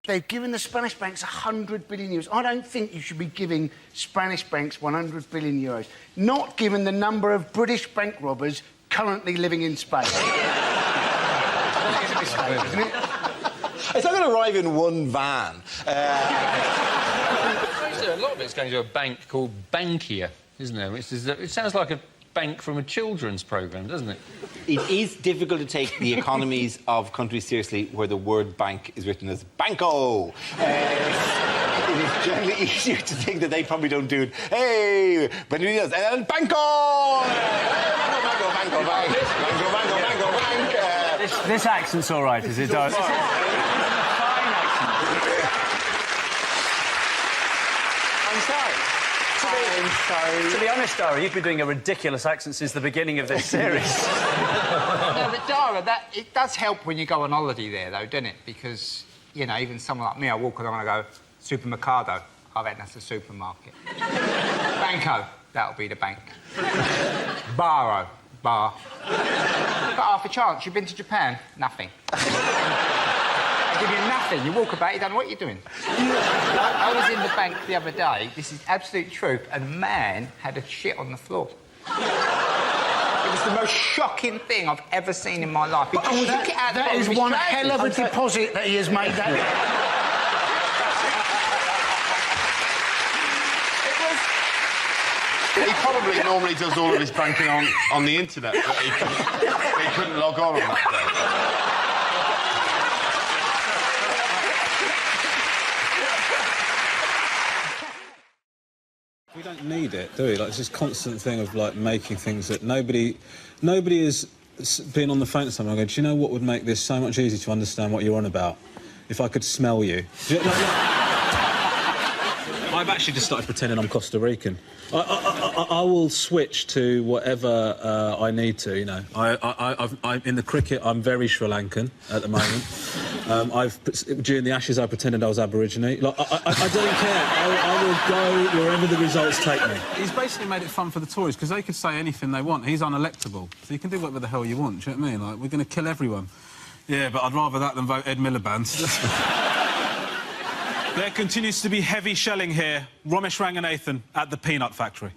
they've given the Spanish banks 100 billion euros. I don't think you should be giving Spanish banks 100 billion euros, not given the number of British bank robbers currently living in Spain. That is a mistake, isn't it? It's not going to arrive in one van. A lot of it's going to a bank called Bankia, isn't there? It sounds like a bank from a children's programme, doesn't it? It is difficult to take the economies of countries seriously where the word bank is written as banco. It is generally easier to think that they probably don't do it. Hey, Benvenidos, el banco! Banco, bank. This accent's all right, is it, Doug? To be honest, Dara, you've been doing a ridiculous accent since the beginning of this series. No, but Dara, it does help when you go on holiday there, though, doesn't it? Because, you know, even someone like me, I walk along and I go, supermercado. I reckon that's the supermarket. Banco, that'll be the bank. Baro, bar. Got half a chance. You've been to Japan? Nothing. They give you nothing. You walk about, you don't know what you're doing. I was in the bank the other day, this is absolute truth, and a man had a shit on the floor. It was the most shocking thing I've ever seen in my life. That is one hell of a deposit that he has made. He probably normally does all of his banking on the internet, but he couldn't log on that day. We don't need it, do we? Like, it's this constant thing of, like, making things that nobody is being on the phone to someone and going, do you know what would make this so much easier to understand what you're on about? If I could smell you. I've actually just started pretending I'm Costa Rican. I will switch to whatever I need to, you know. In the cricket, I'm very Sri Lankan at the moment. During the Ashes, I pretended I was Aborigine. Like, I don't care. I will go wherever the results take me. He's basically made it fun for the Tories, because they could say anything they want. He's unelectable, so you can do whatever the hell you want, do you know what I mean? Like, we're going to kill everyone. Yeah, but I'd rather that than vote Ed Miliband. There continues to be heavy shelling here. Ramesh Ranganathan at the peanut factory.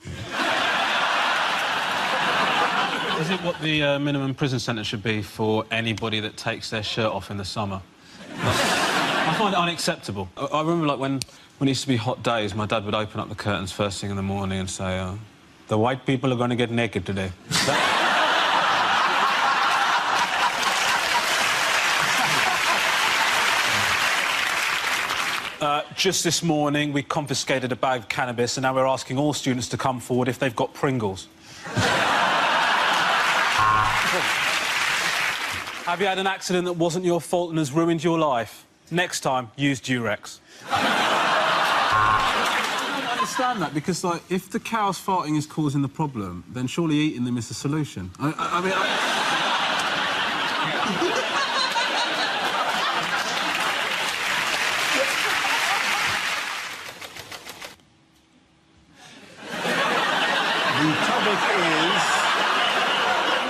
Is it what the minimum prison sentence should be for anybody that takes their shirt off in the summer? I find it unacceptable. I remember, like, when it used to be hot days, my dad would open up the curtains first thing in the morning and say, the white people are going to get naked today. Just this morning, we confiscated a bag of cannabis, and now we're asking all students to come forward if they've got Pringles. Have you had an accident that wasn't your fault and has ruined your life? Next time, use Durex. I don't understand that, because, like, if the cows farting is causing the problem, then surely eating them is the solution. I mean...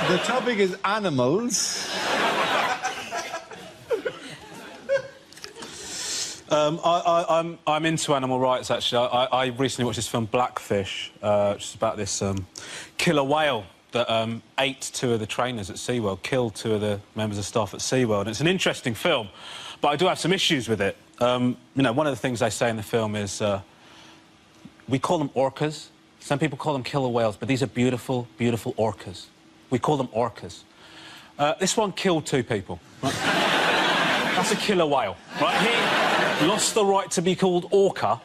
The topic is animals. I'm into animal rights, actually. I recently watched this film, Blackfish, which is about this killer whale that ate two of the trainers at SeaWorld, killed two of the members of staff at SeaWorld. And it's an interesting film, but I do have some issues with it. You know, one of the things they say in the film is we call them orcas. Some people call them killer whales, but these are beautiful, beautiful orcas. We call them orcas. This one killed two people. Right? That's a killer whale, right? He lost the right to be called orca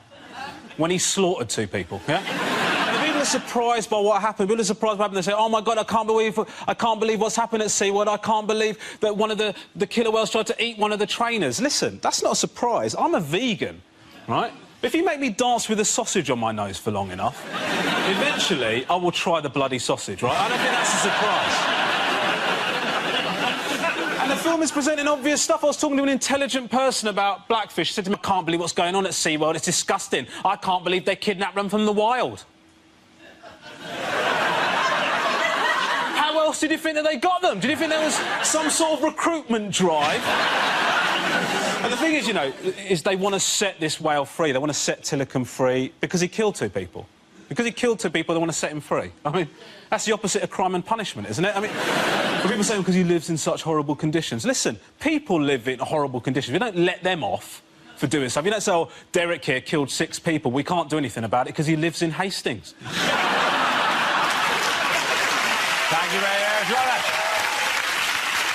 when he slaughtered two people, yeah? And people are surprised by what happened. People are surprised by what happened. They say, oh, my God, I can't believe what's happened at SeaWorld. I can't believe that one of the killer whales tried to eat one of the trainers. Listen, that's not a surprise. I'm a vegan, right? But if you make me dance with a sausage on my nose for long enough, eventually I will try the bloody sausage, right? I don't think that's a surprise. And the film is presenting obvious stuff. I was talking to an intelligent person about Blackfish. He said to me, I can't believe what's going on at SeaWorld. It's disgusting. I can't believe they kidnapped them from the wild. How else did you think that they got them? Did you think there was some sort of recruitment drive? But the thing is, you know, is they want to set this whale free. They want to set Tilikum free because he killed 2 people. Because he killed 2 people, they want to set him free. I mean, that's the opposite of crime and punishment, isn't it? I mean, people say because he lives in such horrible conditions. Listen, people live in horrible conditions. We don't let them off for doing stuff. You don't say, oh, Derek here killed 6 people. We can't do anything about it because he lives in Hastings. Thank you very much, Robert.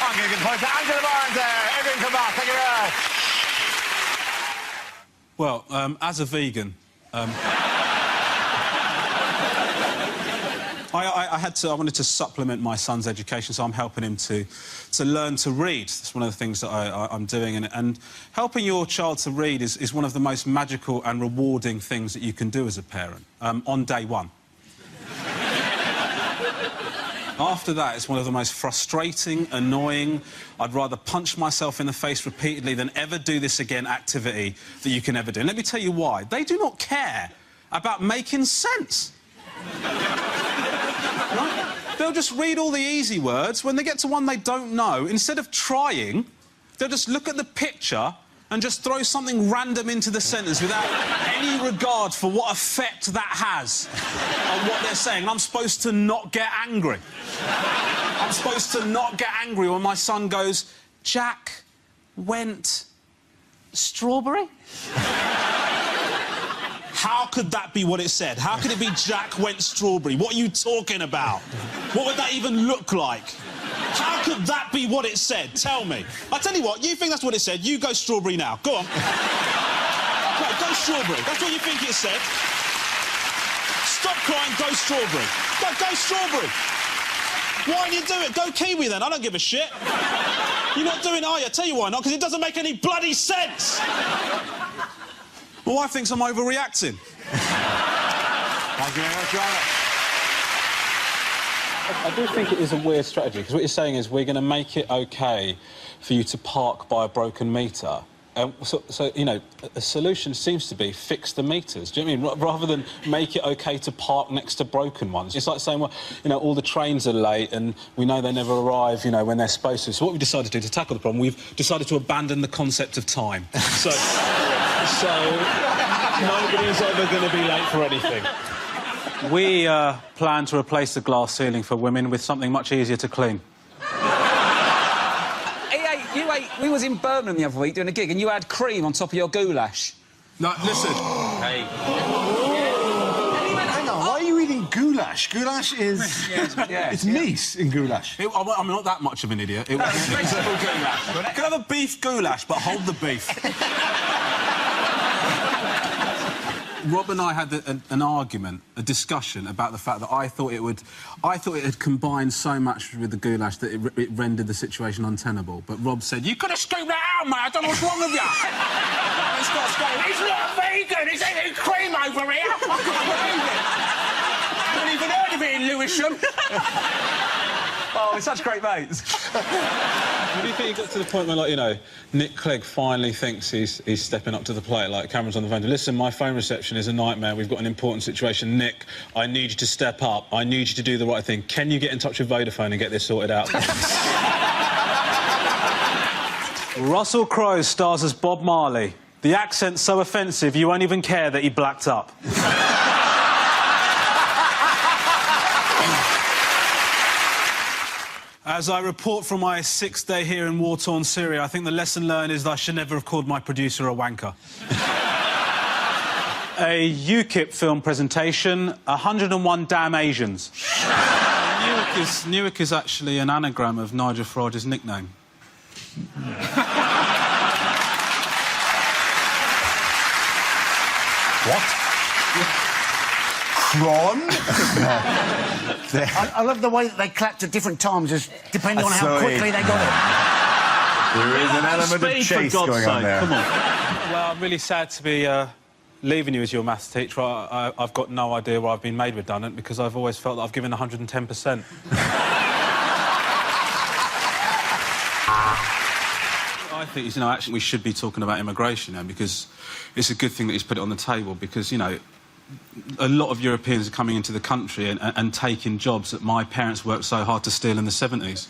I'm going to give the point to Angela Barnes there. Everything come back. Thank you very much. Well, as a vegan... I wanted to supplement my son's education, so I'm helping him to learn to read. That's one of the things that I'm doing, and helping your child to read is one of the most magical and rewarding things that you can do as a parent, on day 1. After that, it's one of the most frustrating, annoying, I'd rather punch myself in the face repeatedly than ever do this again activity that you can ever do. And let me tell you why. They do not care about making sense. They'll just read all the easy words. When they get to one they don't know, instead of trying, they'll just look at the picture and just throw something random into the sentence without any regard for what effect that has on what they're saying. And I'm supposed to not get angry. I'm supposed to not get angry when my son goes, Jack went strawberry? How could that be what it said? How could it be Jack went strawberry? What are you talking about? What would that even look like? How could that be what it said? Tell me. I tell you what, you think that's what it said, you go strawberry now. Go on. No, go strawberry. That's what you think it said. Stop crying, go strawberry. Go strawberry. Why don't you do it? Go kiwi then, I don't give a shit. You're not doing it, are you? I tell you why not, because it doesn't make any bloody sense. My wife thinks I'm overreacting. Thank you very much, Robert. I do think it is a weird strategy, because what you're saying is we're going to make it OK for you to park by a broken meter. So, you know, a solution seems to be fix the meters. Do you know what I mean? Rather than make it OK to park next to broken ones. It's like saying, well, you know, all the trains are late and we know they never arrive, you know, when they're supposed to. So what we've decided to do to tackle the problem, we've decided to abandon the concept of time. So nobody's ever going to be late for anything. We plan to replace the glass ceiling for women with something much easier to clean. We was in Birmingham the other week doing a gig and you had cream on top of your goulash. No, listen. Hey. Hang on, why are you eating goulash? Goulash is... it's meat in goulash. I'm not that much of an idiot. It was vegetable goulash. Can I have a beef goulash, but hold the beef? Rob and I had an argument, a discussion about the fact that I thought it had combined so much with the goulash that it rendered the situation untenable. But Rob said, "You could have scooped that out, mate. I don't know what's wrong with you." He's not vegan. He's eating cream over here. I haven't even heard of it in Lewisham. Oh, we're such great mates. Do you think you got to the point where, like, you know, Nick Clegg finally thinks he's stepping up to the plate, like Cameron's on the phone? Listen, my phone reception is a nightmare. We've got an important situation. Nick, I need you to step up. I need you to do the right thing. Can you get in touch with Vodafone and get this sorted out? Russell Crowe stars as Bob Marley. The accent's so offensive you won't even care that he blacked up. As I report from my 6th day here in war-torn Syria, I think the lesson learned is that I should never have called my producer a wanker. A UKIP film presentation, 101 damn Asians. Newark is actually an anagram of Nigel Farage's nickname. What? Cron? I love the way that they clapped at different times, depending on how quickly they got it. There is an element of chase going on there. Come on. Well, I'm really sad to be leaving you as your maths teacher. I've got no idea why I've been made redundant, because I've always felt that I've given 110%. I think, you know, actually we should be talking about immigration now, because it's a good thing that he's put it on the table, because, you know, a lot of Europeans are coming into the country and taking jobs that my parents worked so hard to steal in the 70s.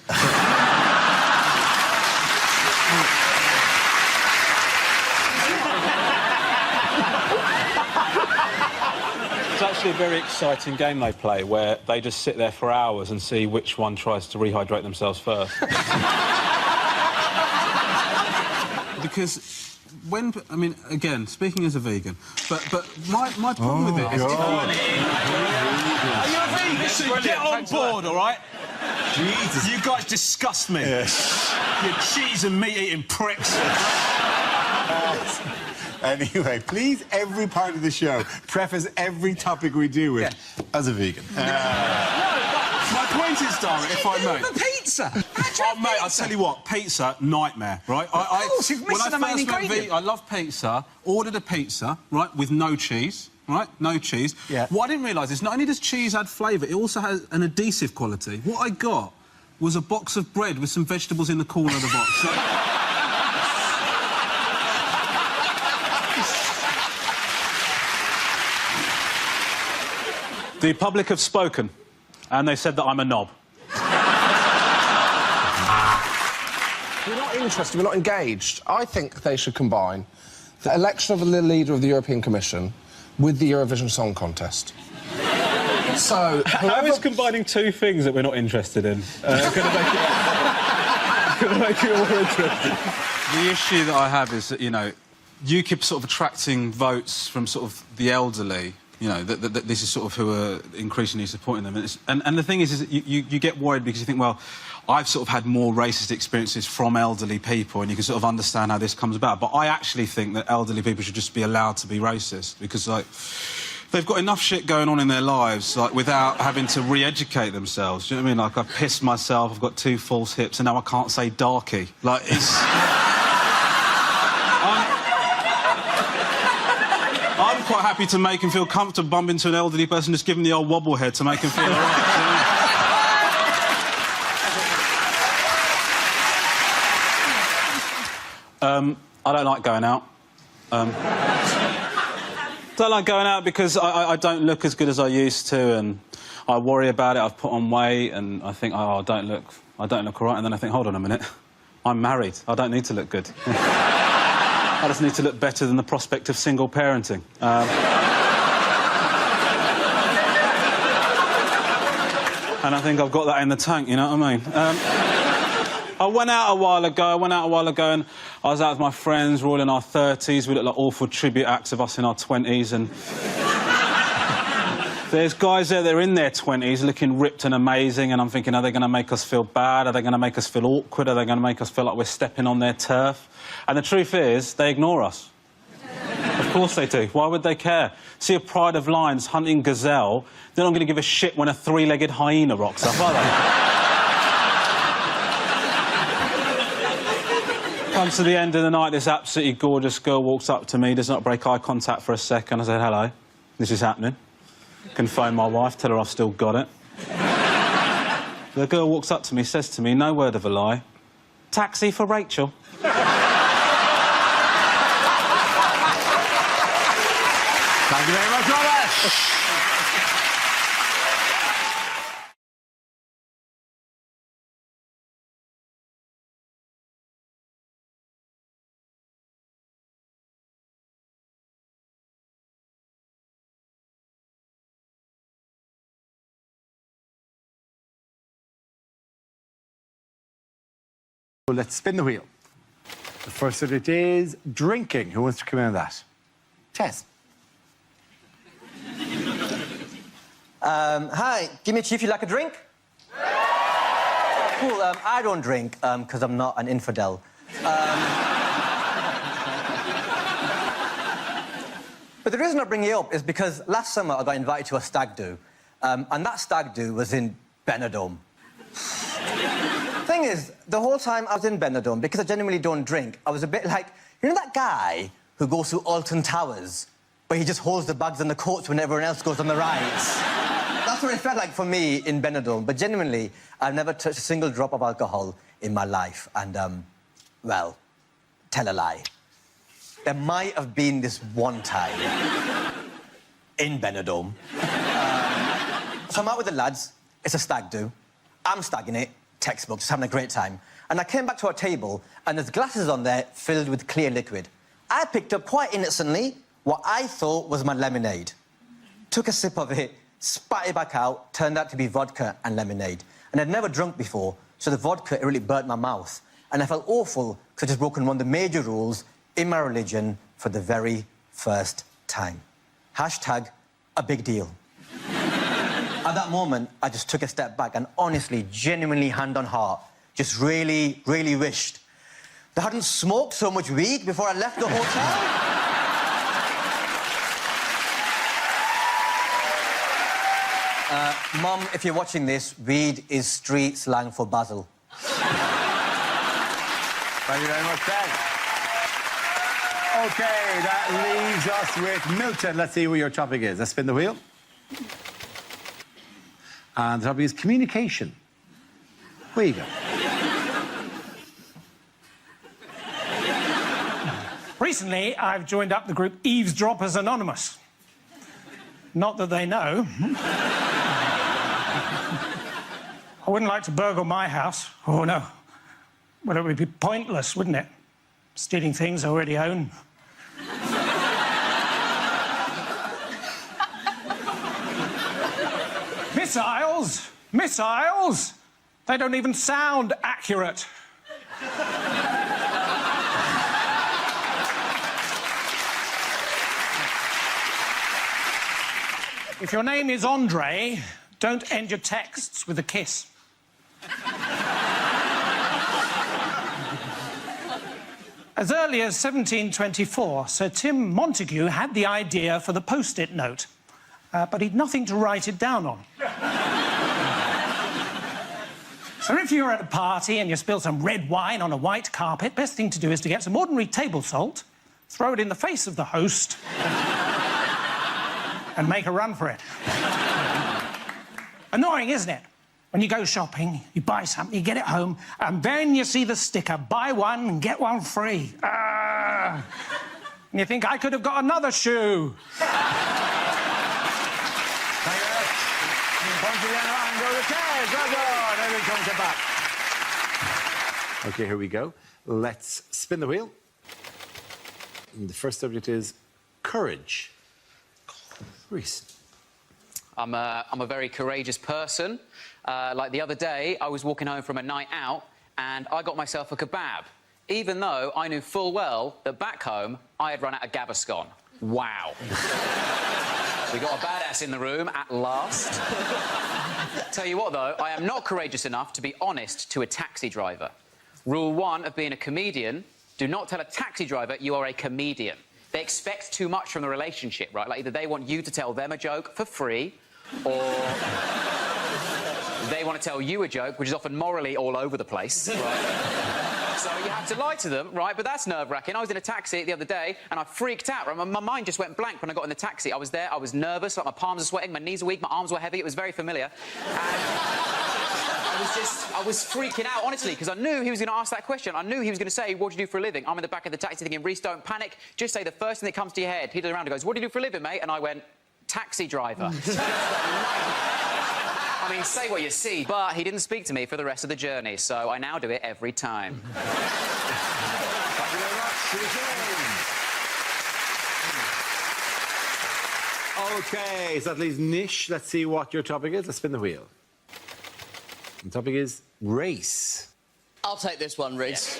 actually a very exciting game they play where they just sit there for hours and see which one tries to rehydrate themselves first. Because when... I mean, again, speaking as a vegan, but my problem with it is... Are you a vegan? Listen, get on board, all right? Jesus. You guys disgust me. Yes. You cheese and meat-eating pricks. Anyway, please, every part of the show, preface every topic we do with, as a vegan. My point is, Dara, if I may... The pizza! Oh, mate, I'll tell you what, pizza, nightmare, right? Of course, you've missed the main ingredient. I love pizza, ordered a pizza, right, with no cheese, right? No cheese. Yeah. What I didn't realise is not only does cheese add flavour, it also has an adhesive quality. What I got was a box of bread with some vegetables in the corner of the box. So... The public have spoken, and they said that I'm a knob. We're not interested, we're not engaged. I think they should combine the election of the leader of the European Commission with the Eurovision Song Contest. So, How is combining two things that we're not interested in going to make it more interesting? The issue that I have is that, you know, UKIP sort of attracting votes from sort of the elderly. You know, that this is sort of who are increasingly supporting them. And the thing is that you get worried because you think, well, I've sort of had more racist experiences from elderly people and you can sort of understand how this comes about. But I actually think that elderly people should just be allowed to be racist because, like, they've got enough shit going on in their lives, like, without having to re-educate themselves. Do you know what I mean? Like, I've pissed myself, I've got 2 false hips, and now I can't say darky. Like, it's... I'm quite happy to make him feel comfortable, bump into an elderly person, just give him the old wobble head to make him feel all right. I don't like going out. Don't like going out because I don't look as good as I used to, and I worry about it. I've put on weight, and I think, oh, I don't look all right. And then I think, hold on a minute, I'm married. I don't need to look good. I just need to look better than the prospect of single parenting. And I think I've got that in the tank, you know what I mean? I went out a while ago, and I was out with my friends. We're all in our 30s. We look like awful tribute acts of us in our 20s, and... There's guys there, they're in their 20s, looking ripped and amazing, and I'm thinking, are they going to make us feel bad? Are they going to make us feel awkward? Are they going to make us feel like we're stepping on their turf? And the truth is, they ignore us. Of course they do. Why would they care? See a pride of lions hunting gazelle, they're not going to give a shit when a 3-legged hyena rocks up, are they? Comes to the end of the night, this absolutely gorgeous girl walks up to me, does not break eye contact for a second. I said, hello, this is happening. Can phone my wife, tell her I've still got it. The girl walks up to me, says to me, no word of a lie, taxi for Rachel. Thank you very much, Robert. Well, let's spin the wheel. The first of it is drinking. Who wants to come in on that? Tess. Hi, give me a tea if you like a drink. Cool, I don't drink, because I'm not an infidel. But the reason I bring it up is because last summer I got invited to a stag do, and that stag do was in Benidorm. Thing is, the whole time I was in Benidorm, because I genuinely don't drink, I was a bit like, you know that guy who goes to Alton Towers, but he just holds the bags and the coats when everyone else goes on the rides? That's what it felt like for me in Benidorm. But genuinely, I've never touched a single drop of alcohol in my life. And, well, tell a lie. There might have been this one time in Benidorm. So I'm out with the lads. It's a stag do. I'm stagging it. Textbook, just having a great time. And I came back to our table, and there's glasses on there filled with clear liquid. I picked up quite innocently what I thought was my lemonade. took a sip of it, spat it back out, turned out to be vodka and lemonade. And I'd never drunk before, so the vodka, it really burnt my mouth. And I felt awful because I'd just broken one of the major rules in my religion for the very first time. Hashtag a big deal. At that moment, I just took a step back and honestly, genuinely, hand on heart, just really, really wished that I hadn't smoked so much weed before I left the hotel. Mum, if you're watching this, weed is street slang for Basil. Thank you very much, Ted. OK, that leaves us with Milton. Let's see what your topic is. Let's spin the wheel. And the topic is communication. Where you go? Recently, I've joined up the group Eavesdroppers Anonymous. Not that they know. I wouldn't like to burgle my house. Oh, no. Well, it would be pointless, wouldn't it? Stealing things I already own. Missiles! Missiles! They don't even sound accurate. If your name is Andre, don't end your texts with a kiss. As early as 1724, Sir Tim Montague had the idea for the post-it note, but he'd nothing to write it down on. So if you're at a party and you spill some red wine on a white carpet, best thing to do is to get some ordinary table salt, throw it in the face of the host, and make a run for it. Annoying, isn't it? When you go shopping, you buy something, you get it home, and then you see the sticker, buy one and get one free. And you think, I could have got another shoe. Thank you. Once again, and go to Ted. Well done. Everyone comes back. OK, here we go. Let's spin the wheel. And the first subject is courage. Reese. I'm a very courageous person. Like the other day, I was walking home from a night out and I got myself a kebab, even though I knew full well that back home I had run out of Gaviscon. Wow. We got a badass in the room at last. Tell you what, though, I am not courageous enough to be honest to a taxi driver. Rule 1 of being a comedian, do not tell a taxi driver you are a comedian. They expect too much from the relationship, right? Like, either they want you to tell them a joke for free, or they want to tell you a joke, which is often morally all over the place, right? So you have to lie to them, right? But that's nerve-wracking. I was in a taxi the other day, and I freaked out. Right? My mind just went blank when I got in the taxi. I was there, I was nervous, like my palms are sweating, my knees are weak, my arms were heavy. It was very familiar. I was freaking out, honestly, because I knew he was going to ask that question. I knew he was going to say, what do you do for a living? I'm in the back of the taxi thinking, Reece, don't panic. Just say the first thing that comes to your head. He turned around and goes, what do you do for a living, mate? And I went, taxi driver. I mean, say what you see. But he didn't speak to me for the rest of the journey, so I now do it every time. Thank you very much. OK, so that leaves Nish. Let's see what your topic is. Let's spin the wheel. The topic is race. I'll take this one, Reece.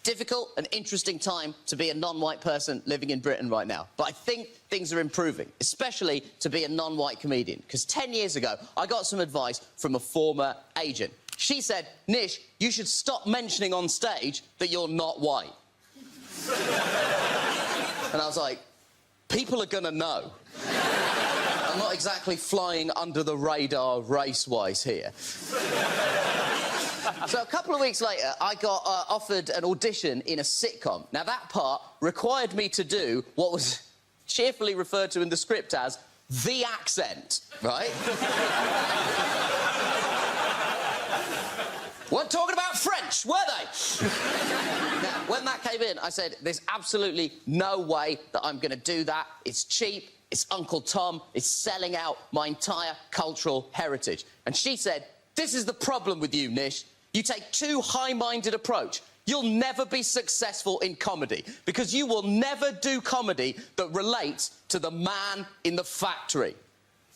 Difficult and interesting time to be a non-white person living in Britain right now. But I think things are improving, especially to be a non-white comedian. Because 10 years ago, I got some advice from a former agent. She said, Nish, you should stop mentioning on stage that you're not white. And I was like, people are gonna know. I'm not exactly flying under the radar race-wise here. So a couple of weeks later, I got offered an audition in a sitcom. Now, that part required me to do what was cheerfully referred to in the script as the accent, right? Weren't talking about French, were they? Now, when that came in, I said, there's absolutely no way that I'm going to do that. It's cheap. It's Uncle Tom. It's selling out my entire cultural heritage. And she said, this is the problem with you, Nish. You take too high-minded approach. you'll never be successful in comedy because you will never do comedy that relates to the man in the factory.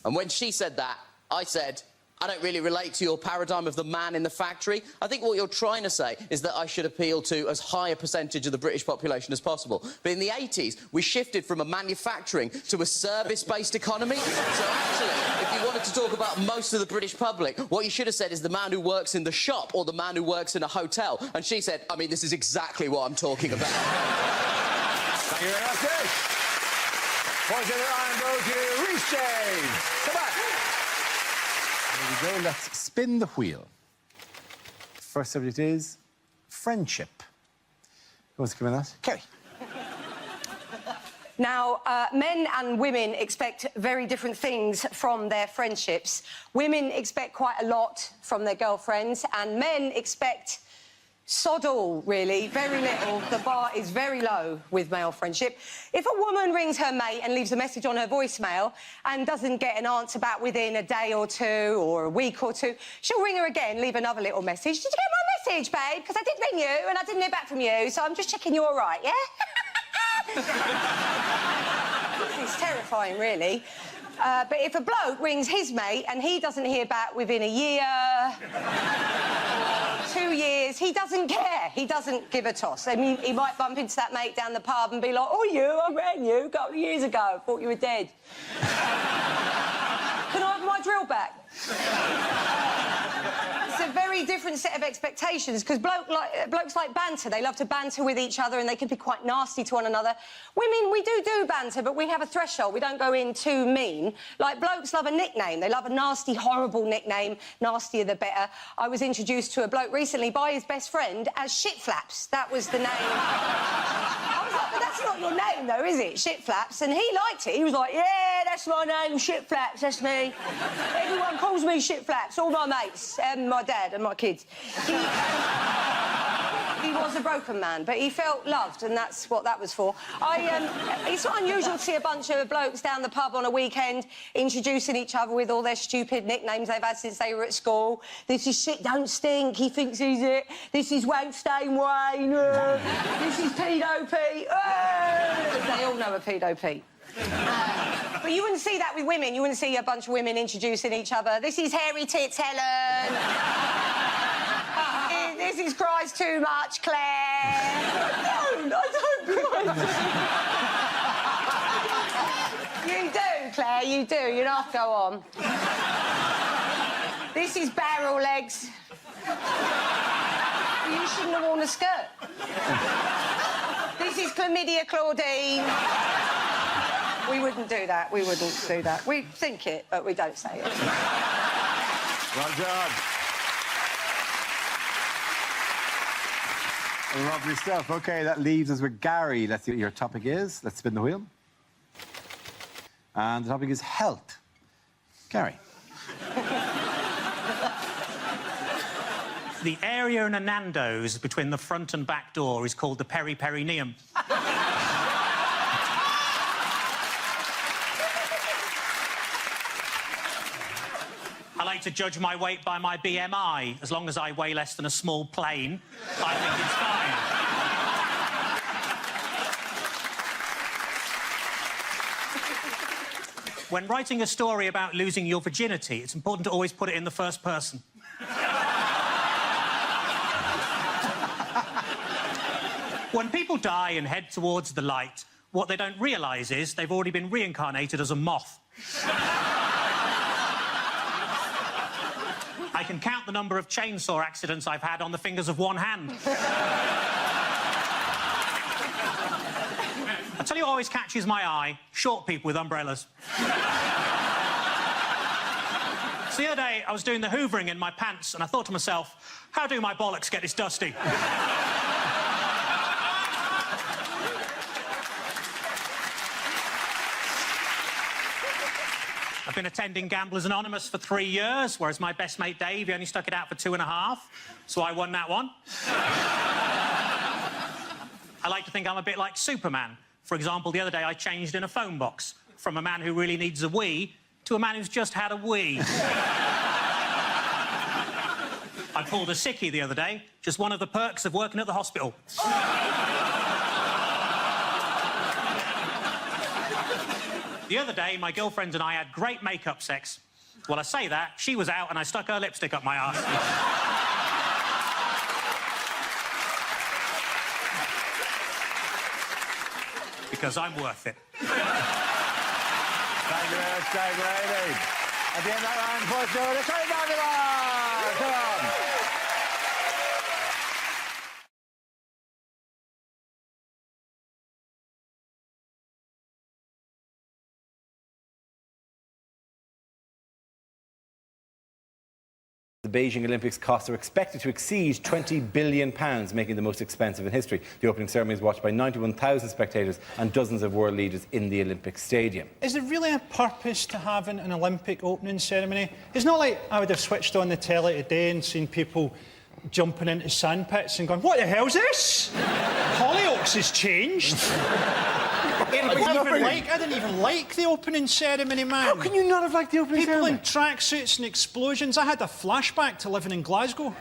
And when she said that, I said, I don't really relate to your paradigm of the man in the factory. I think what you're trying to say is that I should appeal to as high a percentage of the British population as possible. But in the 80s, we shifted from a manufacturing to a service-based economy. So actually, if you wanted to talk about most of the British public, what you should have said is the man who works in the shop or the man who works in a hotel. And she said, I mean, this is exactly what I'm talking about. Thank you very much, Dave. Points in the line go to Reece James. Come back. There we go. Let's spin the wheel. First subject is friendship. Who wants to come in that? Kerry. Now, men and women expect very different things from their friendships. Women expect quite a lot from their girlfriends, and men expect sod all, really, very little. The bar is very low with male friendship. If a woman rings her mate and leaves a message on her voicemail and doesn't get an answer back within a day or two or a week or two, she'll ring her again, leave another little message. Did you get my message, babe? Because I did ring you and I didn't hear back from you, so I'm just checking you're all right, yeah? It's terrifying, really. But if a bloke rings his mate and he doesn't hear back within a year, 2 years, he doesn't care. He doesn't give a toss. I mean, he might bump into that mate down the pub and be like, oh, I rang you a couple of years ago. Thought you were dead. Can I have my drill back? It's a very different set of expectations, because blokes like banter. They love to banter with each other and they can be quite nasty to one another. Women, we do banter, but we have a threshold. We don't go in too mean. Like, blokes love a nickname. They love a nasty, horrible nickname. Nastier the better. I was introduced to a bloke recently by his best friend as Shit Flaps. That was the name. I was like, but that's not your name, though, is it? Shit Flaps. And he liked it. He was like, yeah, that's my name, Shit Flaps, that's me. Everyone calls me Shit Flaps, all my mates, and my dad and my kids. He was a broken man, but he felt loved, and that's what that was for. It's not unusual to see a bunch of blokes down the pub on a weekend introducing each other with all their stupid nicknames they've had since they were at school. This is Shit Don't Stink, he thinks he's it. This is Wank Stain Wayne. This is Pedo Pete. They all know a Pedo Pete. But you wouldn't see that with women. You wouldn't see a bunch of women introducing each other. This is Hairy Tits Helen. This is Cries Too Much Claire. No, I don't cry. You do, Claire, you do. You don't have to go on. This is Barrel Legs. You shouldn't have worn a skirt. This is Chlamydia Claudine. We wouldn't do that. We wouldn't do that. We think it, but we don't say it. Well done. Lovely stuff. OK, that leaves us with Gary. Let's see what your topic is. Let's spin the wheel. And the topic is health. Gary. The area in a Nando's between the front and back door is called the peri-perineum. I like to judge my weight by my BMI. As long as I weigh less than a small plane, I think it's fine. When writing a story about losing your virginity, it's important to always put it in the first person. When people die and head towards the light, what they don't realise is they've already been reincarnated as a moth. I can count the number of chainsaw accidents I've had on the fingers of one hand. I tell you what always catches my eye, short people with umbrellas. So the other day, I was doing the hoovering in my pants, and I thought to myself, how do my bollocks get this dusty? I've been attending Gamblers Anonymous for 3 years, whereas my best mate Dave, he only stuck it out for 2.5, so I won that one. I like to think I'm a bit like Superman. For example, the other day I changed in a phone box from a man who really needs a wee to a man who's just had a wee. I I pulled a sickie the other day. Just one of the perks of working at the hospital. The other day, my girlfriend and I had great makeup sex. Well, I say that, she was out and I stuck her lipstick up my arse. Because I'm worth it. Thank you very much, Dave Brady. At the end of that round, for sure, the trade down the line. Come on. The Beijing Olympics costs are expected to exceed £20 billion, making the most expensive in history. The opening ceremony is watched by 91,000 spectators and dozens of world leaders in the Olympic Stadium. Is there really a purpose to having an Olympic opening ceremony? It's not like I would have switched on the telly today and seen people jumping into sandpits and going, what the hell's this? Hollyoaks has changed. I didn't even like the opening ceremony, man. How can you not have liked the opening ceremony? People in tracksuits and explosions. I had a flashback to living in Glasgow.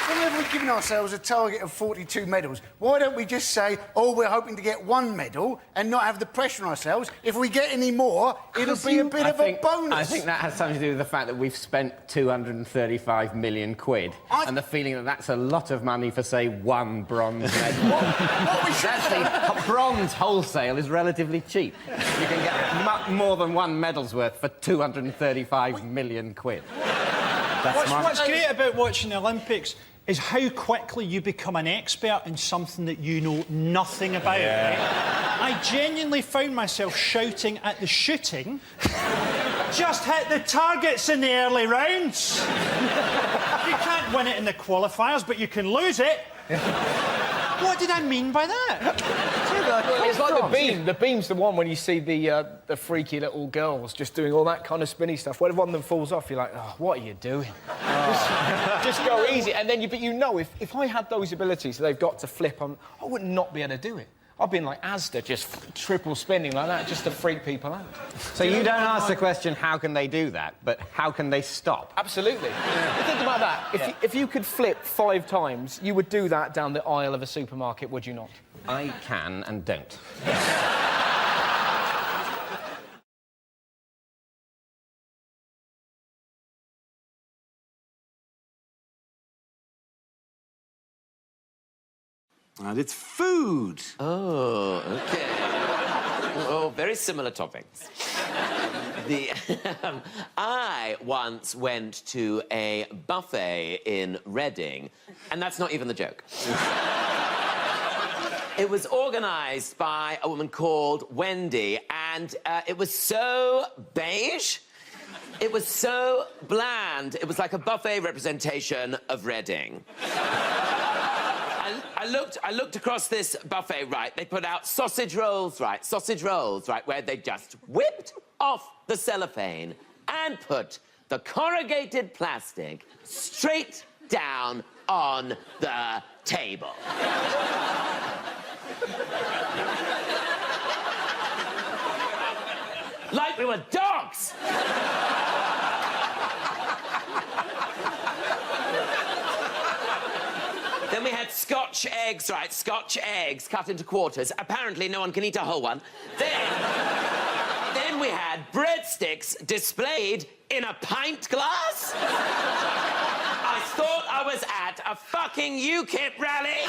Whenever we're giving ourselves a target of 42 medals, why don't we just say, oh, we're hoping to get 1 medal and not have the pressure on ourselves? If we get any more, it'll be a bit of a bonus. I think that has something to do with the fact that we've spent 235 million quid and the feeling that that's a lot of money for, say, 1 bronze medal. Actually, bronze wholesale is relatively cheap. You can get more than 1 medal's worth for 235 million quid. What's great about watching the Olympics is how quickly you become an expert in something that you know nothing about. Right? I genuinely found myself shouting at the shooting, just hit the targets in the early rounds. You can't win it in the qualifiers, but you can lose it. What did I mean by that? Well, it's like the beam. The beam's the one when you see the freaky little girls just doing all that kind of spinny stuff. When one of them falls off, you're like, oh, what are you doing? Just go easy. And then but you know, if I had those abilities that they've got to flip on, I would not be able to do it. I've been like Asda, just triple spinning like that, just to freak people out. So you don't ask the question, how can they do that, but how can they stop? Absolutely. Yeah. Think about that. If you could flip 5 times, you would do that down the aisle of a supermarket, would you not? I can and don't. And it's food. Oh, OK. Oh, very similar topics. I once went to a buffet in Reading, and that's not even the joke. It was organised by a woman called Wendy, and it was so beige. It was so bland. It was like a buffet representation of Reading. I looked across this buffet, right? They put out sausage rolls, right? Sausage rolls, right? Where they just whipped off the cellophane and put the corrugated plastic straight down on the table. Like we were dogs! Then we had Scotch eggs, right? Scotch eggs cut into quarters. Apparently, no one can eat a whole one. Then we had breadsticks displayed in a pint glass. I thought I was at a fucking UKIP rally.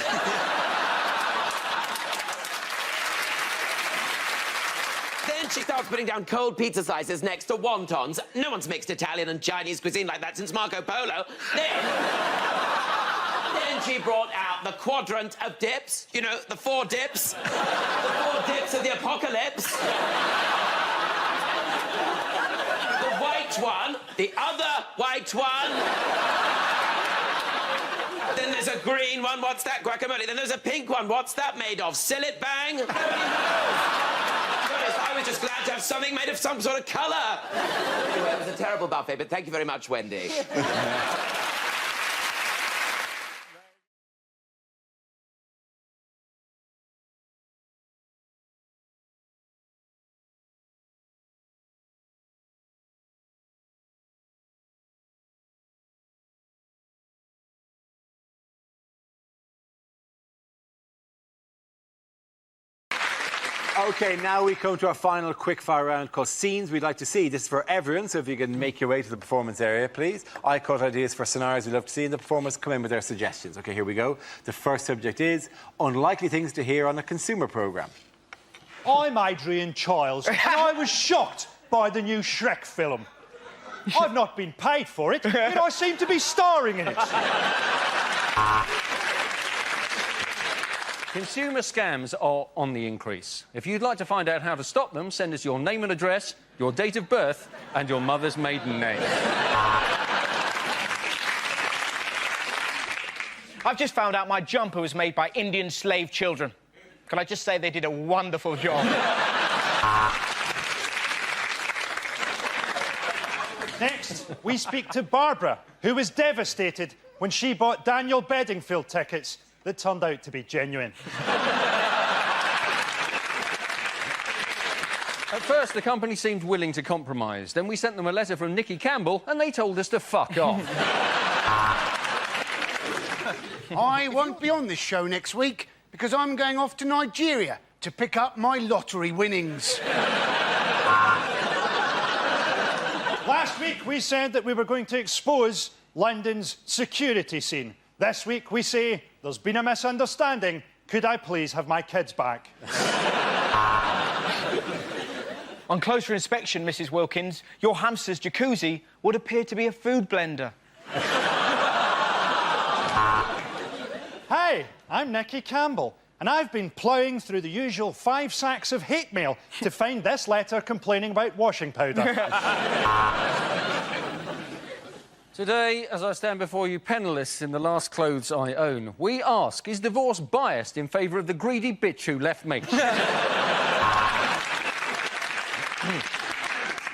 Then she starts putting down cold pizza slices next to wontons. No one's mixed Italian and Chinese cuisine like that since Marco Polo. Then she brought out the quadrant of dips. You know, the 4 dips. The 4 dips of the apocalypse. The white one. The other white one. Then there's a green one. What's that? Guacamole. Then there's a pink one. What's that made of? Sillet bang? I was just glad to have something made of some sort of colour. Anyway, it was a terrible buffet, but thank you very much, Wendy. OK, now we come to our final quickfire round called Scenes We'd Like to See. This is for everyone, so if you can make your way to the performance area, please. I cut ideas for scenarios we'd love to see, and the performers come in with their suggestions. OK, here we go. The first subject is unlikely things to hear on a consumer programme. I'm Adrian Childs, and I was shocked by the new Shrek film. I've not been paid for it, yet I seem to be starring in it. Consumer scams are on the increase. If you'd like to find out how to stop them, send us your name and address, your date of birth, and your mother's maiden name. I've just found out my jumper was made by Indian slave children. Can I just say they did a wonderful job? Next, we speak to Barbara, who was devastated when she bought Daniel Bedingfield tickets that turned out to be genuine. At first, the company seemed willing to compromise. Then we sent them a letter from Nicky Campbell, and they told us to fuck off. I won't be on this show next week because I'm going off to Nigeria to pick up my lottery winnings. Last week, we said that we were going to expose London's security scene. This week, we say, there's been a misunderstanding. Could I please have my kids back? On closer inspection, Mrs. Wilkins, your hamster's jacuzzi would appear to be a food blender. Hi, I'm Nicky Campbell, and I've been ploughing through the usual 5 sacks of hate mail to find this letter complaining about washing powder. Today, as I stand before you penniless in the last clothes I own, we ask, is divorce biased in favour of the greedy bitch who left me?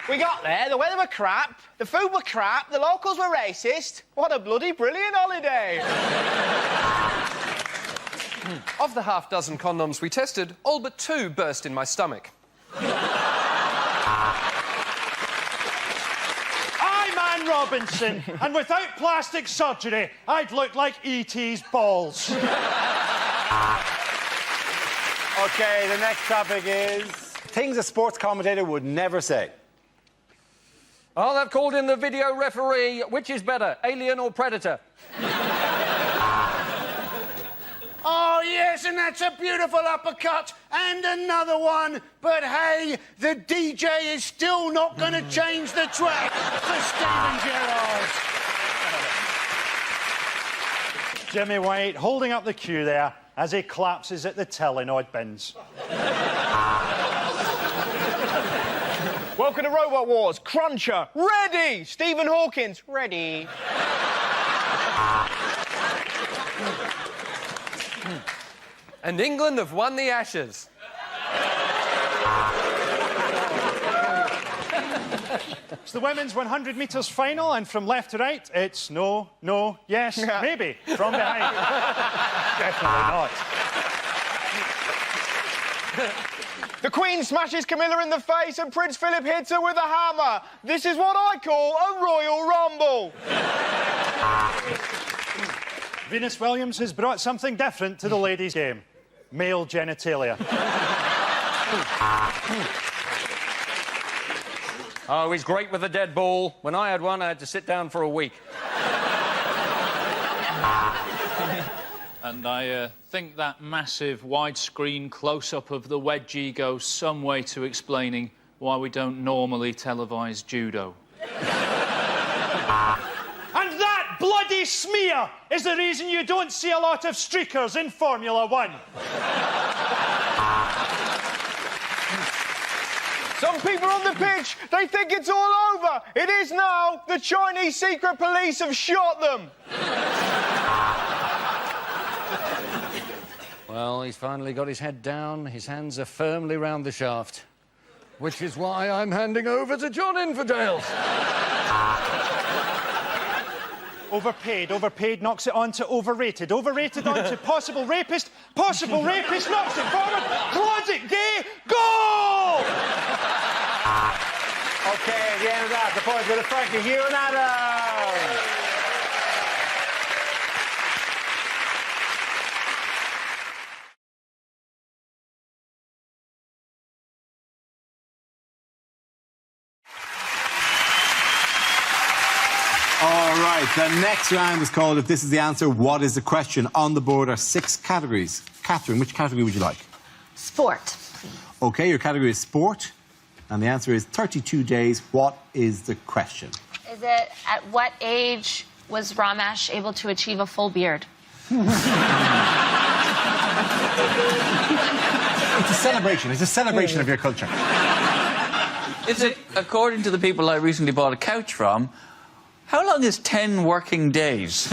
We got there, the weather were crap, the food were crap, the locals were racist. What a bloody brilliant holiday! Of the half-dozen condoms we tested, all but 2 burst in my stomach. I'm Anne Robinson, and without plastic surgery, I'd look like E.T.'s balls. OK, the next topic is things a sports commentator would never say. Oh, they've called in the video referee. Which is better, Alien or Predator? Oh, yes, and that's a beautiful uppercut. And another one. But, hey, the DJ is still not going to change the track for Stephen Gerrard. Jimmy White holding up the cue there as he collapses at the Telenoid bins. Welcome to Robot Wars. Cruncher, ready! Stephen Hawkins, ready. And England have won the Ashes. It's the women's 100 metres final, and from left to right, it's no, no, yes, maybe, from behind. Definitely not. The Queen smashes Camilla in the face and Prince Philip hits her with a hammer. This is what I call a Royal Rumble. Venus Williams has brought something different to the ladies' game. Male genitalia. Oh, he's great with a dead ball. When I had one, I had to sit down for a week. And I think that massive widescreen close-up of the wedgie goes some way to explaining why we don't normally televise judo. And that bloody smear is the reason you don't see a lot of streakers in Formula 1. Some people on the pitch, they think it's all over. It is now. The Chinese secret police have shot them. Well, he's finally got his head down. His hands are firmly round the shaft. Which is why I'm handing over to John Infidel. Overpaid knocks it on to overrated. Overrated on to possible rapist knocks it forward. Closet gay, goal! OK, at the end of that, the points go to Frankie, Hugh and Adam. All right, the next round is called If This Is the Answer, What is the Question? On the board are 6 categories. Catherine, which category would you like? Sport. OK, your category is sport. And the answer is 32 days. What is the question? Is it at what age was Ramesh able to achieve a full beard? It's a celebration. It's a celebration of your culture. Is it, according to the people I recently bought a couch from, how long is 10 working days? Is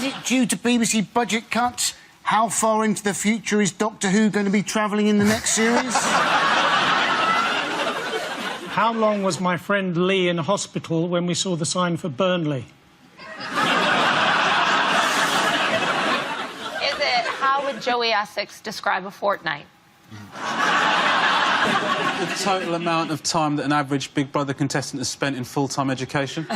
it due to BBC budget cuts? How far into the future is Doctor Who going to be travelling in the next series? How long was my friend Lee in hospital when we saw the sign for Burnley? Is it how would Joey Essex describe a fortnight? The total amount of time that an average Big Brother contestant has spent in full-time education.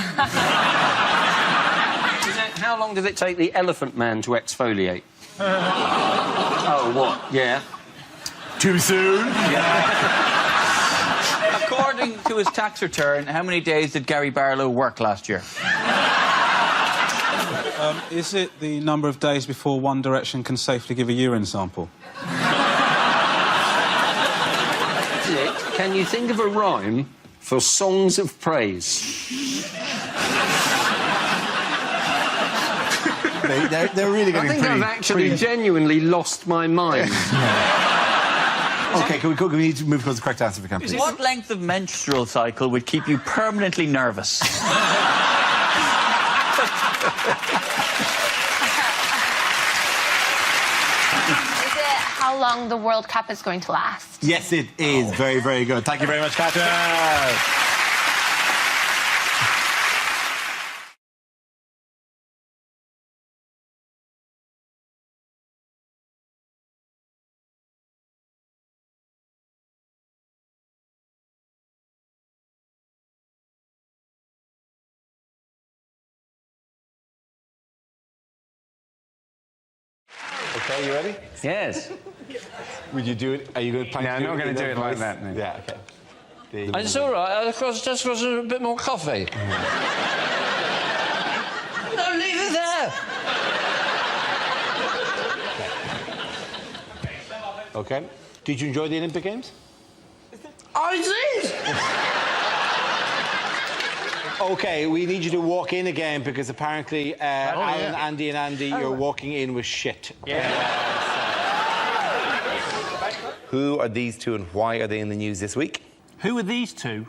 How long does it take the elephant man to exfoliate? Oh, what? Yeah. Too soon? Yeah. According to his tax return, how many days did Gary Barlow work last year? Is it the number of days before One Direction can safely give a urine sample? Can you think of a rhyme for songs of praise? They're really getting I think I've actually genuinely lost my mind. OK, can we need to move towards the correct answer if we can, please? What length of menstrual cycle would keep you permanently nervous? How long the World Cup is going to last? Yes, it is. Very, very good. Thank you very much, Catherine. OK, you ready? Yes. Would you do it? Are you going to plan No, I'm not going to do it like that. No. Yeah, OK. It's all right. Just was a bit more coffee. No, leave it there. OK. Did you enjoy the Olympic Games? I did. OK, we need you to walk in again because apparently Alan, Andy and Andy, you're walking in with shit. Yeah. Who are these two and why are they in the news this week? Who are these two?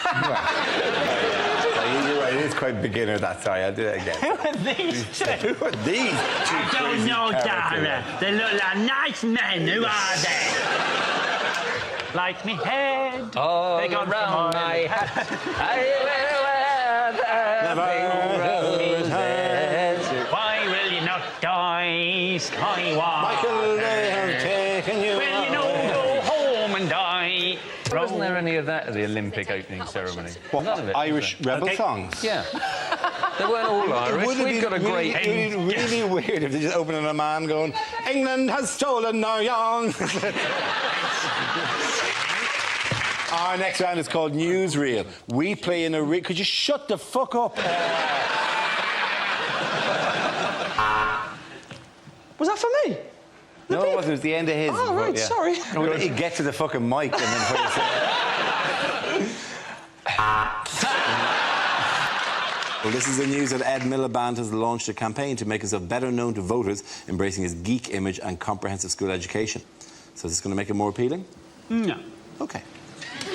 You're right, it is quite beginner, that. Sorry, I'll do that again. Who are these two? Who are these two? I don't know, Dara. They look like nice men. Who are they? Like me head. Oh, they got round my hat. Why will you not die, Skywalker? Michael, they have taken you. Will you not go home and die? Wasn't there any of that at the Olympic opening ceremony? What, none of it. Irish rebel songs? Yeah. They weren't all Irish. We've got a great... It would be really weird if they just opened on a man going, England has stolen our young. Our next round is called Newsreel. We play in a... Could you shut the fuck up? Was that for me? No, it wasn't. It was the end of his. Oh, right, sorry. You get to the fucking mic and then... Well, this is the news that Ed Miliband has launched a campaign to make himself better known to voters, embracing his geek image and comprehensive school education. So is this going to make him more appealing? No. OK. Do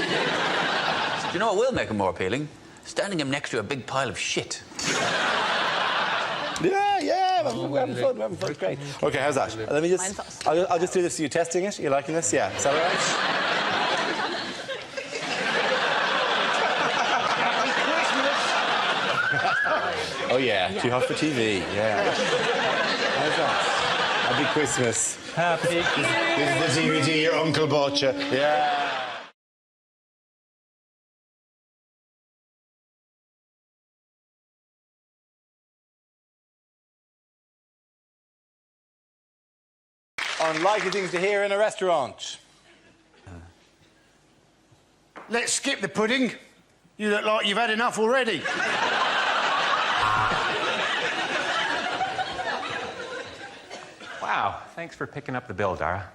you know what will make him more appealing? Standing him next to a big pile of shit. Yeah, we're having fun, great. OK, how's that? Let me just... I'll just do this. Are you testing it? You liking this? Yeah. Is that all right? Oh, yeah. Too hot for TV. Yeah. How's that? Happy Christmas. Happy Christmas. This is the DVD your uncle bought you. Yeah. Unlikely things to hear in a restaurant. Let's skip the pudding. You look like you've had enough already. Wow, thanks for picking up the bill, Dara.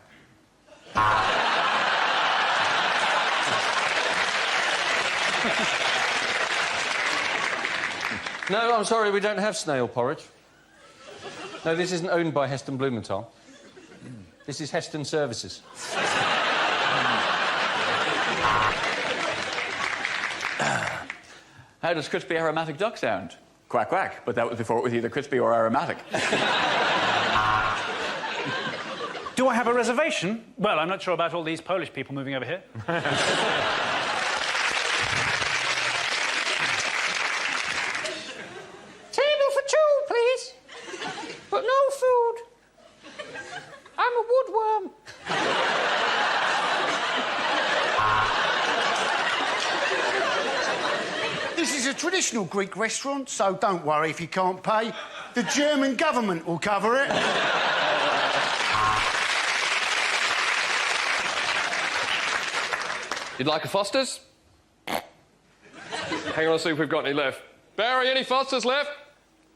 No, I'm sorry, we don't have snail porridge. No, this isn't owned by Heston Blumenthal. This is Heston Services. How does crispy aromatic duck sound? Quack, quack. But that was before it was either crispy or aromatic. Do I have a reservation? Well, I'm not sure about all these Polish people moving over here. Table for two, please. But no food. I'm a woodworm. This is a traditional Greek restaurant, so don't worry if you can't pay. The German government will cover it. You'd like a Foster's? Hang on, I'll see if we've got any left. Barry, any Foster's left?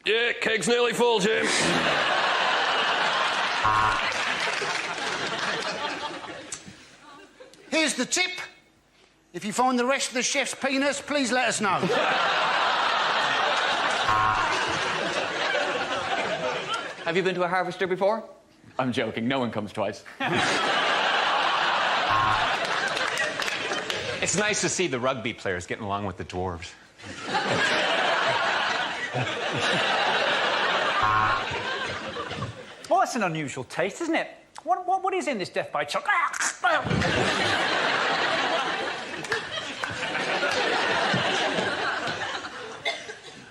Yeah, keg's nearly full, Jim. Here's the tip. If you find the rest of the chef's peanuts, please let us know. Have you been to a harvester before? I'm joking, no one comes twice. It's nice to see the rugby players getting along with the dwarves. Well, that's an unusual taste, isn't it? What is in this death by chocolate?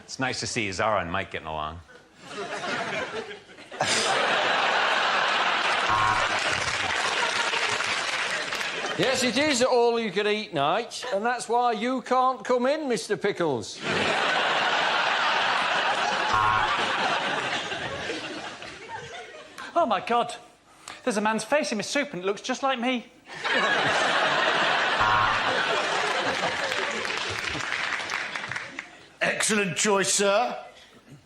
It's nice to see Zara and Mike getting along. Yes, it is all-you-can-eat night, and that's why you can't come in, Mr. Pickles. Oh, my God. There's a man's face in my soup and it looks just like me. Excellent choice, sir.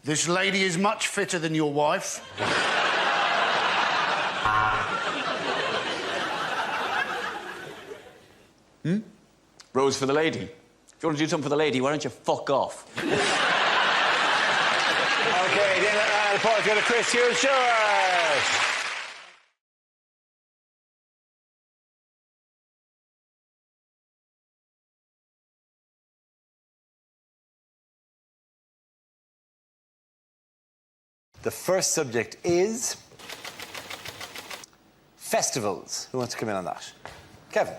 This lady is much fitter than your wife. Rose for the lady. If you want to do something for the lady, why don't you fuck off? OK, the point's go to Chris Hughes-Short. The first subject is festivals. Who wants to come in on that? Kevin.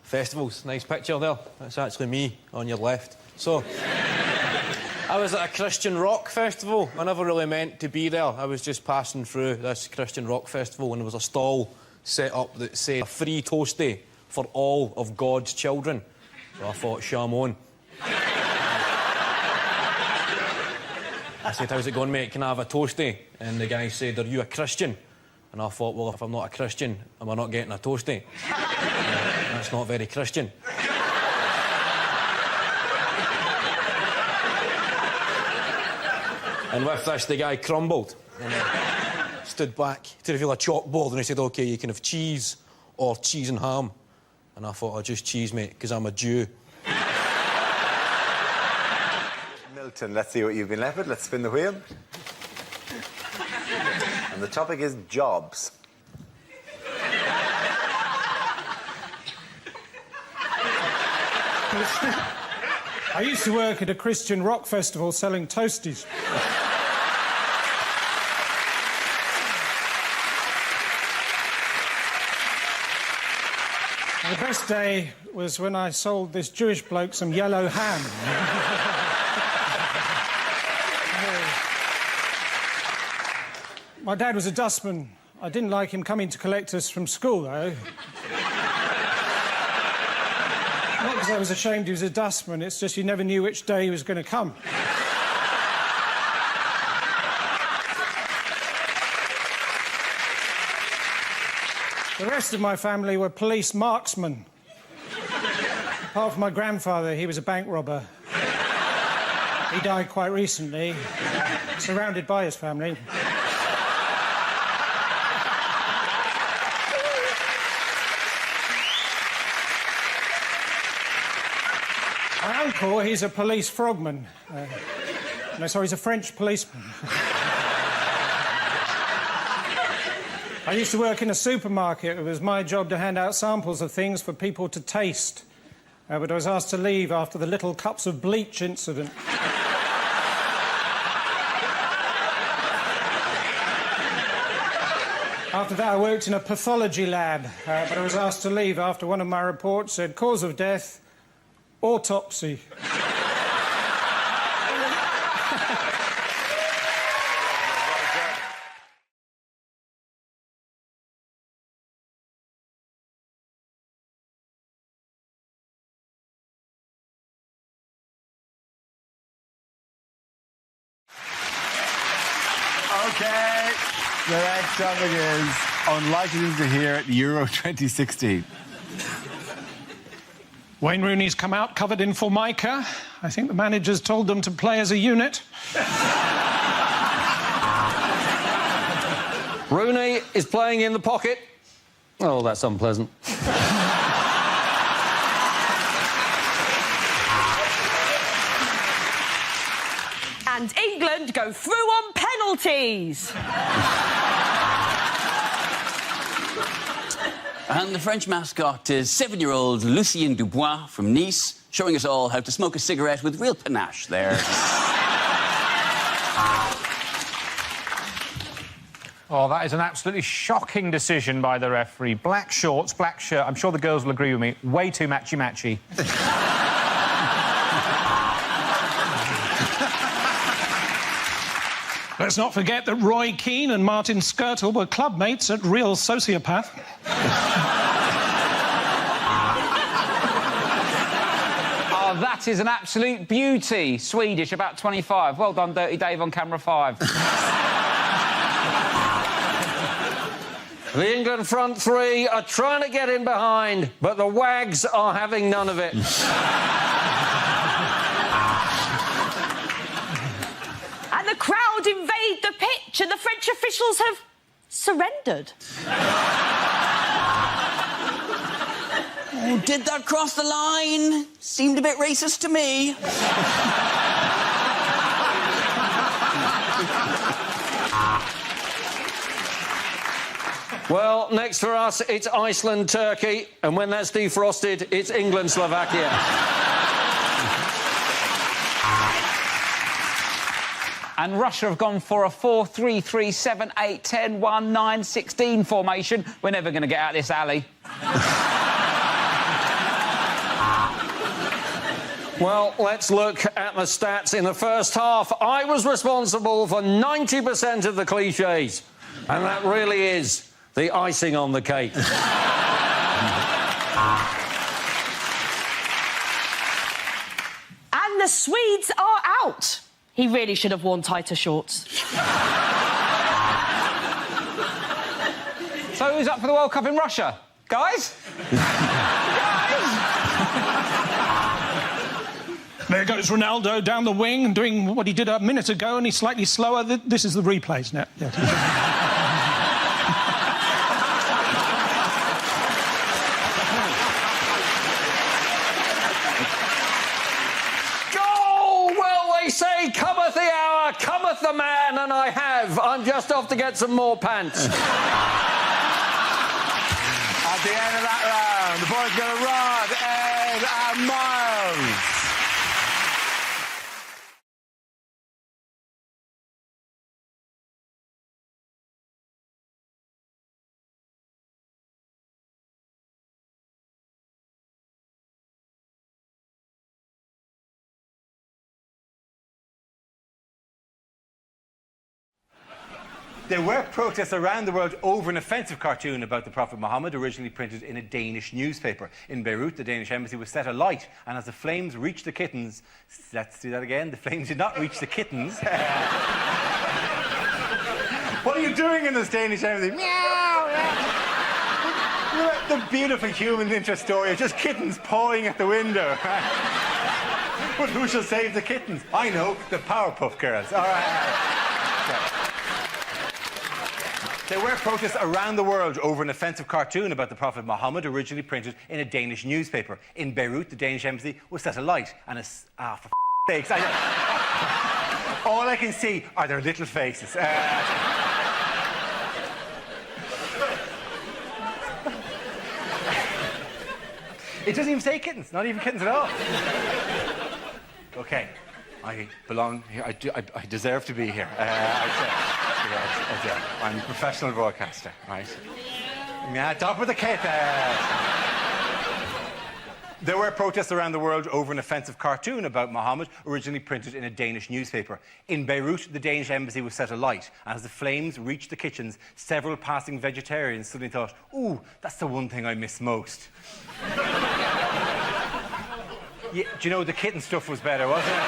Festivals, nice picture there. That's actually me on your left. So, I was at a Christian rock festival. I never really meant to be there. I was just passing through this Christian rock festival and there was a stall set up that said, a free toastie for all of God's children. So I thought, shame on. I said, how's it going, mate? Can I have a toastie? And the guy said, are you a Christian? And I thought, well, if I'm not a Christian, am I not getting a toastie? That's not very Christian. And with this, the guy crumbled and stood back to reveal a chalkboard and he said, OK, you can have cheese or cheese and ham. And I thought, just cheese, mate, because I'm a Jew. Milton, let's see what you've been left with. Let's spin the wheel. And the topic is jobs. I used to work at a Christian rock festival selling toasties. The best day was when I sold this Jewish bloke some yellow ham. My dad was a dustman. I didn't like him coming to collect us from school, though. Not because I was ashamed he was a dustman, it's just you never knew which day he was going to come. The rest of my family were police marksmen. apart from my grandfather, he was a bank robber. He died quite recently, surrounded by his family. My uncle, he's a police frogman. No, sorry, he's a French policeman. I used to work in a supermarket. It was my job to hand out samples of things for people to taste. But I was asked to leave after the little cups of bleach incident. After that, I worked in a pathology lab, but I was asked to leave after one of my reports said cause of death, autopsy. OK, the next topic is unlikely to hear at Euro 2016. Wayne Rooney's come out covered in Formica. I think the managers told them to play as a unit. Rooney is playing in the pocket. Oh, that's unpleasant. And England go through on penalties. And the French mascot is 7-year-old Lucien Dubois from Nice, showing us all how to smoke a cigarette with real panache there. Oh, that is an absolutely shocking decision by the referee. Black shorts, black shirt. I'm sure the girls will agree with me. Way too matchy-matchy. Let's not forget that Roy Keane and Martin Skirtle were club mates at Real Sociopath. Oh, that is an absolute beauty. Swedish, about 25. Well done, Dirty Dave, on camera 5. The England front three are trying to get in behind, but the Wags are having none of it. And the crowd invade the pitch and the French officials have surrendered. Oh, did that cross the line? Seemed a bit racist to me. Well, next for us, it's Iceland-Turkey, and when that's defrosted, it's England-Slovakia. And Russia have gone for a 4-3-3-7-8-10-1-9-16 formation. We're never going to get out of this alley. Well, let's look at the stats in the first half. I was responsible for 90% of the cliches, and that really is the icing on the cake. And the Swedes are out. He really should have worn tighter shorts. So who's up for the World Cup in Russia? Guys? There goes Ronaldo down the wing and doing what he did a minute ago, and he's slightly slower. This is the replays now. Yeah. Say, cometh the hour, cometh the man, and I have. I'm just off to get some more pants. At the end of that round, the boys going to run, Ed and Miles. There were protests around the world over an offensive cartoon about the Prophet Muhammad, originally printed in a Danish newspaper. In Beirut, the Danish embassy was set alight, and as the flames reached the kittens... Let's do that again. The flames did not reach the kittens. What are you doing in this Danish embassy? Meow! The beautiful human interest story of just kittens pawing at the window. But who shall save the kittens? I know, the Powerpuff Girls. All right. There were protests around the world over an offensive cartoon about the Prophet Muhammad, originally printed in a Danish newspaper. In Beirut, the Danish embassy was set alight, and for sakes, all I can see are their little faces. It doesn't even say kittens, not even kittens at all. Okay, I belong here. I deserve to be here. I'm a professional broadcaster, right? Yeah, top of the kit. There were protests around the world over an offensive cartoon about Muhammad, originally printed in a Danish newspaper. In Beirut, the Danish embassy was set alight. As the flames reached the kitchens, several passing vegetarians suddenly thought, ooh, that's the one thing I miss most. Yeah, do you know, the kitten stuff was better, wasn't it?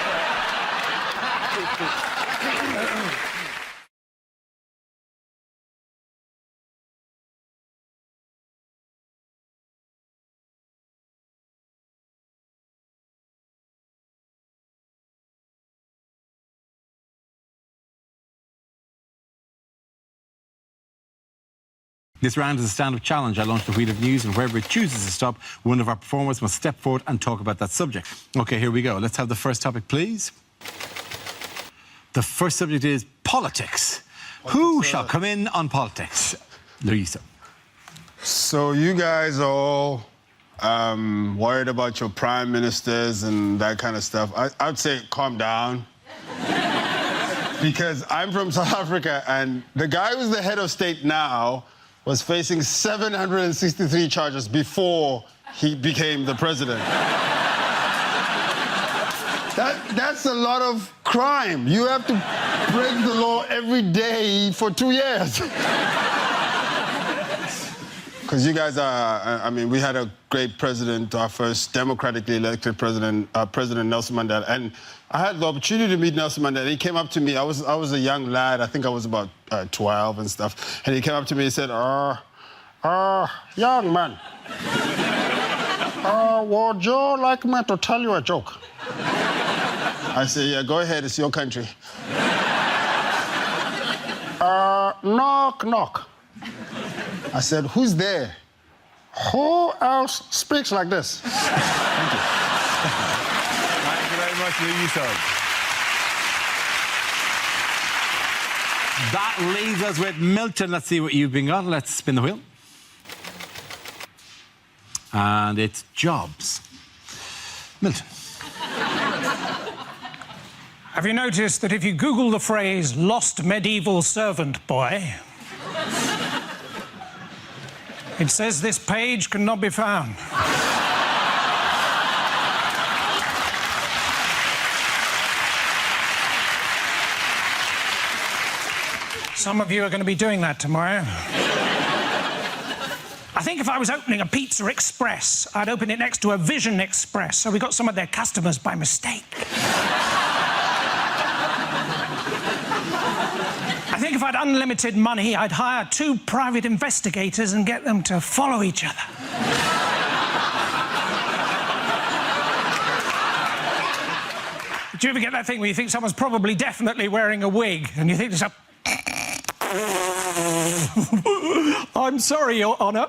This round is a stand-up challenge. I launch the wheel of news, and wherever it chooses to stop, one of our performers must step forward and talk about that subject. OK, here we go. Let's have the first topic, please. The first subject is politics. Who shall come in on politics? Louisa. So you guys are all worried about your prime ministers and that kind of stuff. I'd say calm down. Because I'm from South Africa, and the guy who's the head of state now was facing 763 charges before he became the president. That's a lot of crime. You have to break the law every day for 2 years. Because you guys are, I mean, we had a great president, our first democratically elected president, President Nelson Mandela. And I had the opportunity to meet Nelson Mandela. He came up to me. I was a young lad. I think I was about 12 and stuff. And he came up to me and said, young man, would you like me to tell you a joke? I said, yeah, go ahead. It's your country. Knock, knock. I said, who's there? Who else speaks like this? Thank you. Thank you very much, Louisa. That leaves us with Milton. Let's see what you've been got. Let's spin the wheel. And it's jobs. Milton. Have you noticed that if you Google the phrase lost medieval servant boy, it says this page cannot be found? Some of you are going to be doing that tomorrow. I think if I was opening a Pizza Express, I'd open it next to a Vision Express, so we got some of their customers by mistake. I think if I had unlimited money, I'd hire 2 private investigators and get them to follow each other. Do you ever get that thing where you think someone's probably definitely wearing a wig, and you think to yourself, I'm sorry, Your Honour.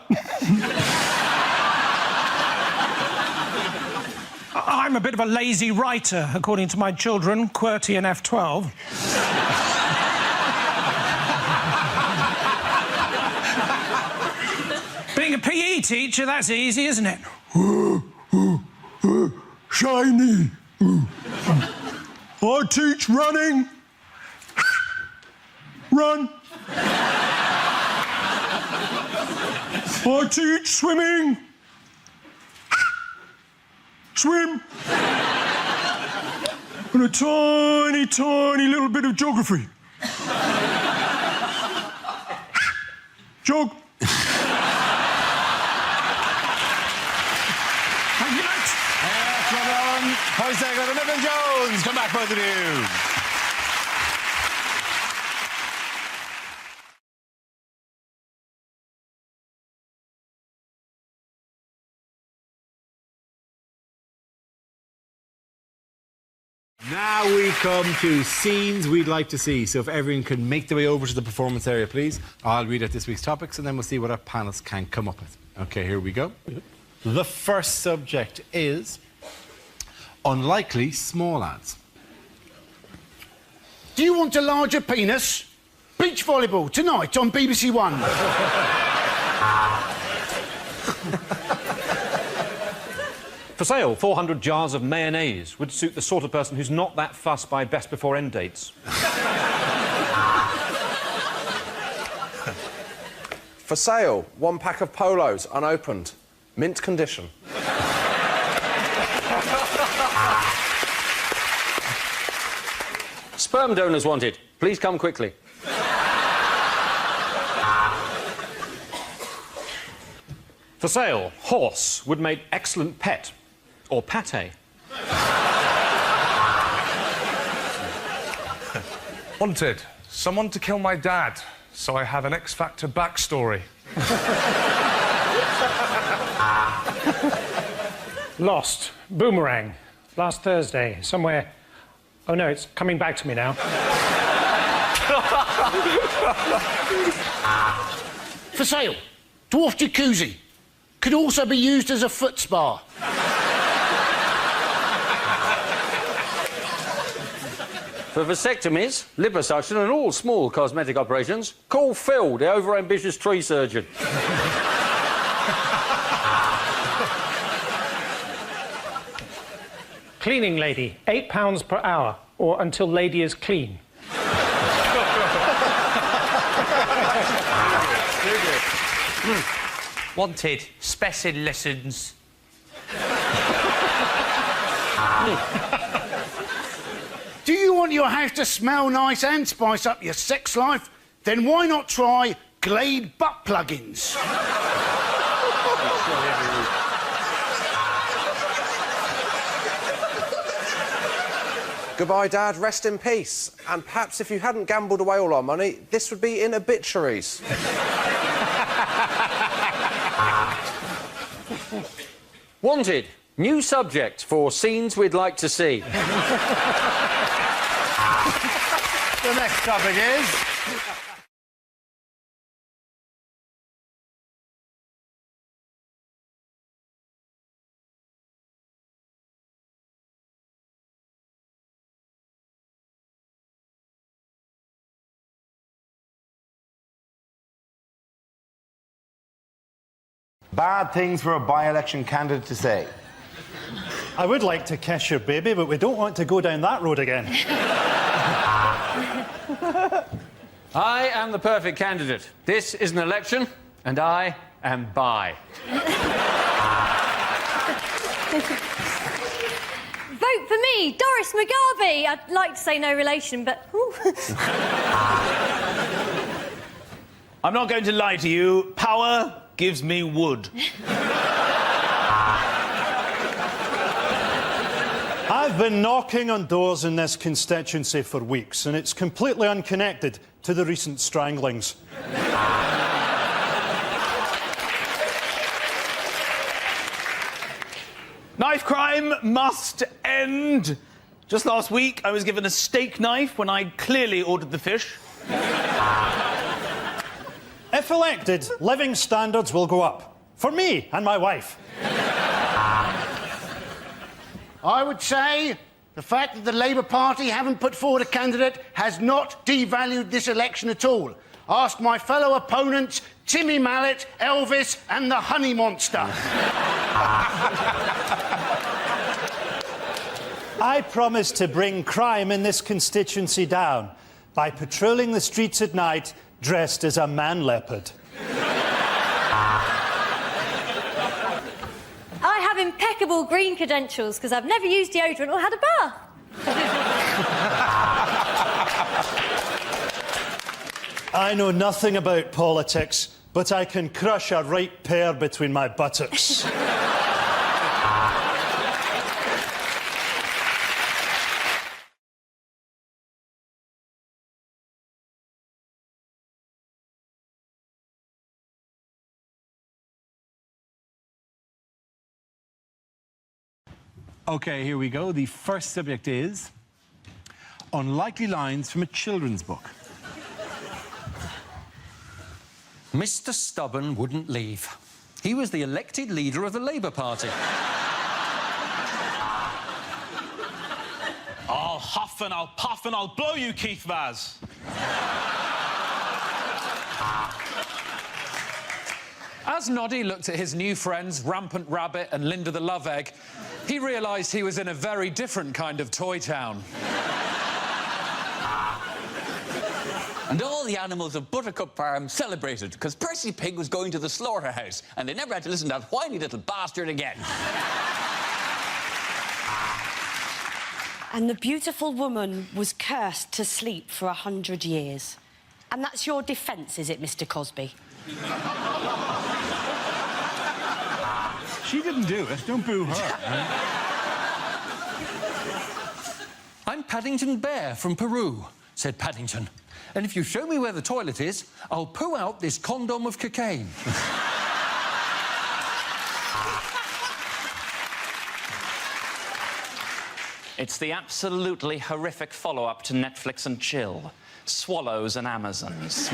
I'm a bit of a lazy writer, according to my children, QWERTY and F12. Being a PE teacher, that's easy, isn't it? Shiny. I teach running. Run. I teach swimming. Swim. And a tiny, tiny little bit of geography. Jog. Thank you, mate. Post second, Milton Jones. Come back, both of you. Now we come to scenes we'd like to see. So if everyone can make their way over to the performance area, please. I'll read out this week's topics and then we'll see what our panelists can come up with. OK, here we go. The first subject is unlikely small lads. Do you want a larger penis? Beach volleyball tonight on BBC One. For sale, 400 jars of mayonnaise would suit the sort of person who's not that fussed by best before end dates. For sale, 1 pack of polos, unopened. Mint condition. Sperm donors wanted. Please come quickly. For sale, horse would make excellent pet. Or pate. Wanted. Someone to kill my dad, so I have an X Factor backstory. Lost. Boomerang. Last Thursday, somewhere... Oh, no, it's coming back to me now. For sale, dwarf jacuzzi. Could also be used as a foot spa. For vasectomies, liposuction and all small cosmetic operations, call Phil, the overambitious tree surgeon. Cleaning lady, £8 per hour, or until lady is clean. Wanted. Spessing lessons. Do you want your house to smell nice and spice up your sex life? Then why not try Glade butt plugins? Goodbye, Dad. Rest in peace. And perhaps if you hadn't gambled away all our money, this would be in obituaries. Wanted. New subject for scenes we'd like to see. The next topic is... bad things for a by-election candidate to say. I would like to kiss your baby, but we don't want to go down that road again. I am the perfect candidate. This is an election, and I am bi. Vote for me, Doris McGarvey. I'd like to say no relation, but... I'm not going to lie to you. Power gives me wood. I've been knocking on doors in this constituency for weeks, and it's completely unconnected to the recent stranglings. Knife crime must end. Just last week, I was given a steak knife when I'd clearly ordered the fish. If elected, living standards will go up. For me and my wife. I would say the fact that the Labour Party haven't put forward a candidate has not devalued this election at all. Ask my fellow opponents, Timmy Mallet, Elvis and the Honey Monster. I promise to bring crime in this constituency down by patrolling the streets at night dressed as a man leopard. I have impeccable green credentials because I've never used deodorant or had a bath. I know nothing about politics, but I can crush a right pair between my buttocks. OK, here we go. The first subject is unlikely lines from a children's book. Mr. Stubborn wouldn't leave. He was the elected leader of the Labour Party. I'll huff and I'll puff and I'll blow you, Keith Vaz. As Noddy looked at his new friends, Rampant Rabbit and Linda the Love Egg, he realised he was in a very different kind of toy town. And all the animals of Buttercup Farm celebrated because Percy Pig was going to the slaughterhouse and they never had to listen to that whiny little bastard again. And the beautiful woman was cursed to sleep for 100 years. And that's your defence, is it, Mr. Cosby? She didn't do it. Don't boo her. I'm Paddington Bear from Peru, said Paddington. And if you show me where the toilet is, I'll poo out this condom of cocaine. It's the absolutely horrific follow-up to Netflix and Chill. Swallows and Amazons.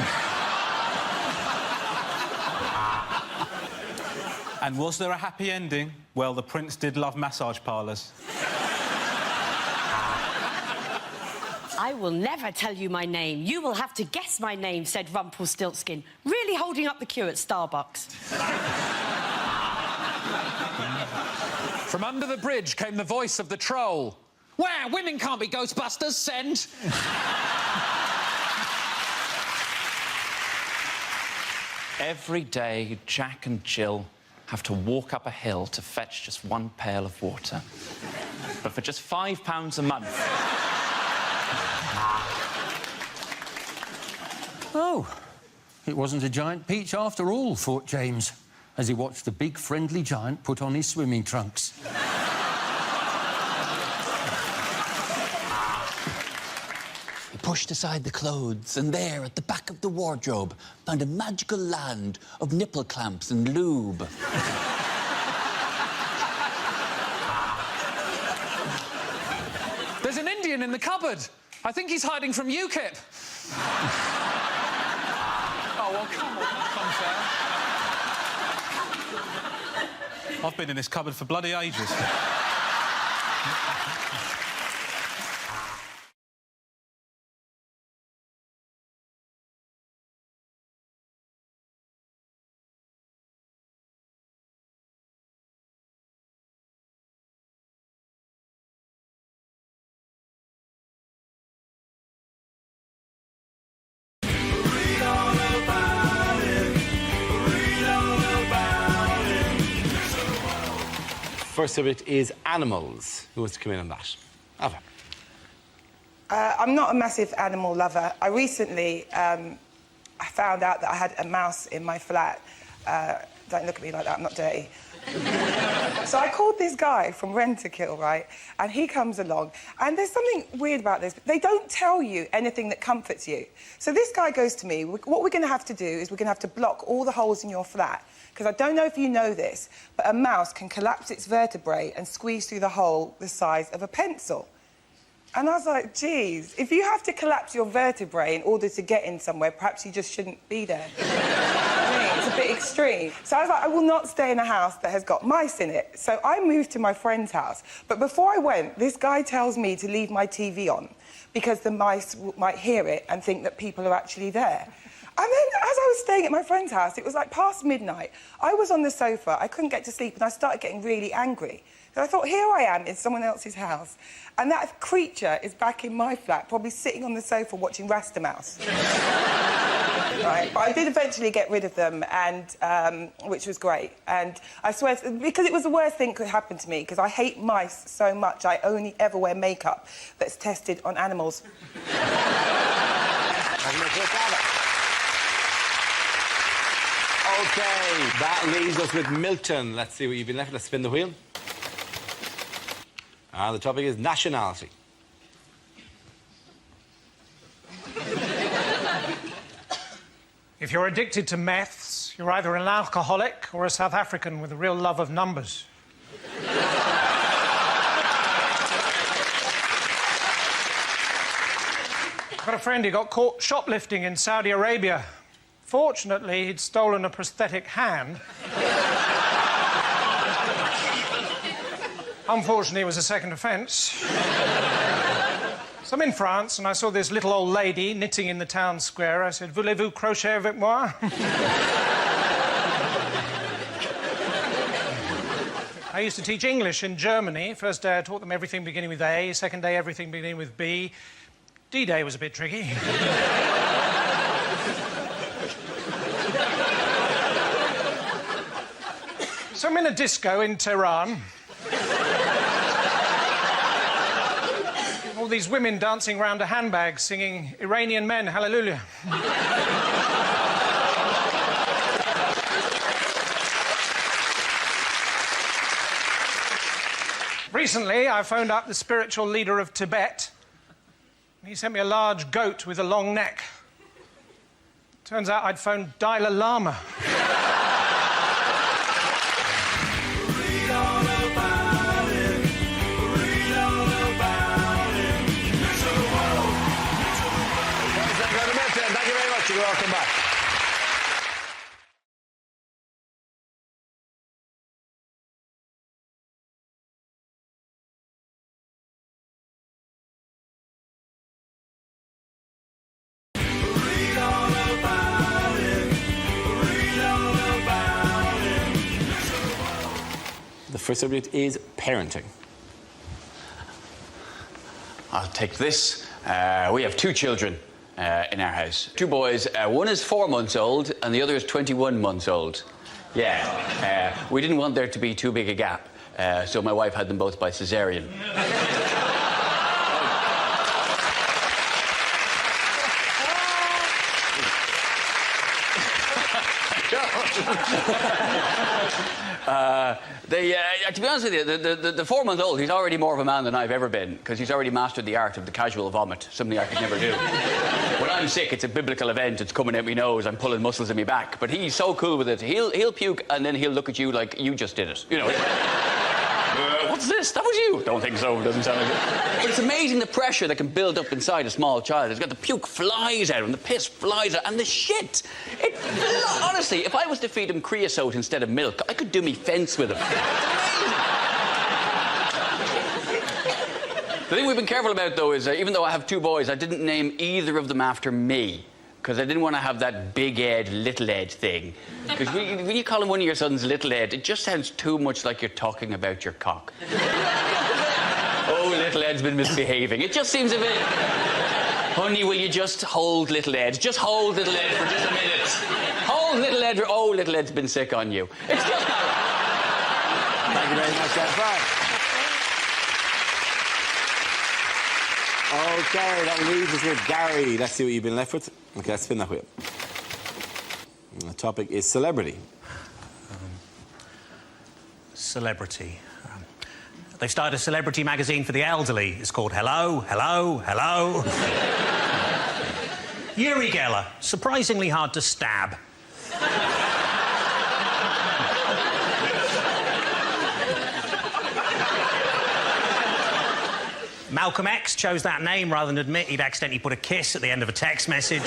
And was there a happy ending? Well, the prince did love massage parlours. I will never tell you my name. You will have to guess my name, said Rumpelstiltskin, really holding up the queue at Starbucks. From under the bridge came the voice of the troll. Where? Women can't be Ghostbusters, send! Every day, Jack and Jill have to walk up a hill to fetch just one pail of water. But for just £5 a month... Oh, it wasn't a giant peach after all, thought James, as he watched the big friendly giant put on his swimming trunks. He pushed aside the clothes and there, at the back of the wardrobe, found a magical land of nipple clamps and lube. There's an Indian in the cupboard. I think he's hiding from UKIP. Oh, well, come on, that's unfair. I've been in this cupboard for bloody ages. First subject is animals. Who wants to come in on that? Ava. I'm not a massive animal lover. I recently I found out that I had a mouse in my flat. Don't look at me like that, I'm not dirty. So I called this guy from Rent-A-Kill, right? And he comes along, and there's something weird about this. They don't tell you anything that comforts you. So this guy goes to me, what we're going to have to do is we're going to have to block all the holes in your flat, because I don't know if you know this, but a mouse can collapse its vertebrae and squeeze through the hole the size of a pencil. And I was like, geez, if you have to collapse your vertebrae in order to get in somewhere, perhaps you just shouldn't be there. I mean, it's a bit extreme. So I was like, I will not stay in a house that has got mice in it. So I moved to my friend's house. But before I went, this guy tells me to leave my TV on because the mice might hear it and think that people are actually there. And then, as I was staying at my friend's house, it was like past midnight. I was on the sofa, I couldn't get to sleep, and I started getting really angry. So I thought, here I am in someone else's house, and that creature is back in my flat, probably sitting on the sofa watching Rasta Mouse. Right, but I did eventually get rid of them, and which was great. And I swear, because it was the worst thing that could happen to me, because I hate mice so much, I only ever wear makeup that's tested on animals. OK, that leaves us with Milton. Let's see what you've been left. Let's spin the wheel. And the topic is nationality. If you're addicted to meths, you're either an alcoholic or a South African with a real love of numbers. got a friend who got caught shoplifting in Saudi Arabia. Fortunately, he'd stolen a prosthetic hand. Unfortunately, it was a second offence. So I'm in France, and I saw this little old lady knitting in the town square. I said, "Voulez-vous crochet avec moi?" I used to teach English in Germany. First day, I taught them everything beginning with A. Second day, everything beginning with B. D-Day was a bit tricky. So I'm in a disco in Tehran. All these women dancing around a handbag singing Iranian Men, Hallelujah. Recently, I phoned up the spiritual leader of Tibet. He sent me a large goat with a long neck. Turns out I'd phoned Dalai Lama. Thank you very much. You're welcome back. The first subject is parenting. I'll take this. We have 2 children in our house. 2 boys. One is 4 months old and the other is 21 months old. Yeah. We didn't want there to be too big a gap, so my wife had them both by cesarean. To be honest with you, the 4-month-old, he's already more of a man than I've ever been, because he's already mastered the art of the casual vomit, something I could never do. When I'm sick, it's a biblical event, it's coming out my nose, I'm pulling muscles in my back, but he's so cool with it. He'll puke and then he'll look at you like you just did it, you know. What's this? That was you? Don't think so, doesn't sound like it. But it's amazing the pressure that can build up inside a small child. It's got the puke flies out and the piss flies out and the shit. Honestly, if I was to feed him creosote instead of milk, I could do me fence with him. The thing we've been careful about, though, is even though I have 2 boys, I didn't name either of them after me, because I didn't want to have that big Ed, little Ed thing. Because when you call him one of your sons Little Ed, it just sounds too much like you're talking about your cock. Oh, Little Ed's been misbehaving. It just seems a bit... Honey, will you just hold Little Ed? Just hold Little Ed for just a minute. Hold Little Ed. Oh, Little Ed's been sick on you. It's just not... Thank you very much, Frank. Okay, that leaves us with Gary. Let's see what you've been left with. Okay, let's spin that wheel. And the topic is celebrity. Celebrity. They've started a celebrity magazine for the elderly. It's called Hello, Hello, Hello. Uri Geller, surprisingly hard to stab. Malcolm X chose that name rather than admit he'd accidentally put a kiss at the end of a text message.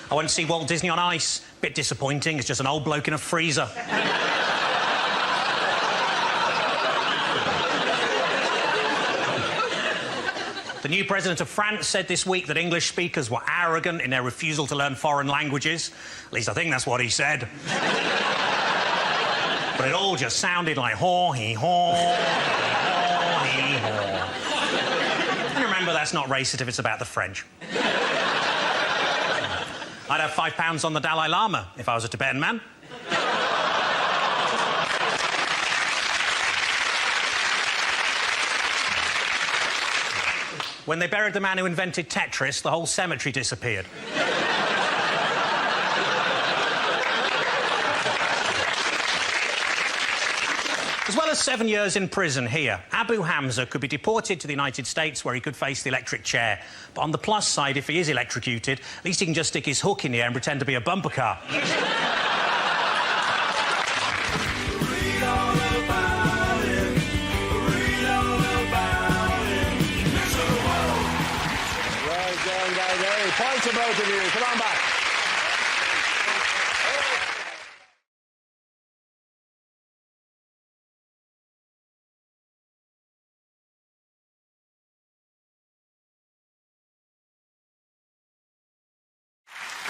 I went to see Walt Disney on Ice. Bit disappointing, it's just an old bloke in a freezer. The new president of France said this week that English speakers were arrogant in their refusal to learn foreign languages. At least I think that's what he said. But it all just sounded like haw-hee-haw, haw-hee-haw. And remember, that's not racist if it's about the French. I'd have £5 on the Dalai Lama if I was a Tibetan man. When they buried the man who invented Tetris, the whole cemetery disappeared. As well as 7 years in prison here, Abu Hamza could be deported to the United States where he could face the electric chair. But on the plus side, if he is electrocuted, at least he can just stick his hook in the air and pretend to be a bumper car. Read all about it. Read all about it. both of you. Come on back.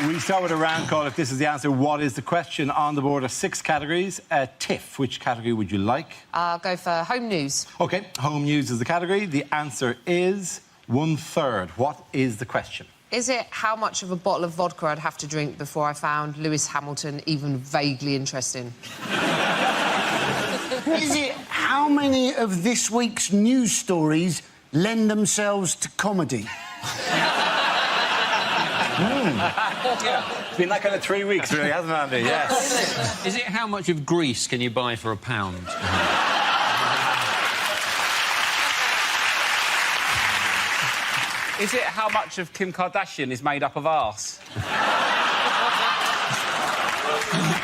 We start with a round call. If this is the answer, what is the question? On the board are 6 categories. Tiff, which category would you like? I'll go for home news. OK, home news is the category. The answer is 1/3. What is the question? Is it how much of a bottle of vodka I'd have to drink before I found Lewis Hamilton even vaguely interesting? Is it how many of this week's news stories lend themselves to comedy? It's been that kind of 3 weeks, really, hasn't it, Andy? Yes. Is it how much of Greece can you buy for £1? Is it how much of Kim Kardashian is made up of arse?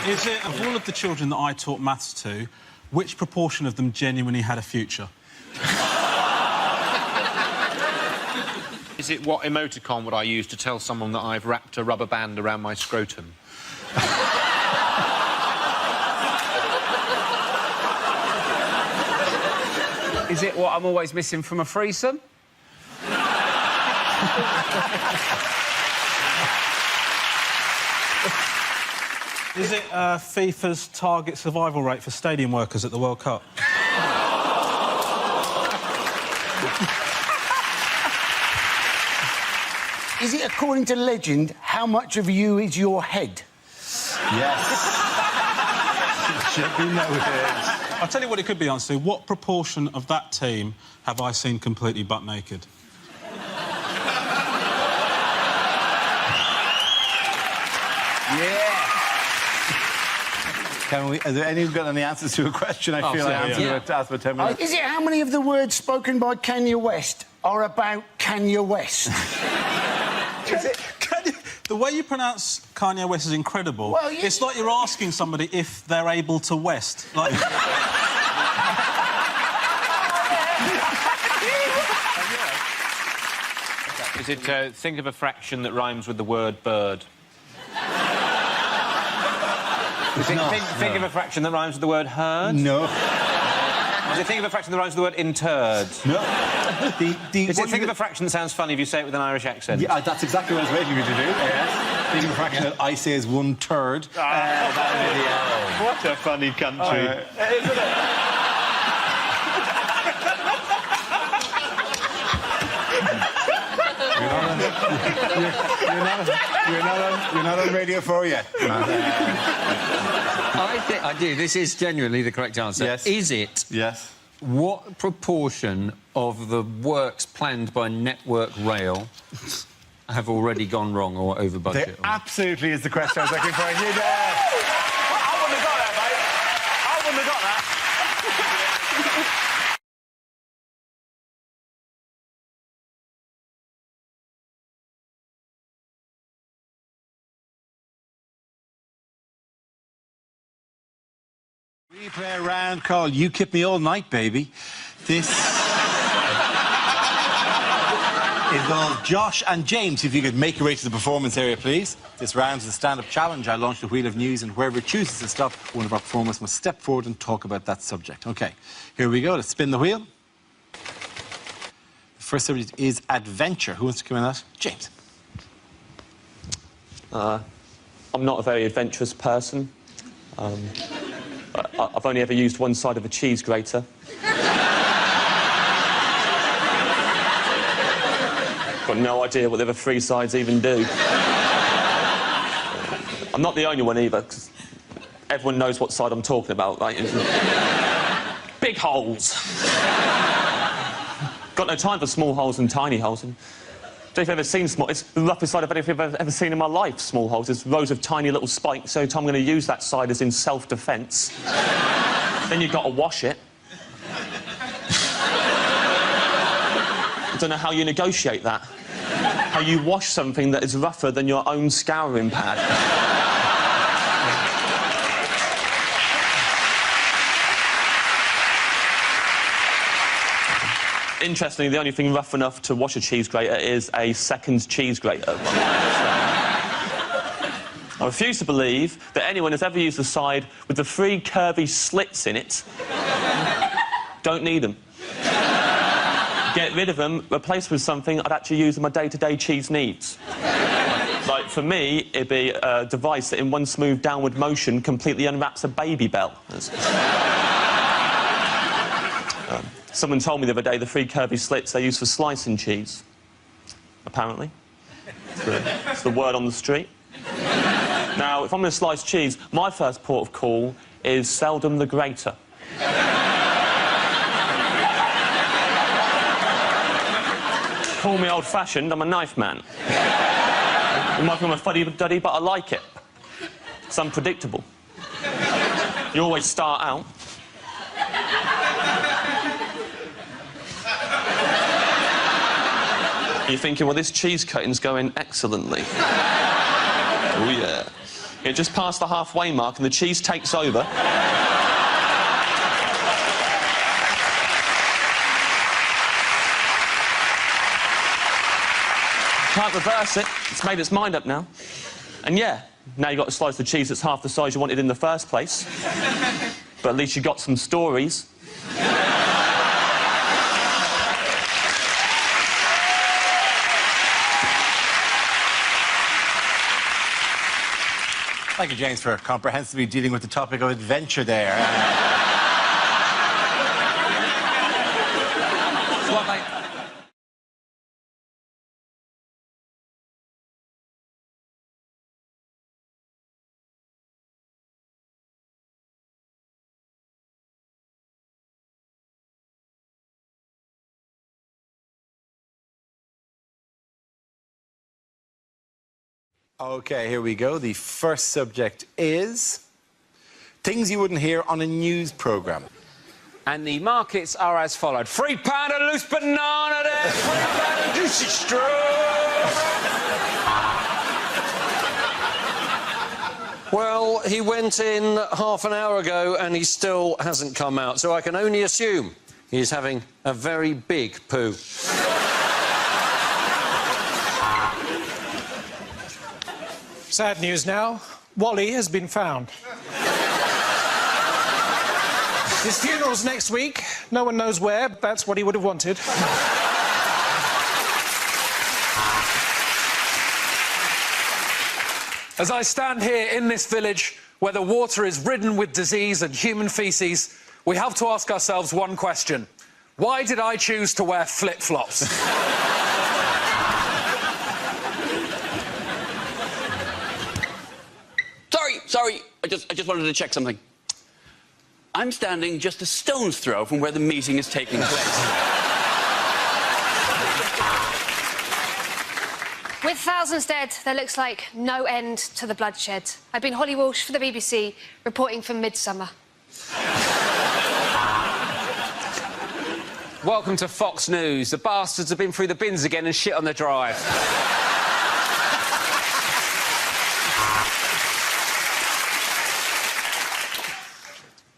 Is it, of all of the children that I taught maths to, which proportion of them genuinely had a future? Is it what emoticon would I use to tell someone that I've wrapped a rubber band around my scrotum? Is it what I'm always missing from a threesome? Is it FIFA's target survival rate for stadium workers at the World Cup? Is it, according to legend, how much of you is your head? Yes. Should be noted. I'll tell you what it could be, answer. What proportion of that team have I seen completely butt naked? Yeah. Can we? Is there anyone got any answers to a question? I feel like I answered to ask for 10 minutes. Is it how many of the words spoken by Kanye West are about Kanye West? Is it? The way you pronounce Kanye West is incredible. Well, it's like you're asking somebody if they're able to West. Like... Is it think of a fraction that rhymes with the word bird? Think of a fraction that rhymes with the word herd? No. Is it think of a fraction that rhymes with the word interred? No. Is it think of a fraction that sounds funny if you say it with an Irish accent? Yeah, that's exactly what I was waiting for you to do. Yes. Think of a fraction that I say is 1/3. What a funny country. Isn't it? You're not on Radio 4 yet. I do. This is genuinely the correct answer. Yes. Is it? Yes. What proportion of the works planned by Network Rail have already gone wrong or over budget? There absolutely is the question I was looking for. You know. I wouldn't have got that, mate. I wouldn't have got that. We play a round called You Keep Me All Night, Baby. This involves Josh and James. If you could make your way to the performance area, please. This round is a stand-up challenge. I launch the wheel of news, and whoever chooses to stop, one of our performers must step forward and talk about that subject. OK, here we go. Let's spin the wheel. The first subject is adventure. Who wants to come in that? James. I'm not a very adventurous person. I've only ever used one side of a cheese grater. Got no idea what the other 3 sides even do. I'm not the only one either, because everyone knows what side I'm talking about, right? Big holes. Got no time for small holes and tiny holes. And if you've ever seen small, it's the roughest side of anything I've ever seen in my life, small holes. There's rows of tiny little spikes, so I'm going to use that side is in self-defence. Then you've got to wash it. I don't know how you negotiate that. How you wash something that is rougher than your own scouring pad. Interestingly, the only thing rough enough to wash a cheese grater is a second cheese grater. I refuse to believe that anyone has ever used the side with the 3 curvy slits in it. Don't need them. Get rid of them, replace them with something I'd actually use in my day-to-day cheese needs. Like, for me, it'd be a device that in one smooth downward motion completely unwraps a baby bell. Someone told me the other day the 3 curvy slits they use for slicing cheese. Apparently. It's the word on the street. Now, if I'm going to slice cheese, my first port of call is seldom the grater. Call me old-fashioned, I'm a knife man. It might become a fuddy-duddy, but I like it. It's unpredictable. You always start out. You're thinking, well, this cheese cutting's going excellently. Oh, yeah. It just passed the halfway mark and the cheese takes over. Can't reverse it. It's made its mind up now. And yeah, now you've got to slice the cheese that's half the size you wanted in the first place. But at least you got some stories. Thank you, James, for comprehensively dealing with the topic of adventure there. What, mate? OK, here we go. The first subject is things you wouldn't hear on a news programme. And the markets are as followed. £3 a loose banana there, £3 a juicy straw. Well, he went in half an hour ago and he still hasn't come out, so I can only assume he's having a very big poo. Sad news now. Wally has been found. His funeral's next week. No one knows where, but that's what he would have wanted. As I stand here in this village where the water is ridden with disease and human faeces, we have to ask ourselves one question. Why did I choose to wear flip-flops? Sorry, I just wanted to check something. I'm standing just a stone's throw from where the meeting is taking place. With thousands dead, there looks like no end to the bloodshed. I've been Holly Walsh for the BBC, reporting from Midsummer. Welcome to Fox News. The bastards have been through the bins again and shit on the drive.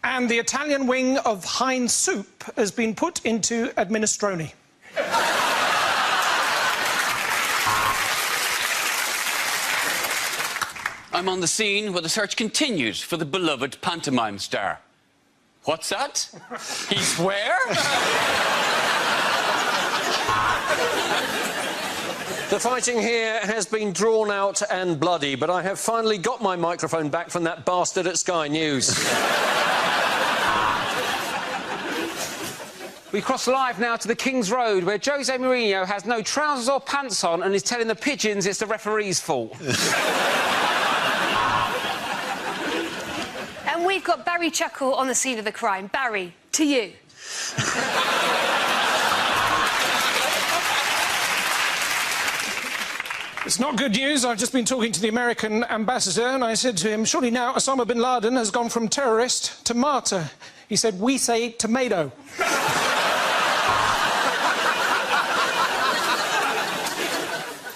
And the Italian wing of Heinz Soup has been put into administroni. I'm on the scene where the search continues for the beloved pantomime star. What's that? He's where? The fighting here has been drawn out and bloody, but I have finally got my microphone back from that bastard at Sky News. We cross live now to the King's Road, where Jose Mourinho has no trousers or pants on and is telling the pigeons it's the referee's fault. And we've got Barry Chuckle on the scene of the crime. Barry, to you. It's not good news. I've just been talking to the American ambassador and I said to him, surely now Osama bin Laden has gone from terrorist to martyr. He said, we say tomato.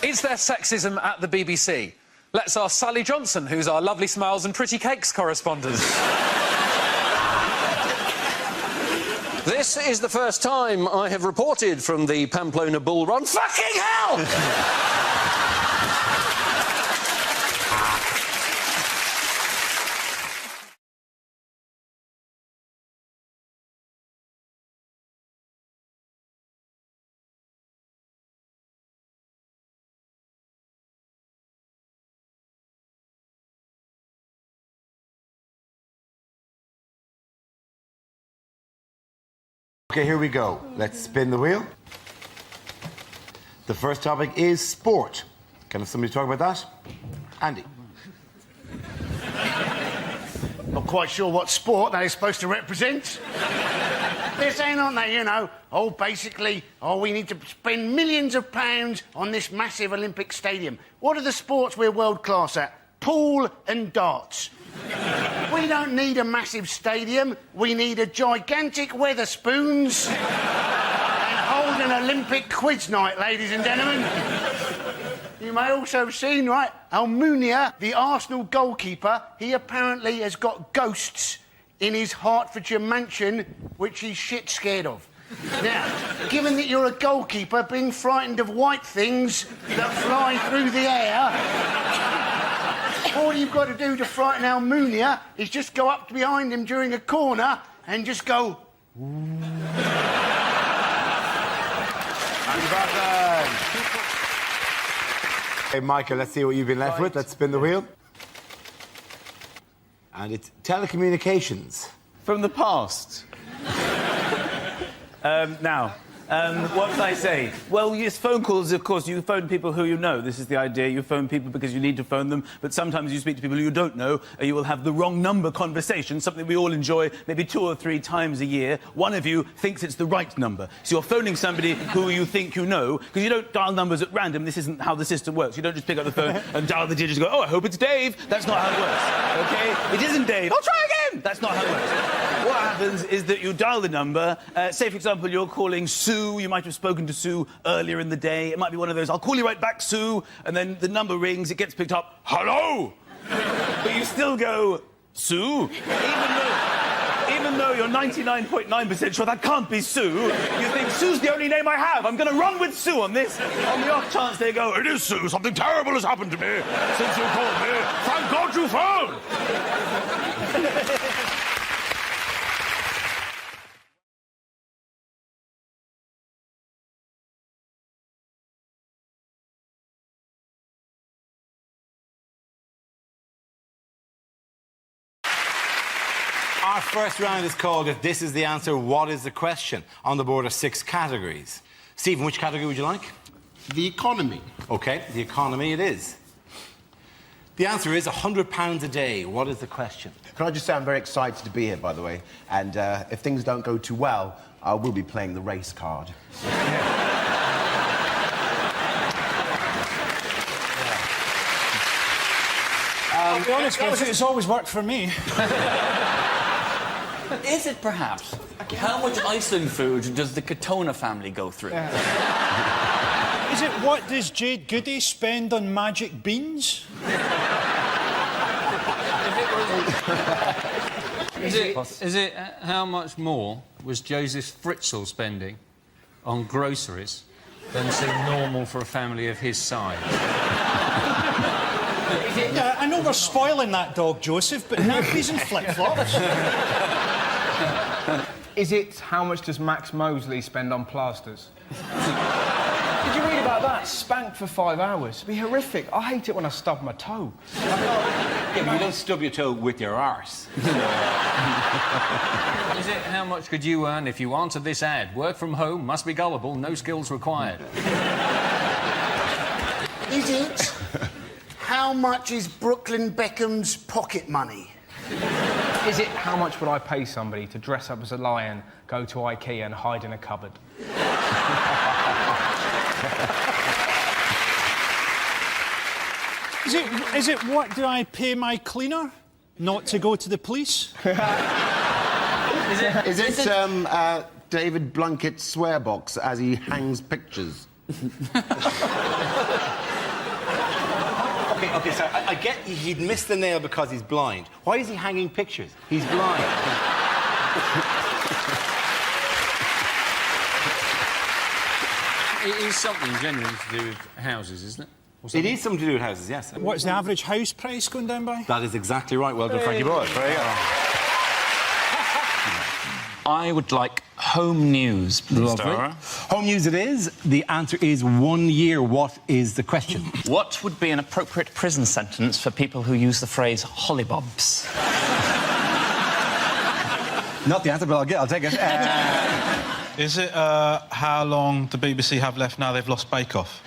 Is there sexism at the BBC? Let's ask Sally Johnson, who's our lovely smiles and pretty cakes correspondent. This is the first time I have reported from the Pamplona Bull Run. Fucking hell! OK, here we go. Let's spin the wheel. The first topic is sport. Can I have somebody talk about that? Andy. Not quite sure what sport they're supposed to represent. They're saying, aren't they, you know, basically, we need to spend millions of pounds on this massive Olympic stadium. What are the sports we're world class at? Pool and darts. We don't need a massive stadium. We need a gigantic Weatherspoons and hold an Olympic quiz night, ladies and gentlemen. You may also have seen, right, Almunia, the Arsenal goalkeeper, he apparently has got ghosts in his Hertfordshire mansion, which he's shit scared of. Now, given that you're a goalkeeper, being frightened of white things that fly through the air, all you've got to do to frighten Almunia is just go up behind him during a corner and just go... Hey, Michael, let's see what you've been left with. Let's spin the wheel. And it's telecommunications. From the past. What did I say? Well, yes, phone calls, of course, you phone people who you know. This is the idea. You phone people because you need to phone them, but sometimes you speak to people you don't know, and you will have the wrong number conversation, something we all enjoy maybe 2 or 3 times a year. One of you thinks it's the right number. So you're phoning somebody who you think you know, because you don't dial numbers at random. This isn't how the system works. You don't just pick up the phone and dial the digits and go, oh, I hope it's Dave. That's not how it works, OK? It isn't Dave. I'll try again. That's not how it works. What happens is that you dial the number. Say, for example, you're calling Sue. You might have spoken to Sue earlier in the day. It might be one of those, I'll call you right back, Sue. And then the number rings, it gets picked up, hello! But you still go, Sue? Even though you're 99.9% sure that can't be Sue, you think, Sue's the only name I have. I'm going to run with Sue on this. On the off chance they go, it is Sue. Something terrible has happened to me since you called me. Thank God you phoned! Our first round is called If This Is the Answer, What is the Question? On the board are 6 categories. Stephen, which category would you like? The economy. OK, the economy it is. The answer is £100 a day. What is the question? Can I just say I'm very excited to be here, by the way, and if things don't go too well, I will be playing the race card. I'll be honest, guys, it's always worked for me. Is it perhaps? How much Iceland food does the Katona family go through? Is it what does Jade Goody spend on magic beans? Is it how much more was Joseph Fritzl spending on groceries than seemed normal for a family of his size? I know we're spoiling that dog, Joseph, but nappies and flip-flops. Is it how much does Max Mosley spend on plasters? Did you read about that? Spanked for 5 hours. It'd be horrific. I hate it when I stub my toe. Yeah, but you don't stub your toe with your arse. Is it how much could you earn if you answered this ad? Work from home, must be gullible, no skills required. Is it how much is Brooklyn Beckham's pocket money? Is it how much would I pay somebody to dress up as a lion, go to IKEA and hide in a cupboard? Is it what do I pay my cleaner not to go to the police? Is it David Blunkett's swear box as he hangs pictures? OK, so I get he'd missed the nail because he's blind. Why is he hanging pictures? He's blind. It is something genuine to do with houses, isn't it? It is something to do with houses, yes. What's the average house price going down by? That is exactly right. Well done, Frankie Boyle. There you go. I would like home news, please, Dara. Home news it is. The answer is 1 year. What is the question? What would be an appropriate prison sentence for people who use the phrase hollybobs? Not the answer, but I'll take it. Is it how long the BBC have left now they've lost Bake Off?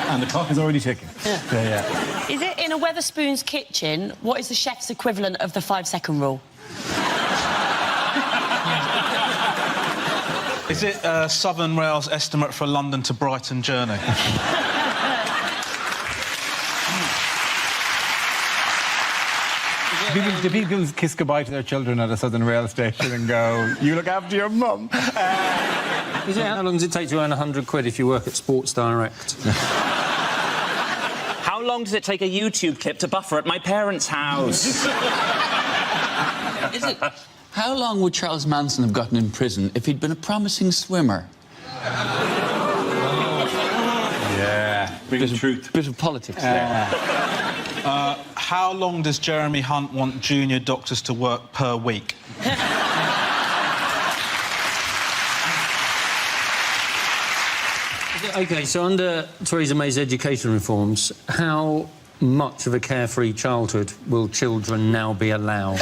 And the clock is already ticking. Yeah. Is it in a Wetherspoon's kitchen? What is the chef's equivalent of the 5-second rule? Is it Southern Rail's estimate for a London to Brighton journey? Do people kiss goodbye to their children at a Southern Rail station and go, you look after your mum? How long does it take to earn £100 if you work at Sports Direct? How long does it take a YouTube clip to buffer at my parents' house? Is it... How long would Charles Manson have gotten in prison if he'd been a promising swimmer? Yeah. Bit of politics there. How long does Jeremy Hunt want junior doctors to work per week? OK, so under Theresa May's education reforms, how much of a carefree childhood will children now be allowed?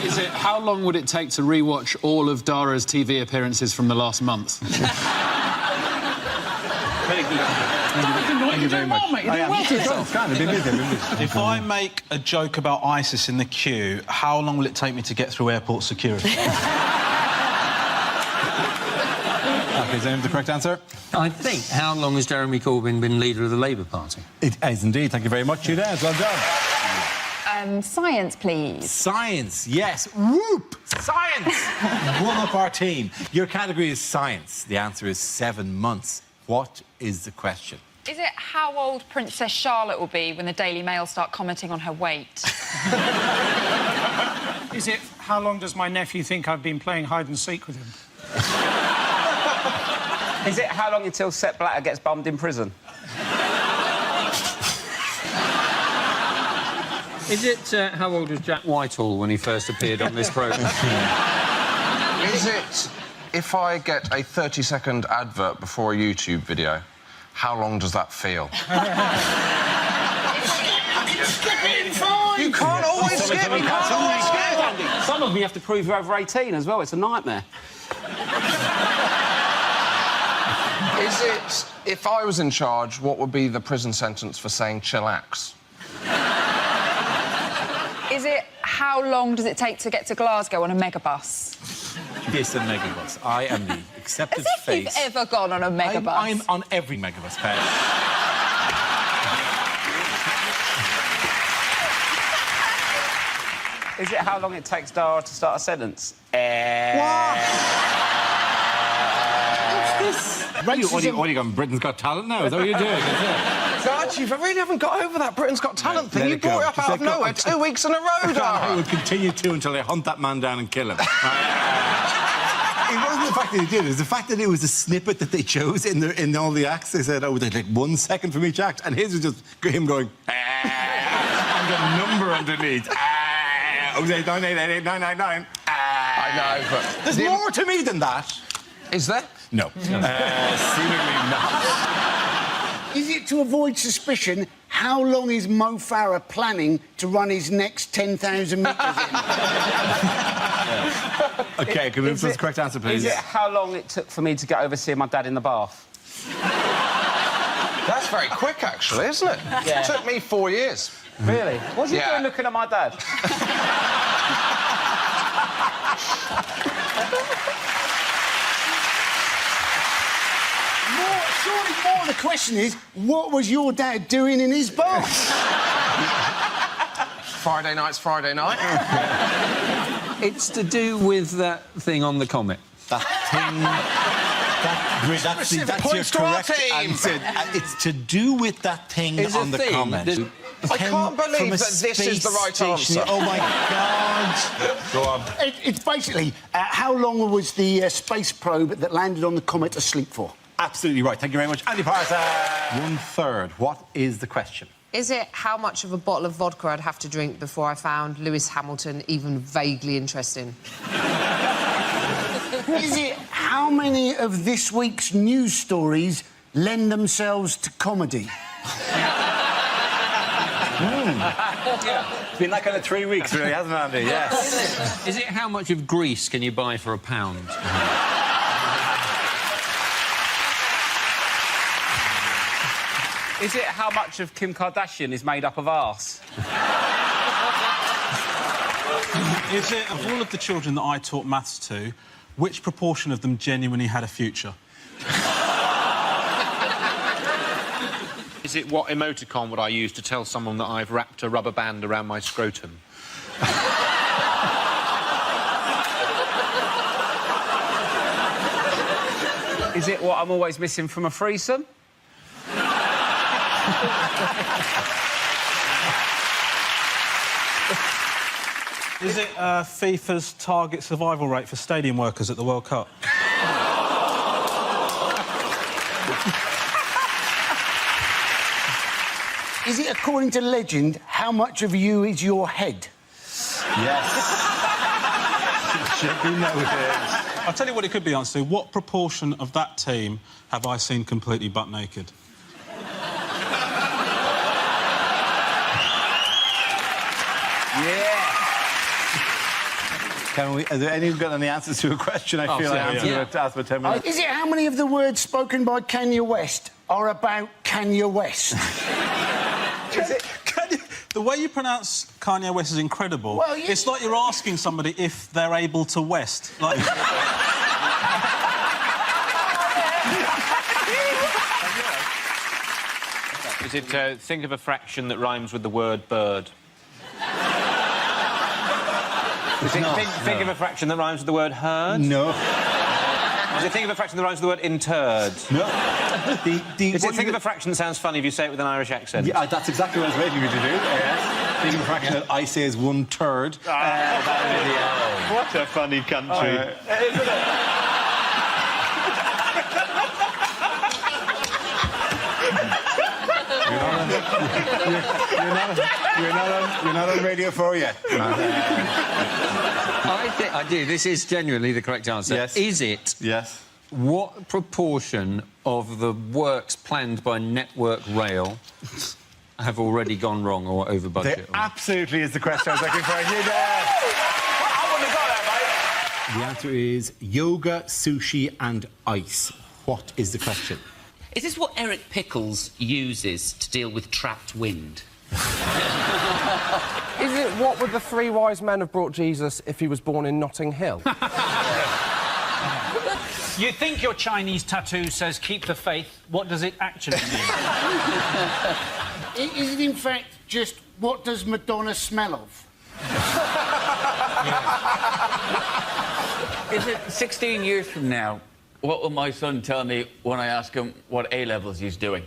Is it how long would it take to rewatch all of Dara's TV appearances from the last month? Thank you very much. If I make a joke about ISIS in the queue, how long will it take me to get through airport security? OK, is that the correct answer? I think. How long has Jeremy Corbyn been leader of the Labour Party? It is indeed. Thank you very much, Judez. Well done. Science, please. Science, yes. Whoop! Science! One up our team. Your category is science. The answer is 7 months. What is the question? Is it how old Princess Charlotte will be when the Daily Mail start commenting on her weight? Is it how long does my nephew think I've been playing hide and seek with him? Is it how long until Sepp Blatter gets bummed in prison? Is it how old was Jack Whitehall when he first appeared on this programme? Is it if I get a 30-second advert before a YouTube video, how long does that feel? Skip it in 5! You can't always skip! You can't always skip! Some of them you have to prove you're over 18 as well. It's a nightmare. Is it if I was in charge, what would be the prison sentence for saying chillax? Is it how long does it take to get to Glasgow on a megabus? Yes, a megabus. I am the accepted As if face. you've ever gone on a megabus. I'm on every megabus page. Is it how long it takes Dara to start a sentence? What's this? What are you going, Britain's Got Talent now? Is that what you're doing? God, you really haven't got over that Britain's Got Talent thing. You brought it up out of nowhere 2 weeks in a row, Dara. I will continue to until I hunt that man down and kill him. It wasn't the fact that he did it. It was the fact that it was a snippet that they chose in all the acts. They said, oh, they'd like 1 second from each act. And his was just him going, and a number underneath. 9888999. I know, but... There's more to me than that. Is there? No. Seemingly not. Is it to avoid suspicion, how long is Mo Farah planning to run his next 10,000 metres in? OK, can we move to the correct answer, please? Is it how long it took for me to get over seeing my dad in the bath? That's very quick, actually, isn't it? Yeah. It took me 4 years. Really? What are you doing looking at my dad? Surely more the question is, what was your dad doing in his bath? Friday night's Friday night. It's to do with that thing on the comet. That thing... That's your correct answer. It's to do with that thing on the comet. I can't believe that this is the right answer. Oh, my God. Go on. It's basically, how long was the space probe that landed on the comet asleep for? Absolutely right. Thank you very much. Andy Parson. 1/3. What is the question? Is it how much of a bottle of vodka I'd have to drink before I found Lewis Hamilton even vaguely interesting? Is it how many of this week's news stories lend themselves to comedy? It's been that kind of 3 weeks, really, hasn't it, Andy? Yes. Is it how much of Greece can you buy for £1? Is it how much of Kim Kardashian is made up of arse? Is it, of all of the children that I taught maths to, which proportion of them genuinely had a future? Is it what emoticon would I use to tell someone that I've wrapped a rubber band around my scrotum? Is it what I'm always missing from a threesome? Is it FIFA's target survival rate for stadium workers at the World Cup? Is it, according to legend, how much of you is your head? Yes. Should be noted. I'll tell you what it could be, answer. What proportion of that team have I seen completely butt naked? Yeah. Can we... Are there any who've got any answers to a question? I feel like I'm going to ask for 10 minutes. Is it how many of the words spoken by Kanye West are about Kanye West? Is it... The way you pronounce Kanye West is incredible. Well, It's like you're asking somebody if they're able to West. Like... Is it think of a fraction that rhymes with the word bird? Think of a fraction that rhymes with the word herd? No. Is it think of a fraction that rhymes with the word interred? No. Is it think of a fraction that sounds funny if you say it with an Irish accent? Yeah, that's exactly what I was waiting for you to do. Yes. Think of a fraction that I say is 1/3. What a funny country. You're not on Radio 4 yet. I do. This is genuinely the correct answer. Yes. Is it? Yes. What proportion of the works planned by Network Rail have already gone wrong or over budget? There absolutely is the question I was looking for. You there. I wouldn't have got that, mate. The answer is yoga, sushi and ice. What is the question? Is this what Eric Pickles uses to deal with trapped wind? Is it what would the three wise men have brought Jesus if he was born in Notting Hill? You think your Chinese tattoo says keep the faith. What does it actually mean? Is it, in fact, just what does Madonna smell of? Is it 16 years from now, what will my son tell me when I ask him what A-levels he's doing?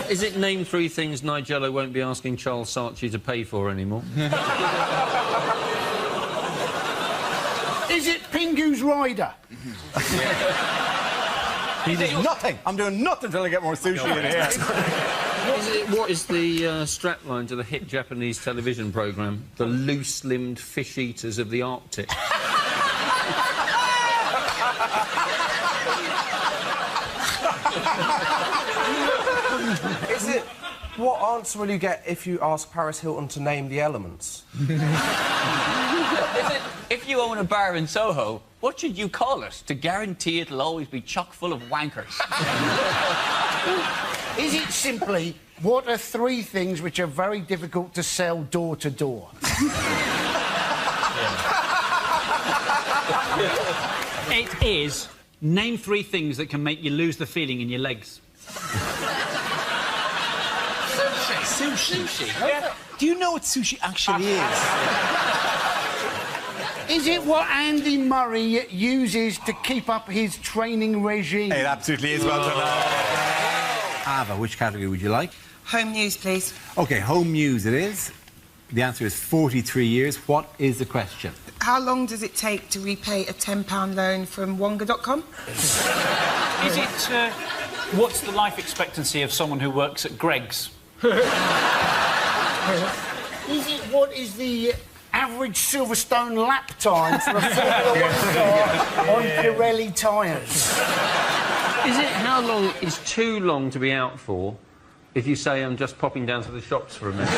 Is it name 3 things Nigella won't be asking Charles Saatchi to pay for anymore? Is it Pingu's Rider? He does nothing. I'm doing nothing until I get more sushi in here. What is the strapline to the hit Japanese television programme, The Loose-Limbed Fish Eaters of the Arctic? Is it what answer will you get if you ask Paris Hilton to name the elements? Is it, if you own a bar in Soho, what should you call it to guarantee it'll always be chock full of wankers? Is it simply what are 3 things which are very difficult to sell door to door? It is name 3 things that can make you lose the feeling in your legs. Sushi. Yeah. Do you know what sushi actually is? Is it what Andy Murray uses to keep up his training regime? It absolutely is. Well done. Ava, which category would you like? Home news, please. OK, home news it is. The answer is 43 years. What is the question? How long does it take to repay a £10 loan from Wonga.com? Is it... what's the life expectancy of someone who works at Greggs? Is it what is the average Silverstone lap time for a Formula 1 car on Pirelli tyres? Is it how long is too long to be out for if you say I'm just popping down to the shops for a minute.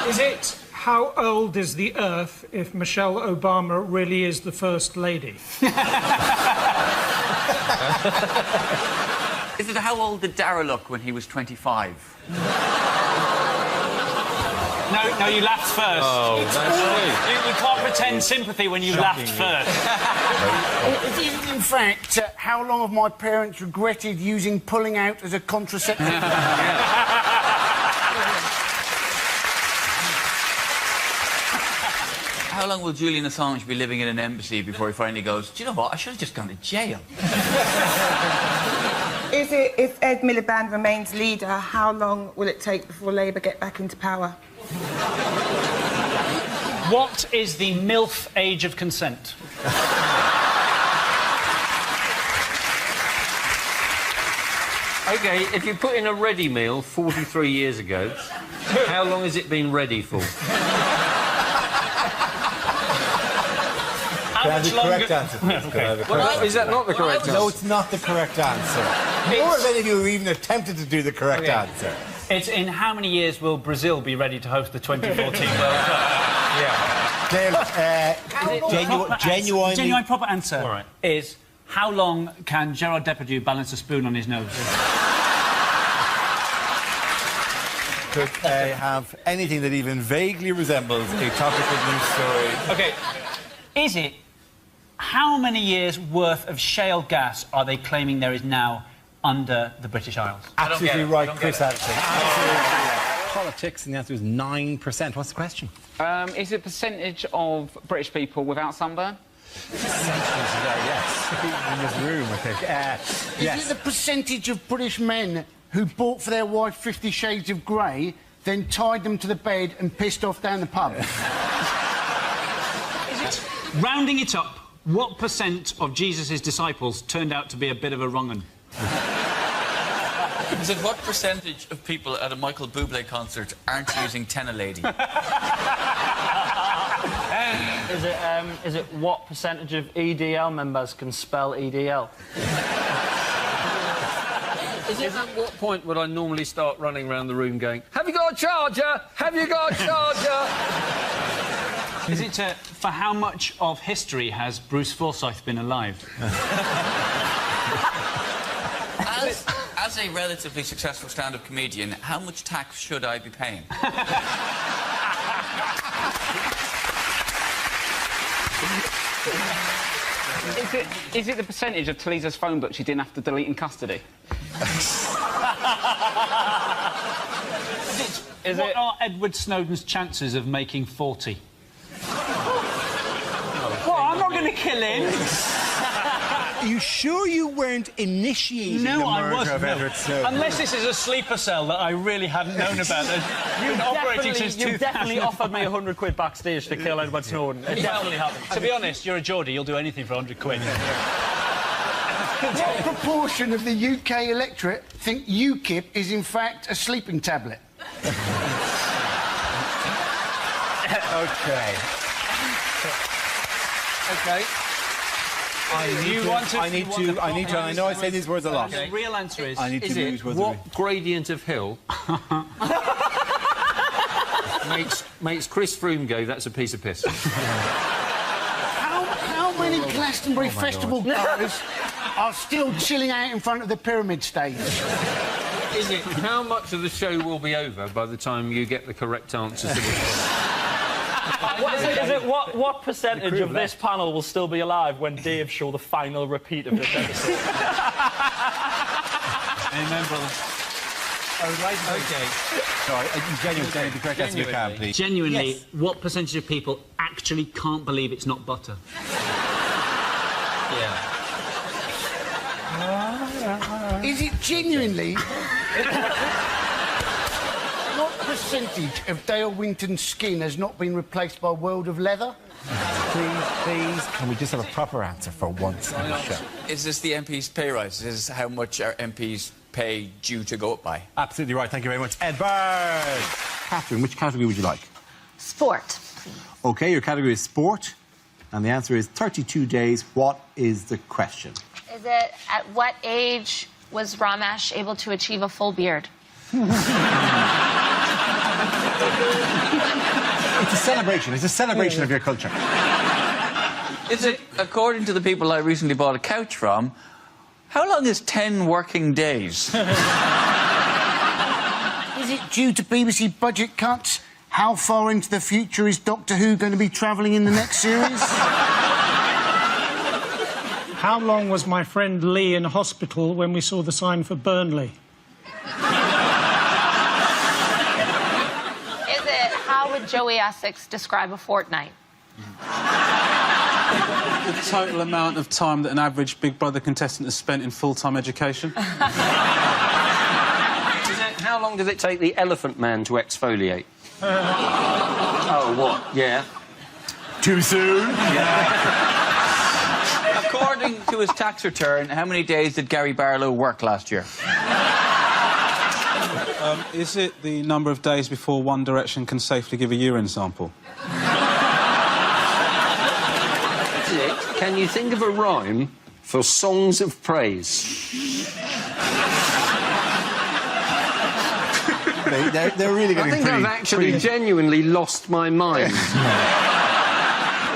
Is it how old is the Earth if Michelle Obama really is the First Lady? Is it how old did Dara look when he was 25? No, you laughed first. Oh, that's You can't pretend sympathy when you laughed first. It is, in fact, how long have my parents regretted using pulling out as a contraceptive? How long will Julian Assange be living in an embassy before he finally goes, do you know what, I should have just gone to jail? Is it, if Ed Miliband remains leader, how long will it take before Labour get back into power? What is the MILF age of consent? OK, if you put in a ready meal 43 years ago, how long has it been ready for? Can I have the correct answer, please? Can I have the correct answer? Is that not the correct answer? No, it's not the correct answer. Nor have any of you even attempted to do the correct answer. It's in how many years will Brazil be ready to host the 2014 World Cup? Genuinely... Genuine proper answer All right. is how long can Gerard Depardieu balance a spoon on his nose? Could I have anything that even vaguely resembles a topical news story? OK, is it how many years' worth of shale gas are they claiming there is now under the British Isles? Absolutely right, Chris Addison. Absolutely. Politics, and the answer is 9%. What's the question? Is it percentage of British people without sunburn? Yes. In this room, I think. Is it the percentage of British men who bought for their wife 50 Shades of Grey, then tied them to the bed and pissed off down the pub? Rounding it up, what % of Jesus' disciples turned out to be a bit of a wrong-un? Is it what percentage of people at a Michael Bublé concert aren't using Tenna-Lady? Is it what percentage of EDL members can spell EDL? Is it at what point would I normally start running around the room going, have you got a charger? Have you got a charger? Is it for how much of history has Bruce Forsyth been alive? As a relatively successful stand-up comedian, how much tax should I be paying? Is it the percentage of Talisa's phone book she didn't have to delete in custody? What are Edward Snowden's chances of making 40? What? I'm not going to kill him. Are you sure you weren't initiating the murder of Edward Snowden? Unless this is a sleeper cell that I really hadn't known about. You've operating since 2000. You definitely offered me £100 backstage to kill Edward Snowden. It definitely happened. To be honest, you're a Geordie. You'll do anything for £100. What proportion of the UK electorate think UKIP is in fact a sleeping tablet? OK. OK. I know I say these words a lot. The real answer is... I need to use words. What gradient of hill makes Chris Froome go, that's a piece of piss? How many Glastonbury Festival goers are still chilling out in front of the pyramid stage? Is it how much of the show will be over by the time you get the correct answers to the What percentage of this panel will still be alive when Dave show the final repeat of this episode? Amen, brother. I would like to... OK. Sorry, genuinely, the correct answer you can, please. Genuinely, yes. What percentage of people actually can't believe it's not butter? Is it genuinely... What percentage of Dale Winton's skin has not been replaced by a world of leather? Please, can we just have a proper answer for once on the show? Is this the MP's pay rise? Is this how much our MPs pay due to go up by? Absolutely right. Thank you very much. Ed Bird. Catherine, which category would you like? Sport. OK, your category is sport. And the answer is 32 days. What is the question? Is it at what age was Ramesh able to achieve a full beard? It's a celebration. It's a celebration of your culture. Is it, according to the people I recently bought a couch from, how long is 10 working days? Is it due to BBC budget cuts? How far into the future is Doctor Who going to be travelling in the next series? How long was my friend Lee in hospital when we saw the sign for Burnley? Is it how would Joey Essex describe a fortnight? The total amount of time that an average Big Brother contestant has spent in full-time education. How long does it take the Elephant Man to exfoliate? Oh, what? Yeah. Too soon? Yeah. According to his tax return, how many days did Gary Barlow work last year? Is it the number of days before One Direction can safely give a urine sample? Can you think of a rhyme for songs of praise? They're really getting I think I've actually genuinely lost my mind.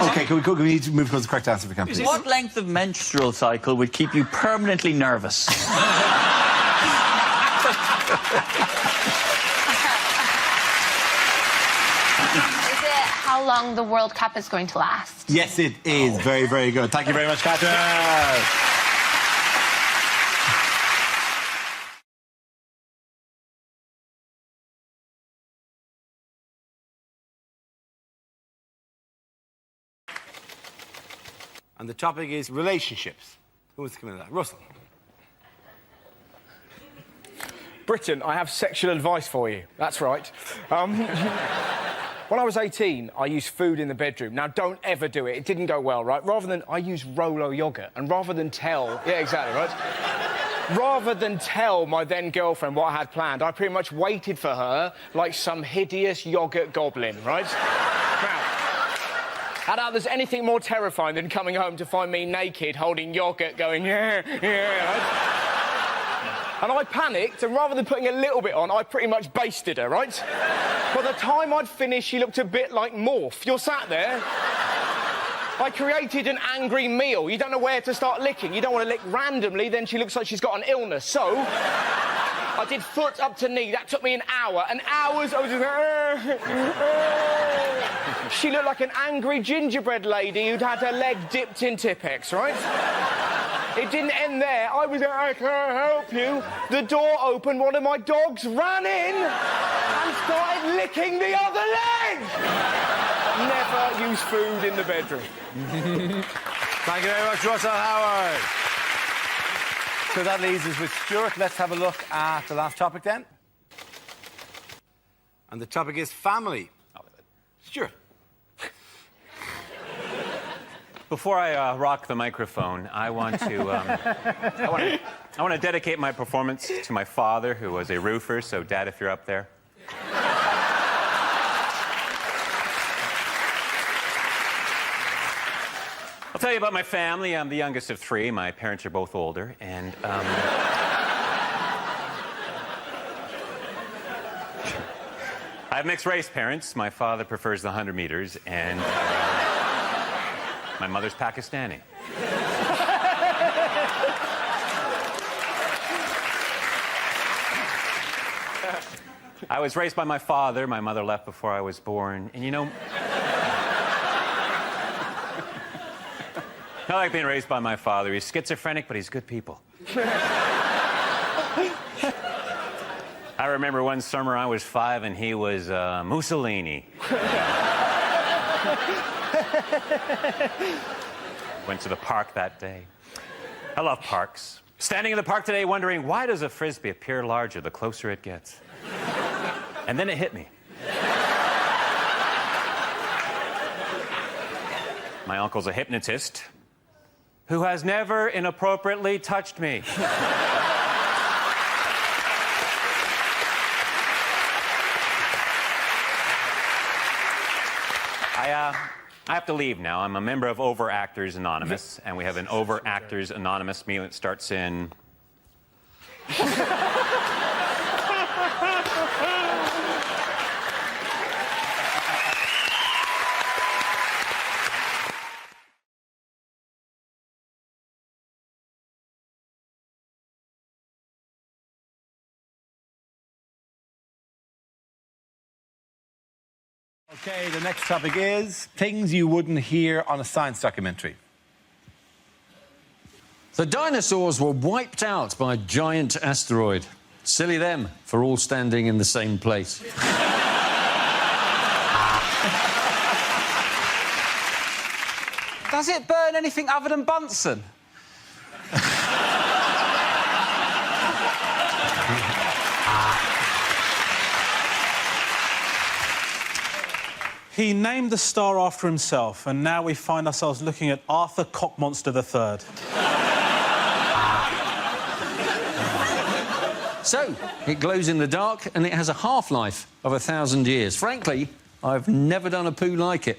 OK, can we need to move towards the correct answer if we can, please? What length of menstrual cycle would keep you permanently nervous? Is it how long the World Cup is going to last? Yes, it is. Very, very good. Thank you very much, Catherine. And the topic is relationships. Who wants to come into that? Russell. Britain, I have sexual advice for you. That's right. When I was 18, I used food in the bedroom. Now, don't ever do it. It didn't go well, right? I used Rolo yogurt. And rather than tell... Yeah, exactly, right? Rather than tell my then-girlfriend what I had planned, I pretty much waited for her like some hideous yogurt goblin, right? Now, I doubt there's anything more terrifying than coming home to find me naked, holding yogurt, going, yeah, right? And I panicked, and rather than putting a little bit on, I pretty much basted her, right? By the time I'd finished, she looked a bit like Morph. You're sat there. I created an angry meal. You don't know where to start licking. You don't want to lick randomly, then she looks like she's got an illness. So, I did foot up to knee. That took me an hour. And hours, I was just... She looked like an angry gingerbread lady who'd had her leg dipped in Tippex, right? It didn't end there. I was I can't help you. The door opened, one of my dogs ran in and started licking the other leg. Never use food in the bedroom. Thank you very much, Russell Howard. So that leaves us with Stuart. Let's have a look at the last topic then. And the topic is family. Stuart. Before I rock the microphone, I want to I want to dedicate my performance to my father, who was a roofer. So, Dad, if you're up there. I'll tell you about my family. I'm the youngest of three. My parents are both older, and I have mixed-race parents. My father prefers the 100 meters, and my mother's Pakistani. I was raised by my father. My mother left before I was born. And, you know... I like being raised by my father. He's schizophrenic, but he's good people. I remember one summer I was 5 and he was Mussolini. Went to the park that day. I love parks. Standing in the park today wondering, why does a Frisbee appear larger the closer it gets? And then it hit me. My uncle's a hypnotist who has never inappropriately touched me. I have to leave now. I'm a member of Overactors Anonymous, and we have an Overactors Anonymous meeting that starts in... OK, the next topic is things you wouldn't hear on a science documentary. The dinosaurs were wiped out by a giant asteroid. Silly them for all standing in the same place. Does it burn anything other than Bunsen? He named the star after himself, and now we find ourselves looking at Arthur Cockmonster III. So, it glows in the dark and it has a half-life of 1,000 years. Frankly, I've never done a poo like it.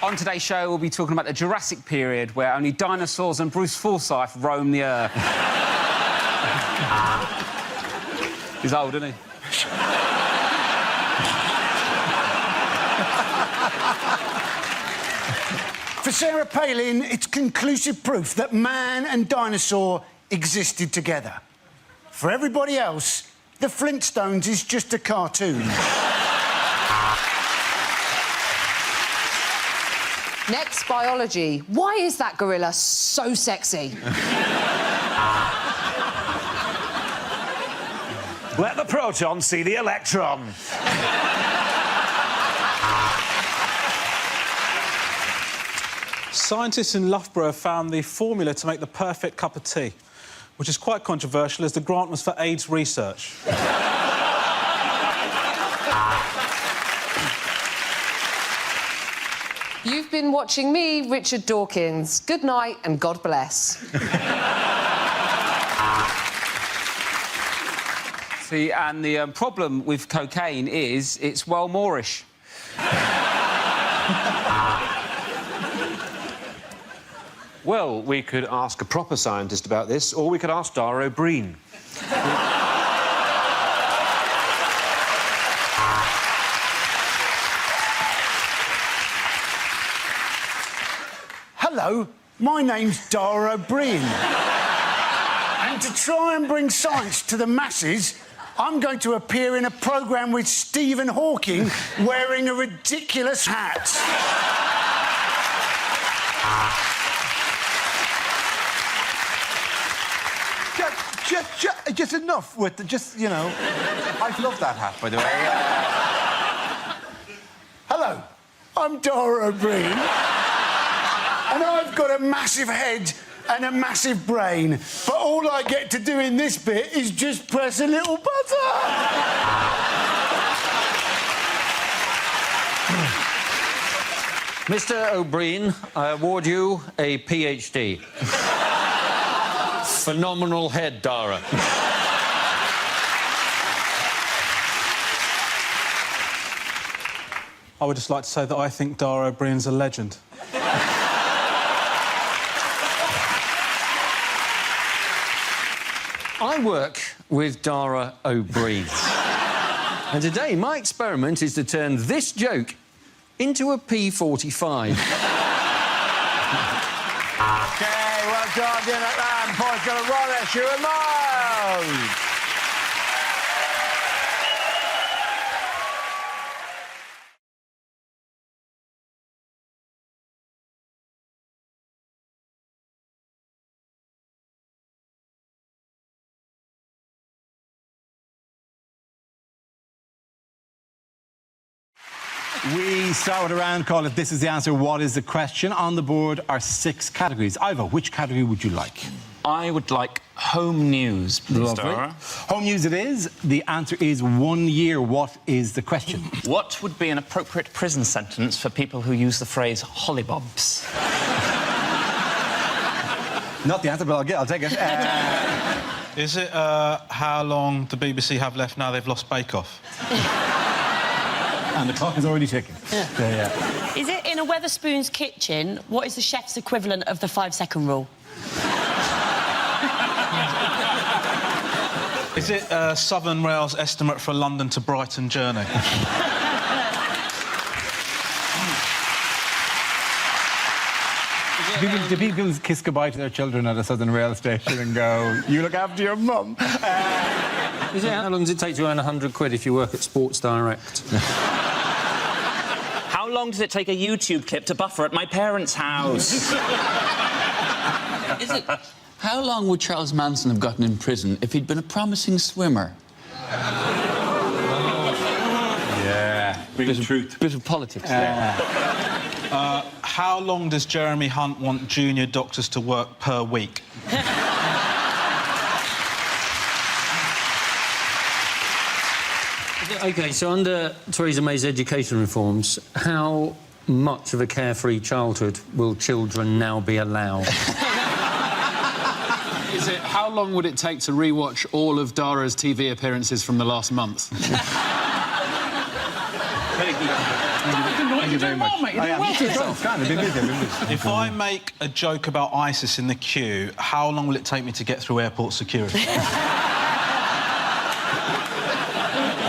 On today's show, we'll be talking about the Jurassic period, where only dinosaurs and Bruce Forsyth roam the Earth. He's old, isn't he? For Sarah Palin, it's conclusive proof that man and dinosaur existed together. For everybody else, the Flintstones is just a cartoon. Next, biology. Why is that gorilla so sexy? Let the proton see the electron. Scientists in Loughborough found the formula to make the perfect cup of tea, which is quite controversial as the grant was for AIDS research. You've been watching me, Richard Dawkins. Good night and God bless. See, and the problem with cocaine is it's well Moorish. Well, we could ask a proper scientist about this, or we could ask Dara O'Brien. Hello, my name's Dara O'Brien. And to try and bring science to the masses, I'm going to appear in a programme with Stephen Hawking wearing a ridiculous hat. Just enough with the, you know... I love that hat, by the way. Hello, I'm Dara O'Brien. And I've got a massive head and a massive brain. But all I get to do in this bit is just press a little button. Mr. O'Brien, I award you a PhD. Phenomenal head, Dara. I would just like to say that I think Dara O'Brien's a legend. I work with Dara O'Brien. And today, my experiment is to turn this joke into a P45. OK, well done, Dylan. Points got a roll at you and Miles. We start with a round called If This Is the Answer, What Is the Question? On the board are 6 categories. Ivo, which category would you like? I would like home news, please, Dara. Home news it is. The answer is 1 year. What is the question? What would be an appropriate prison sentence for people who use the phrase hollybobs? Not the answer, but I'll take it. Is it how long the BBC have left now they've lost Bake Off? And the clock is already ticking. Yeah. Is it in a Wetherspoon's kitchen? What is the chef's equivalent of the 5-second rule? Is it Southern Rail's estimate for a London to Brighton journey? Do people kiss goodbye to their children at a Southern Rail station and go, you look after your mum? How long does it take to earn £100 if you work at Sports Direct? How long does it take a YouTube clip to buffer at my parents' house? How long would Charles Manson have gotten in prison if he'd been a promising swimmer? Yeah. Bit of truth. Bit of politics How long does Jeremy Hunt want junior doctors to work per week? OK, so under Theresa May's education reforms, how much of a carefree childhood will children now be allowed? How long would it take to rewatch all of Dara's TV appearances from the last month? Thank you very much. If I make a joke about ISIS in the queue, how long will it take me to get through airport security?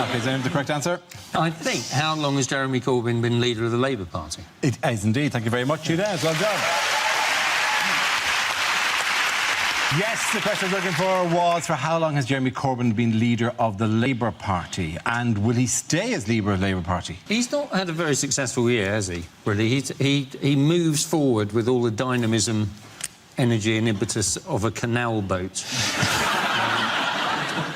OK, is that the correct answer? I think. How long has Jeremy Corbyn been leader of the Labour Party? It is indeed. Thank you very much, you there. Well done. Yes, the question I was looking for was for how long has Jeremy Corbyn been leader of the Labour Party, and will he stay as leader of the Labour Party? He's not had a very successful year, has he? Really, he moves forward with all the dynamism, energy, and impetus of a canal boat.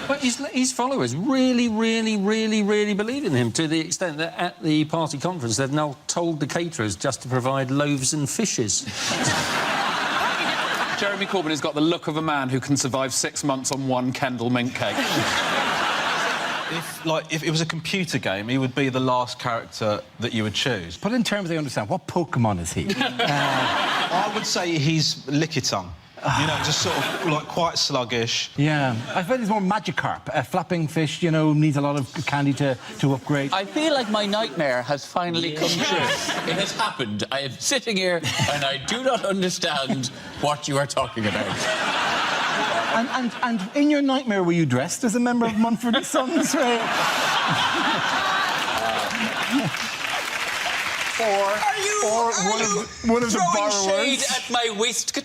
But his followers really believe in him, to the extent that at the party conference they've now told the caterers just to provide loaves and fishes. Jeremy Corbyn has got the look of a man who can survive 6 months on one Kendall mint cake. If it was a computer game, he would be the last character that you would choose. But in terms they understand, what Pokemon is he? I would say he's Lickitung. You know, just sort of, like, quite sluggish. Yeah. I bet he's more Magikarp. A flapping fish, you know, needs a lot of candy to upgrade. I feel like my nightmare has finally come true. It has happened. I am sitting here and I do not understand what you are talking about. And in your nightmare, were you dressed as a member of Mumford & Sons? Or one of the borrowers. Shade at my waistcoat.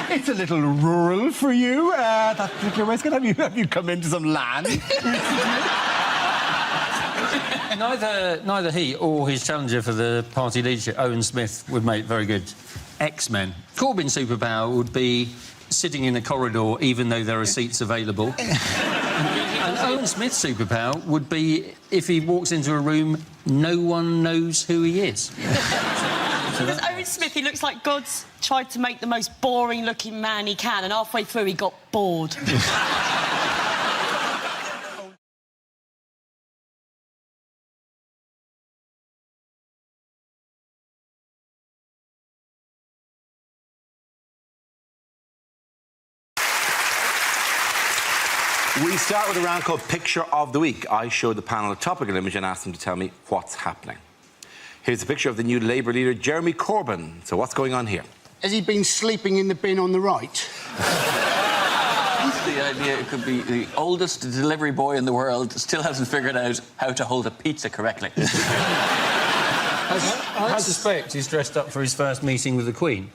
It's a little rural for you, that particular waistcoat. Have you come into some land? Neither he or his challenger for the party leadership, Owen Smith, would make very good X-Men. Corbyn's superpower would be sitting in a corridor even though there are seats available. And Owen Smith's superpower would be if he walks into a room, no one knows who he is. Because Owen Smith, he looks like God's tried to make the most boring-looking man he can, and halfway through he got bored. We start with a round called Picture of the Week. I show the panel a topical image and ask them to tell me what's happening. Here's a picture of the new Labour leader, Jeremy Corbyn. So what's going on here? Has he been sleeping in the bin on the right? The idea it could be the oldest delivery boy in the world still hasn't figured out how to hold a pizza correctly. I suspect he's dressed up for his first meeting with the Queen.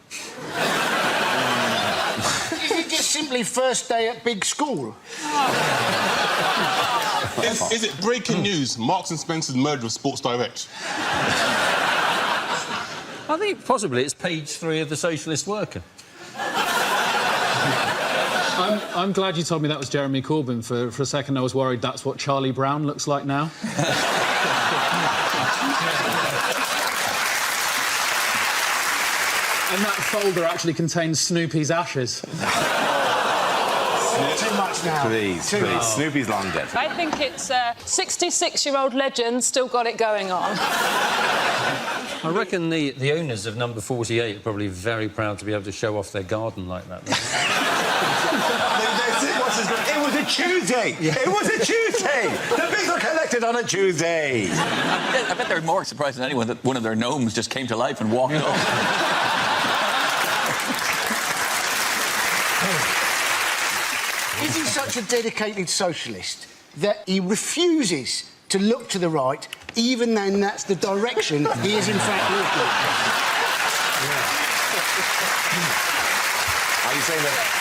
Simply first day at big school. Is it breaking news? Marks and Spencer's merger with Sports Direct. I think possibly it's page 3 of The Socialist Worker. I'm glad you told me that was Jeremy Corbyn. For a second, I was worried that's what Charlie Brown looks like now. And that folder actually contains Snoopy's ashes. Too much now. Please. Snoopy's long dead. I think it's 66-year-old legend still got it going on. I reckon the owners of number 48 are probably very proud to be able to show off their garden like that. It was a Tuesday! It was a Tuesday! The bigs were collected on a Tuesday! I bet they're more surprised than anyone that one of their gnomes just came to life and walked off. Is he such a dedicated socialist that he refuses to look to the right, even though that's the direction he is in fact looking? Yeah. Are you saying that?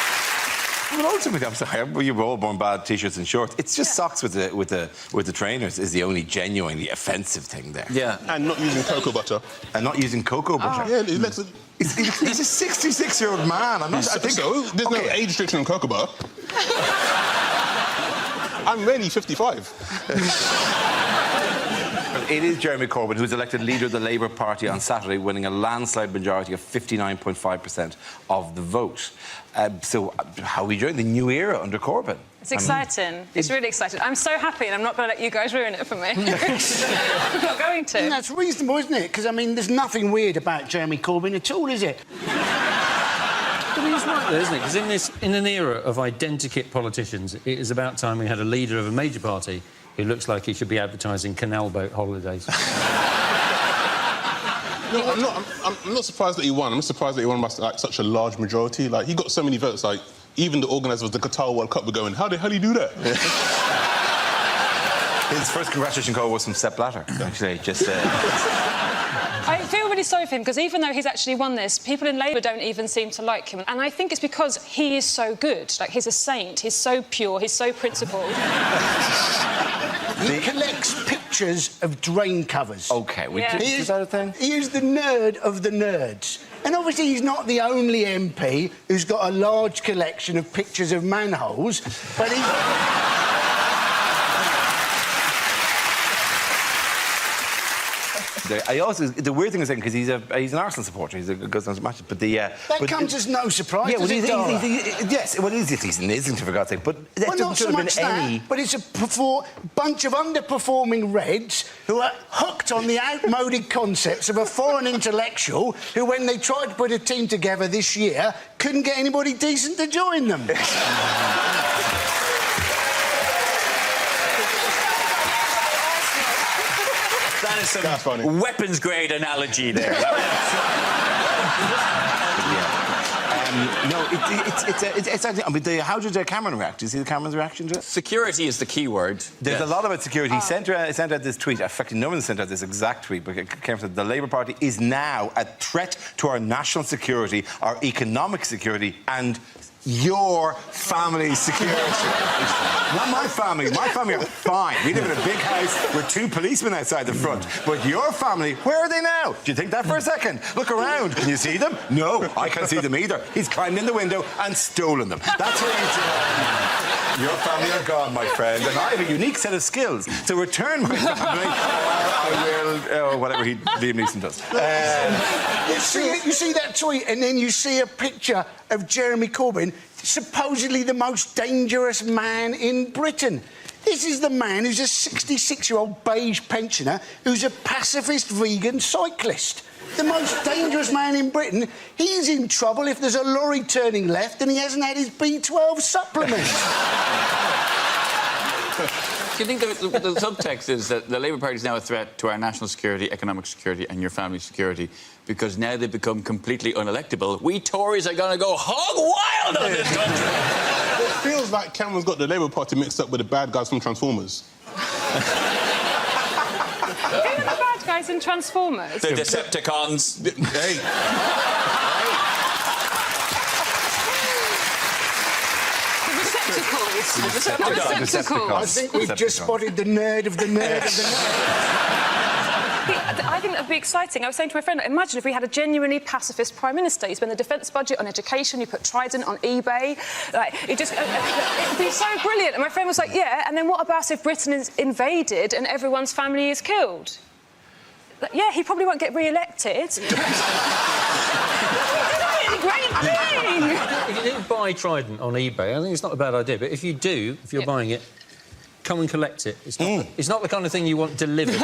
Well, ultimately, I'm sorry, you were all born bad t-shirts and shorts. It's just socks with the trainers is the only genuinely offensive thing there. Yeah. And not using cocoa butter. And not using cocoa butter. Yeah, he's a 66-year-old man. I think so. There's no age restriction on cocoa butter. I'm really 55. It is Jeremy Corbyn who's elected leader of the Labour Party on Saturday, winning a landslide majority of 59.5% of the vote. So, how are we doing? The new era under Corbyn? It's exciting. It's really exciting. I'm so happy, and I'm not going to let you guys ruin it for me. I'm not going to. And that's reasonable, isn't it? Because, I mean, there's nothing weird about Jeremy Corbyn at all, is it? I mean, it's right there, isn't it? Because in an era of identikit politicians, it is about time we had a leader of a major party who looks like he should be advertising canal boat holidays. No, I'm not surprised that he won. I'm just surprised that he won by like, such a large majority. Like, he got so many votes, like, even the organisers of the Qatar World Cup were going, how the hell do you do that? His first congratulation call was from Sepp Blatter, actually. Just... I feel really sorry for him, because even though he's actually won this, people in Labour don't even seem to like him. And I think it's because he is so good. Like, he's a saint. He's so pure. He's so principled. He collects pictures of drain covers. OK, is that a thing? He is the nerd of the nerds. And obviously he's not the only MP who's got a large collection of pictures of manholes, but he... The weird thing is because he's an Arsenal supporter. He goes on to matches, but that comes as no surprise. Yeah, well, yes, well, he's an Islington, for God's sake. But that well, not so much that, but it's a bunch of underperforming Reds who are hooked on the outmoded concepts of a foreign intellectual who, when they tried to put a team together this year, couldn't get anybody decent to join them. That is some weapons-grade analogy there. No, it's I mean, how did Cameron react? Do you see the Cameron's reaction to it? Security is the key word. There's a lot about security. He sent out this tweet. In fact, no one sent out this exact tweet, but Cameron said the Labour Party is now a threat to our national security, our economic security, and your family's security. Not my family. My family are fine. We live in a big house with 2 policemen outside the front. But your family, where are they now? Do you think that for a second? Look around. Can you see them? No, I can't see them either. He's climbed in the window and stolen them. That's what he's doing. Your family are gone, my friend, and I have a unique set of skills to return my family, or I will... whatever Liam Neeson does. You see that tweet, and then you see a picture of Jeremy Corbyn, supposedly the most dangerous man in Britain. This is the man who's a 66-year-old beige pensioner who's a pacifist vegan cyclist. The most dangerous man in Britain. He's in trouble if there's a lorry turning left and he hasn't had his B12 supplement. Do you think the subtext is that the Labour Party is now a threat to our national security, economic security and your family's security because now they've become completely unelectable? We Tories are going to go hog wild on this country! It feels like Cameron's got the Labour Party mixed up with the bad guys from Transformers. Who are the bad guys in Transformers? The Decepticons. Hey. I think we've just spotted the nerd of the nerd of the nerd. I think that would be exciting. I was saying to my friend, imagine if we had a genuinely pacifist Prime Minister. You spend the defence budget on education, you put Trident on eBay. Like, it'd be so brilliant. And my friend was like, yeah, and then what about if Britain is invaded and everyone's family is killed? Like, yeah, he probably won't get re-elected. Great thing! If you do buy Trident on eBay, I think it's not a bad idea, but if you do, if you're buying it, come and collect it. It's not the kind of thing you want delivered.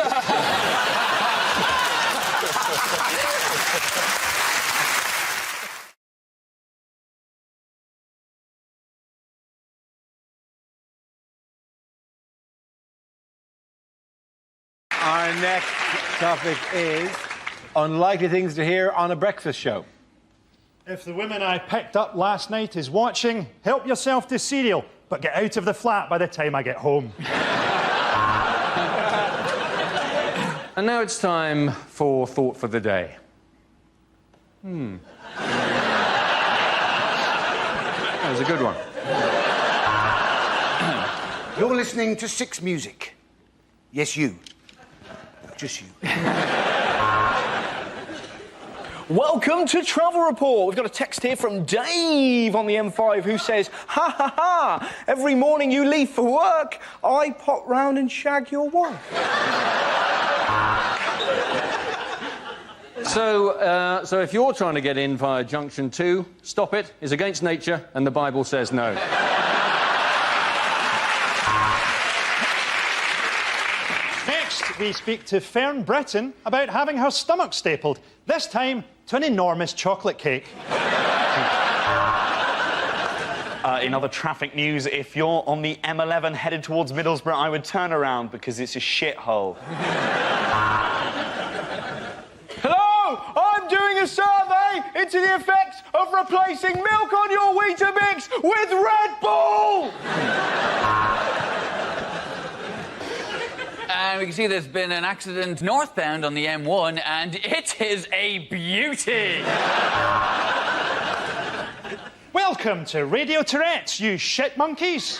Our next topic is unlikely things to hear on a breakfast show. If the woman I picked up last night is watching, help yourself to cereal, but get out of the flat by the time I get home. And now it's time for Thought for the Day. That was a good one. You're listening to Six Music. Yes, you. Just you. Welcome to Travel Report. We've got a text here from Dave on the M5 who says, ha ha ha, every morning you leave for work, I pop round and shag your wife. So if you're trying to get in via Junction 2, stop it. It's against nature, and the Bible says no. Next, we speak to Fern Britton about having her stomach stapled, this time to an enormous chocolate cake. In other traffic news, if you're on the M11 headed towards Middlesbrough, I would turn around because it's a shithole. Hello, I'm doing a survey into the effects of replacing milk on your Weetabix with Red Bull! And we can see there's been an accident northbound on the M1, and it is a beauty. Welcome to Radio Tourette's, you shit monkeys.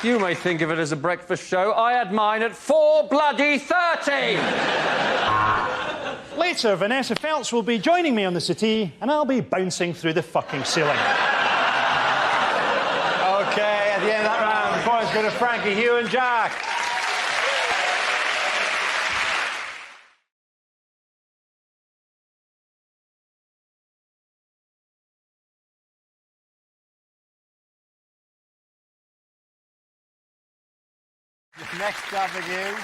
You may think of it as a breakfast show. I had mine at 4:30. Later, Vanessa Feltz will be joining me on the settee, and I'll be bouncing through the fucking ceiling. OK, at the end of that round, the points go to Frankie, Hugh and Jack. The next topic is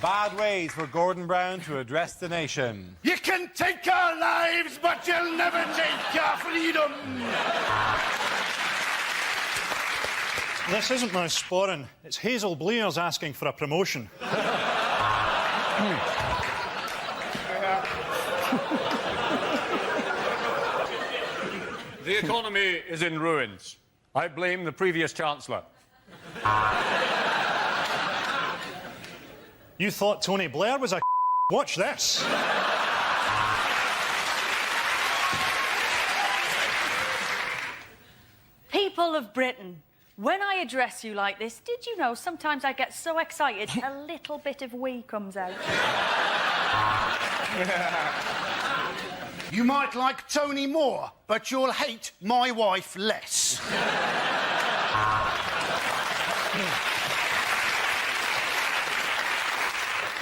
bad ways for Gordon Brown to address the nation. You can take our lives, but you'll never take our freedom. This isn't my sporran. It's Hazel Blair's asking for a promotion. The economy is in ruins. I blame the previous Chancellor. You thought Tony Blair was a Watch this. People of Britain, when I address you like this, did you know sometimes I get so excited a little bit of wee comes out? You might like Tony more, but you'll hate my wife less.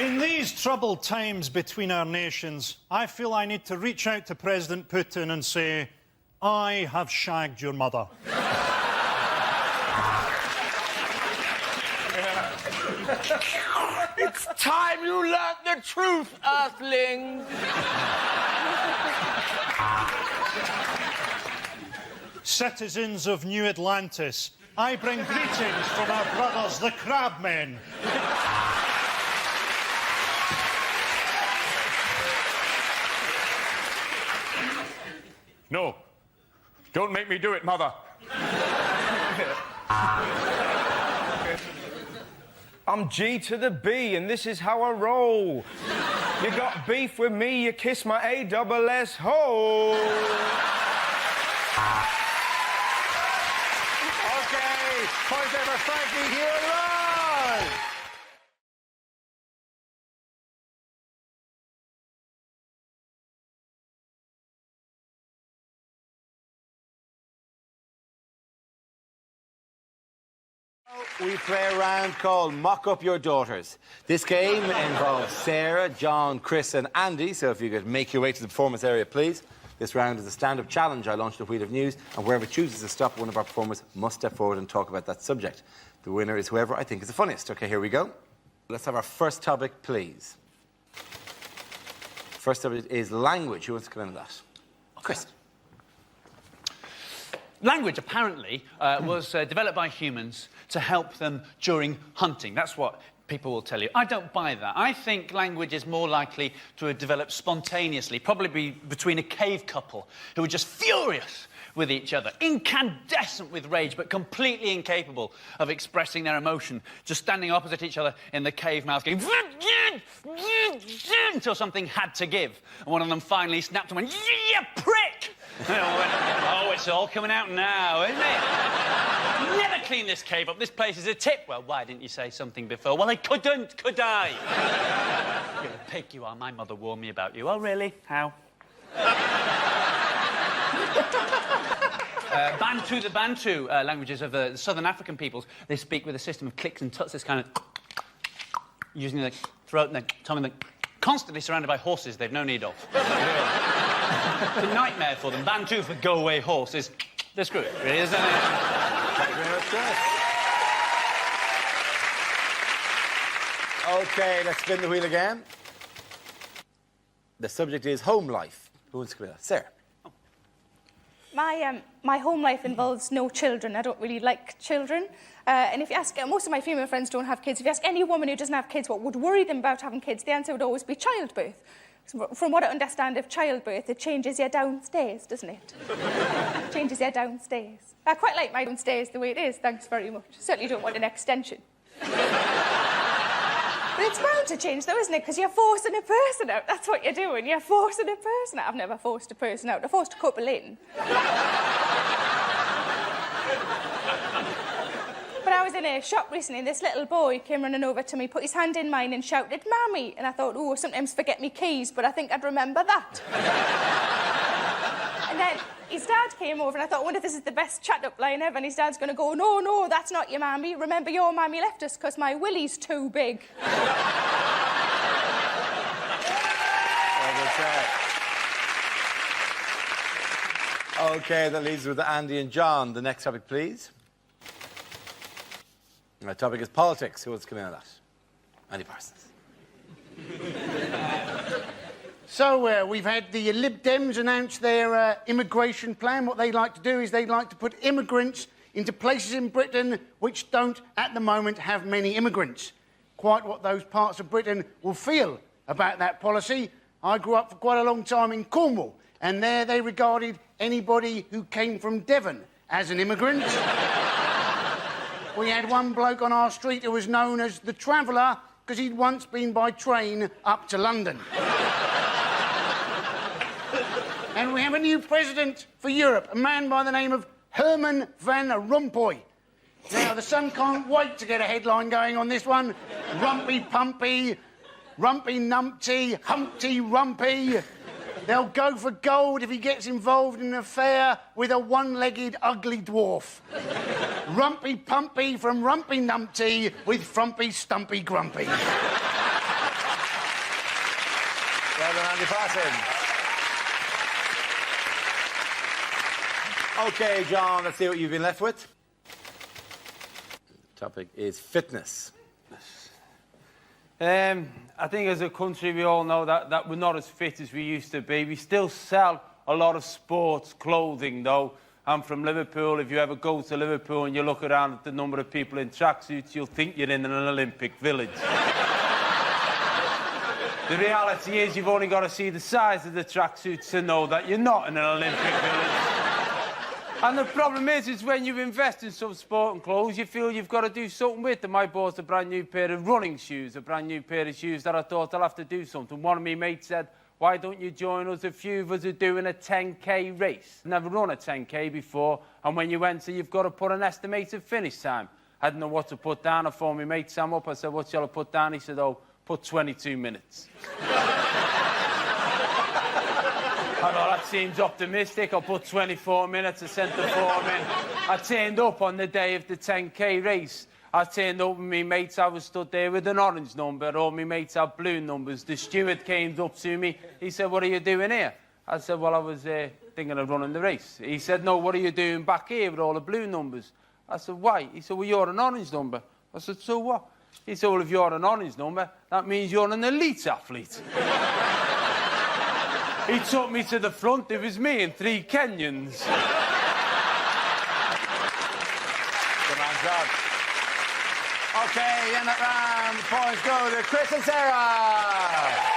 In these troubled times between our nations, I feel I need to reach out to President Putin and say, I have shagged your mother. It's time you learnt the truth, Earthlings! Citizens of New Atlantis, I bring greetings from our brothers, the Crabmen. No. Don't make me do it, Mother. I'm G to the B, and this is how I roll. You got beef with me, you kiss my A-double-S hole. OK, point over Frankie, here live. We play a round called Mock Up Your Daughters. This game involves Sarah, John, Chris and Andy, so if you could make your way to the performance area, please. This round is a stand-up challenge I launched at Wheel of News, and whoever chooses to stop one of our performers must step forward and talk about that subject. The winner is whoever I think is the funniest. OK, here we go. Let's have our first topic, please. First topic is language. Who wants to come in on that? Chris. Language, apparently, was developed by humans to help them during hunting. That's what people will tell you. I don't buy that. I think language is more likely to have developed spontaneously, probably between a cave couple who were just furious with each other, incandescent with rage, but completely incapable of expressing their emotion, just standing opposite each other in the cave mouth going... until something had to give. And one of them finally snapped and went, "You prick!" And they all went, "Oh, it's all coming out now, isn't it? Never clean this cave up. This place is a tip." "Well, why didn't you say something before?" "Well, I couldn't, could I?" "You're a pig, you are. My mother warned me about you." "Oh, really? How?" Bantu, the Bantu languages of the southern African peoples, they speak with a system of clicks and tuts, this kind of using the throat and the tongue and constantly surrounded by horses they've no need of. It's a nightmare for them. Bantu for go away horses. They're screwed, really, isn't it? Thank you very much, guys. OK, let's spin the wheel again. The subject is home life. Who wants to come in? Sarah. My home life involves no children. I don't really like children. And if you ask, most of my female friends don't have kids. If you ask any woman who doesn't have kids what would worry them about having kids, the answer would always be childbirth. From what I understand of childbirth, it changes you downstairs, doesn't it? It changes you downstairs. I quite like my downstairs the way it is, thanks very much. Certainly don't want an extension. But it's bound to change, though, isn't it? Because you're forcing a person out. That's what you're doing. You're forcing a person out. I've never forced a person out. I forced a couple in. But I was in a shop recently, and this little boy came running over to me, put his hand in mine and shouted, "Mammy!" And I thought, oh, sometimes forget me keys, but I think I'd remember that. And then his dad came over, and I thought, I wonder if this is the best chat-up line ever. And his dad's going to go, "No, no, that's not your mammy. Remember, your mammy left us because my willy's too big." OK, that leaves with Andy and John. The next topic, please. The topic is politics. Who wants to come in on that? Andy Parsons. So, we've had the Lib Dems announce their immigration plan. What they like to do is they like to put immigrants into places in Britain which don't, at the moment, have many immigrants. Quite what those parts of Britain will feel about that policy. I grew up for quite a long time in Cornwall, and there they regarded anybody who came from Devon as an immigrant. We had one bloke on our street who was known as the Traveller because he'd once been by train up to London. And we have a new president for Europe, a man by the name of Herman Van Rompuy. Now, the Sun can't wait to get a headline going on this one. Rumpy Pumpy, Rumpy Numpty, Humpty Rumpy. They'll go for gold if he gets involved in an affair with a one-legged ugly dwarf. Rumpy Pumpy from Rumpy Numpty with Frumpy Stumpy Grumpy. Well done, Andy Parsons. OK, John, let's see what you've been left with. The topic is fitness. I think as a country we all know that we're not as fit as we used to be. We still sell a lot of sports clothing, though. I'm from Liverpool. If you ever go to Liverpool and you look around at the number of people in tracksuits, you'll think you're in an Olympic village. The reality is you've only got to see the size of the tracksuits to know that you're not in an Olympic village. And the problem is when you invest in some sport and clothes, you feel you've got to do something with them. I bought a brand new pair of running shoes, a brand new pair of shoes that I thought I'll have to do something. One of my mates said, "Why don't you join us? A few of us are doing a 10K race." Never run a 10K before, and when you enter, you've got to put an estimated finish time. I didn't know what to put down. I phoned my mate Sam up. I said, "What shall I put down?" He said, "Oh, put 22 minutes. I thought that seems optimistic. I'll put 24 minutes. I sent the form in. I turned up on the day of the 10K race. I turned up with my mates. I was stood there with an orange number. All my mates had blue numbers. The steward came up to me. He said, "What are you doing here?" I said, "Well, I was thinking of running the race." He said, "No, what are you doing back here with all the blue numbers?" I said, "Why?" He said, "Well, you're an orange number." I said, "So what?" He said, "Well, if you're an orange number, that means you're an elite athlete." He took me to the front. It was me and 3 Kenyans. Good man, John. OK, in that round, the points go to Chris and Sarah.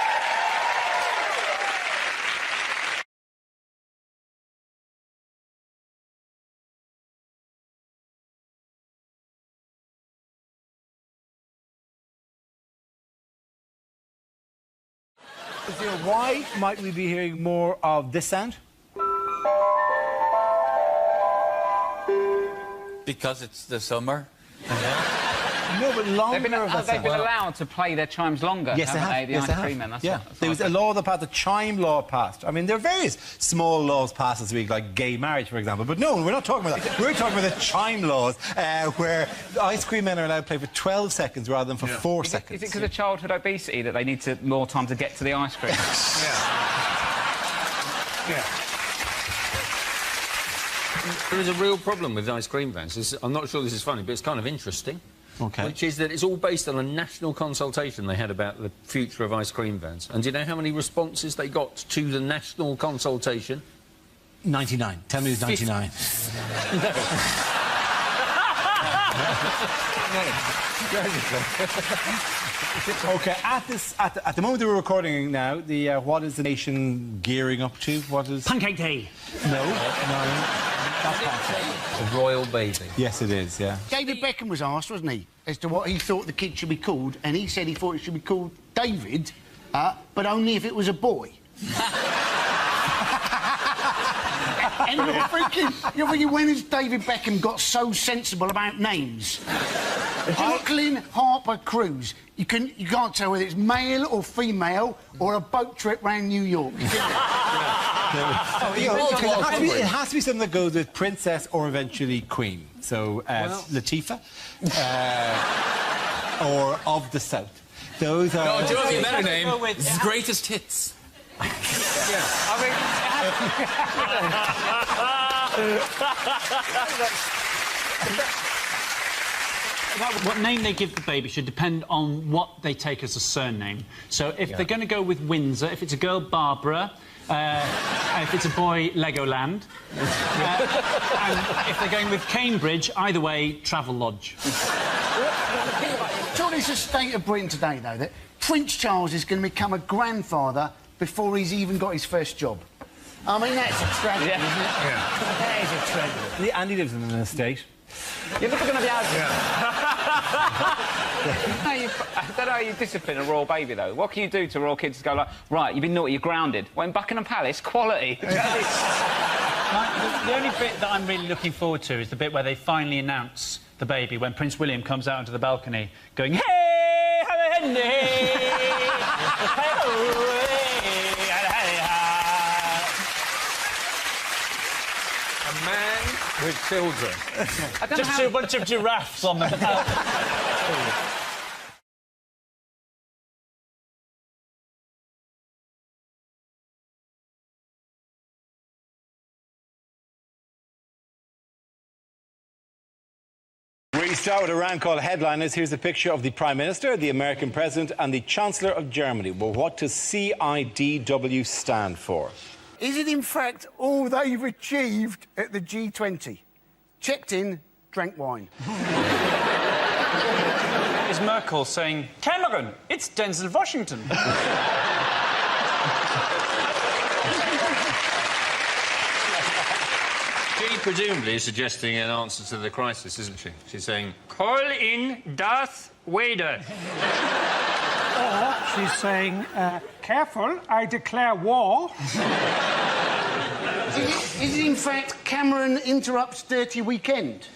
Why might we be hearing more of this sound? Because it's the summer. No, but longer. They've been allowed to play their chimes longer. Yes, they have. The Yes, they ice have. cream men. That's yeah, what, there was a law that passed, a chime law passed. I mean, there are various small laws passed this week, like gay marriage, for example. But no, we're not talking about that. We're talking about the chime laws, where ice cream men are allowed to play for 12 seconds rather than for 4 seconds. Is it because of childhood obesity that they need more time to get to the ice cream? Yeah. There is a real problem with ice cream vans. I'm not sure this is funny, but it's kind of interesting. OK. Which is that it's all based on a national consultation they had about the future of ice cream vans. And do you know how many responses they got to the national consultation? 99. Tell me it was 99. OK, at the moment that we're recording now, what is the nation gearing up to? What is... Pancake Day. No. That's pancake. A royal baby. Yes, it is, yeah. David Beckham was asked, wasn't he, as to what he thought the kid should be called, and he said he thought it should be called David, but only if it was a boy. And you're thinking, when has David Beckham got so sensible about names? Brooklyn Harper Cruise. You can't tell whether it's male or female or a boat trip round New York. It has to be something that goes with princess or eventually queen. So, Latifah, or of the South. Those are... No, do you want a better name? It's Greatest Hits. What name they give the baby should depend on what they take as a surname. So if they're going to go with Windsor, if it's a girl, Barbara, if it's a boy, Legoland, and if they're going with Cambridge, either way, Travelodge. So it's a state of Britain today, though, that Prince Charles is going to become a grandfather before he's even got his first job. I mean, that's a tragedy, isn't it? Yeah. That is a tragedy. Andy lives in an estate. You're never going to be able to... I don't know how you discipline a royal baby, though. What can you do to royal kids to go like, right, you've been naughty, you're grounded? Well, in Buckingham Palace, quality. The only bit that I'm really looking forward to is the bit where they finally announce the baby, when Prince William comes out onto the balcony going, hey, Henry, A man with children. Just see a bunch of giraffes on the We start with a round called Headliners. Here's a picture of the Prime Minister, the American President and the Chancellor of Germany. Well, what does CIDW stand for? Is it, in fact, all they've achieved at the G20? Checked in, drank wine. Is Merkel saying, Cameron, it's Denzel Washington? She presumably is suggesting an answer to the crisis, isn't she? She's saying, call in Darth Vader. Or she's saying, careful, I declare war. Is it, in fact, Cameron interrupts Dirty Weekend?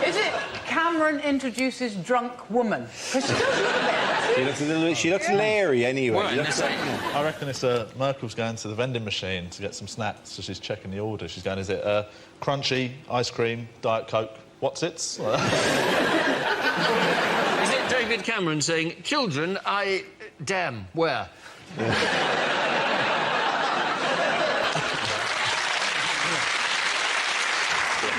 Is it Cameron introduces drunk woman? Because she does look there. She looks leery anyway. I reckon it's Merkel's going to the vending machine to get some snacks, so she's checking the order. She's going, is it crunchy, ice cream, Diet Coke, what's it? Is it David Cameron saying, children, damn, where?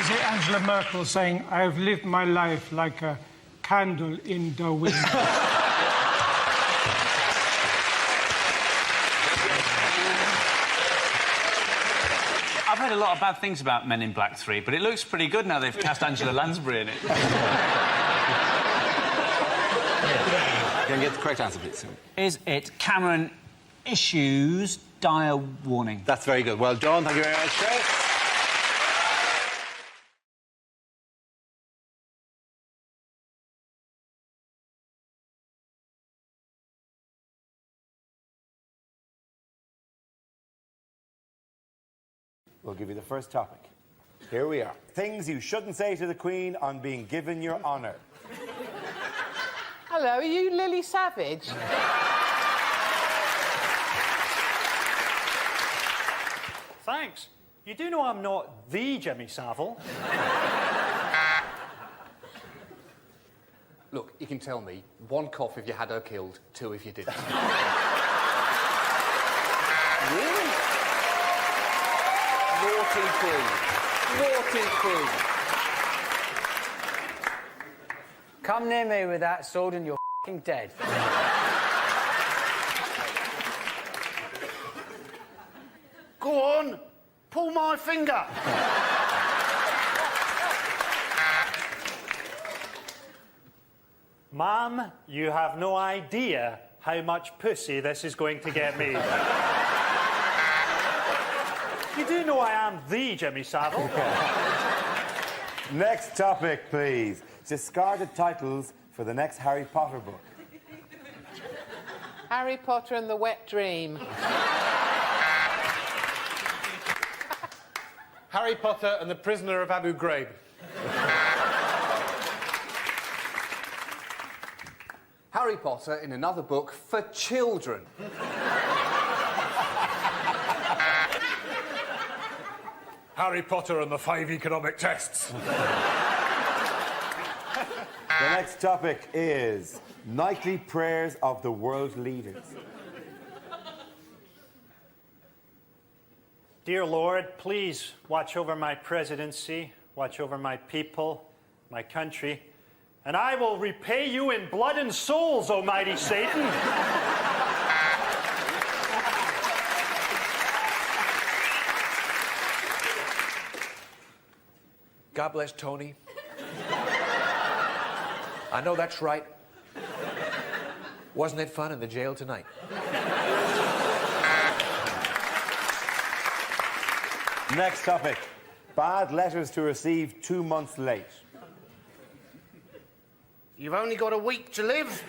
Is it Angela Merkel saying, I've lived my life like a candle in the wind? I've heard a lot of bad things about Men in Black 3, but it looks pretty good now they've cast Angela Lansbury in it. Can I get the correct answer, please? Is it Cameron issues dire warning? That's very good. Well done. Thank you very much, Joe. We'll give you the first topic. Here we are. Things you shouldn't say to the Queen on being given your honour. Hello, are you Lily Savage? Thanks. You do know I'm not the Jimmy Savile. Look, you can tell me, 1 cough if you had her killed, 2 if you didn't. Really? Naughty Queen. Naughty Queen. Come near me with that sword and you're f***ing dead. Go on, pull my finger. Ma'am, you have no idea how much pussy this is going to get me. You do know I am the Jimmy Savile. Next topic, please. Discarded titles for the next Harry Potter book. Harry Potter and the Wet Dream. Harry Potter and the Prisoner of Abu Ghraib. Harry Potter in another book for children. Harry Potter and the 5 economic tests. The next topic is nightly prayers of the world leaders. Dear Lord, please watch over my presidency, watch over my people, my country, and I will repay you in blood and souls, almighty Satan. God bless Tony. I know that's right. Wasn't it fun in the jail tonight? Next topic. Bad letters to receive 2 months late. You've only got a week to live.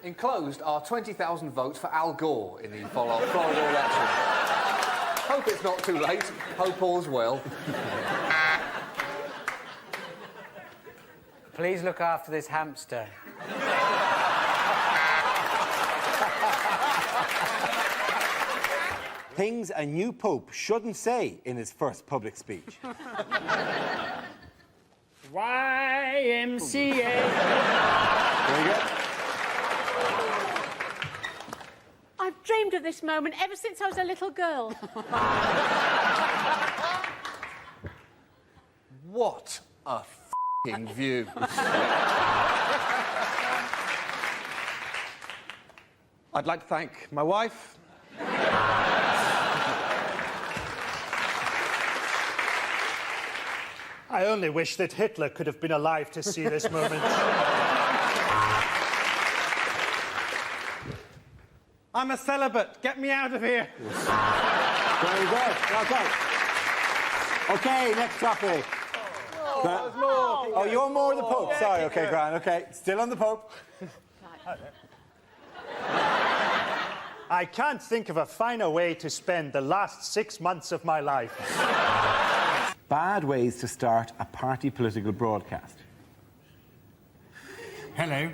Enclosed are 20,000 votes for Al Gore in the Florida election. Hope it's not too late. Hope all's well. Please look after this hamster. Things a new pope shouldn't say in his first public speech. YMCA. Very good. I've dreamed of this moment ever since I was a little girl. What a f***ing view. I'd like to thank my wife. I only wish that Hitler could have been alive to see this moment. I'm a celibate. Get me out of here. Very good. Well done. OK, next topic. Oh, you're more the Pope. Sorry, OK, Gran. OK, still on the Pope. I can't think of a finer way to spend the last 6 months of my life. Bad ways to start a party political broadcast. Hello.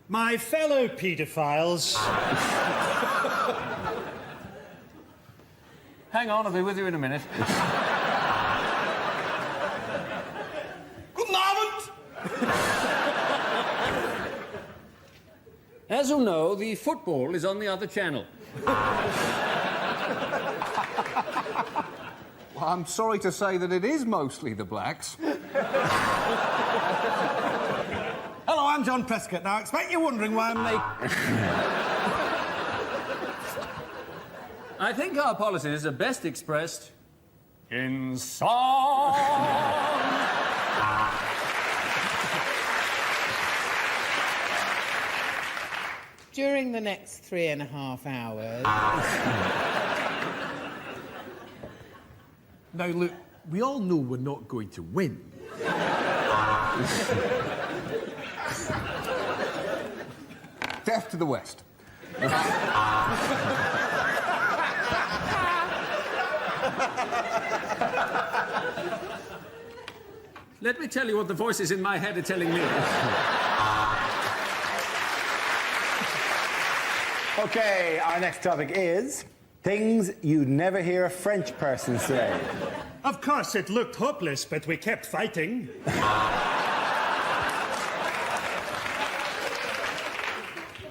My fellow paedophiles. Hang on, I'll be with you in a minute. Guten Abend! As you'll know, the football is on the other channel. Well, I'm sorry to say that it is mostly the blacks. Hello, I'm John Prescott. Now, I expect you're wondering why I'm making... I think our policies are best expressed in song. During the next 3.5 hours... Now, look, we all know we're not going to win. Death to the West. Let me tell you what the voices in my head are telling me. OK, our next topic is things you'd never hear a French person say. Of course, it looked hopeless, but we kept fighting.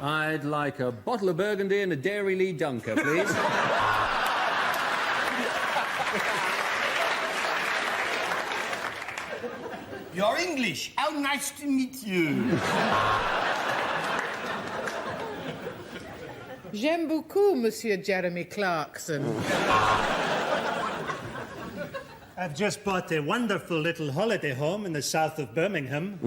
I'd like a bottle of Burgundy and a Dairy Lee Dunker, please. You're English. How nice to meet you. J'aime beaucoup, Monsieur Jeremy Clarkson. I've just bought a wonderful little holiday home in the south of Birmingham.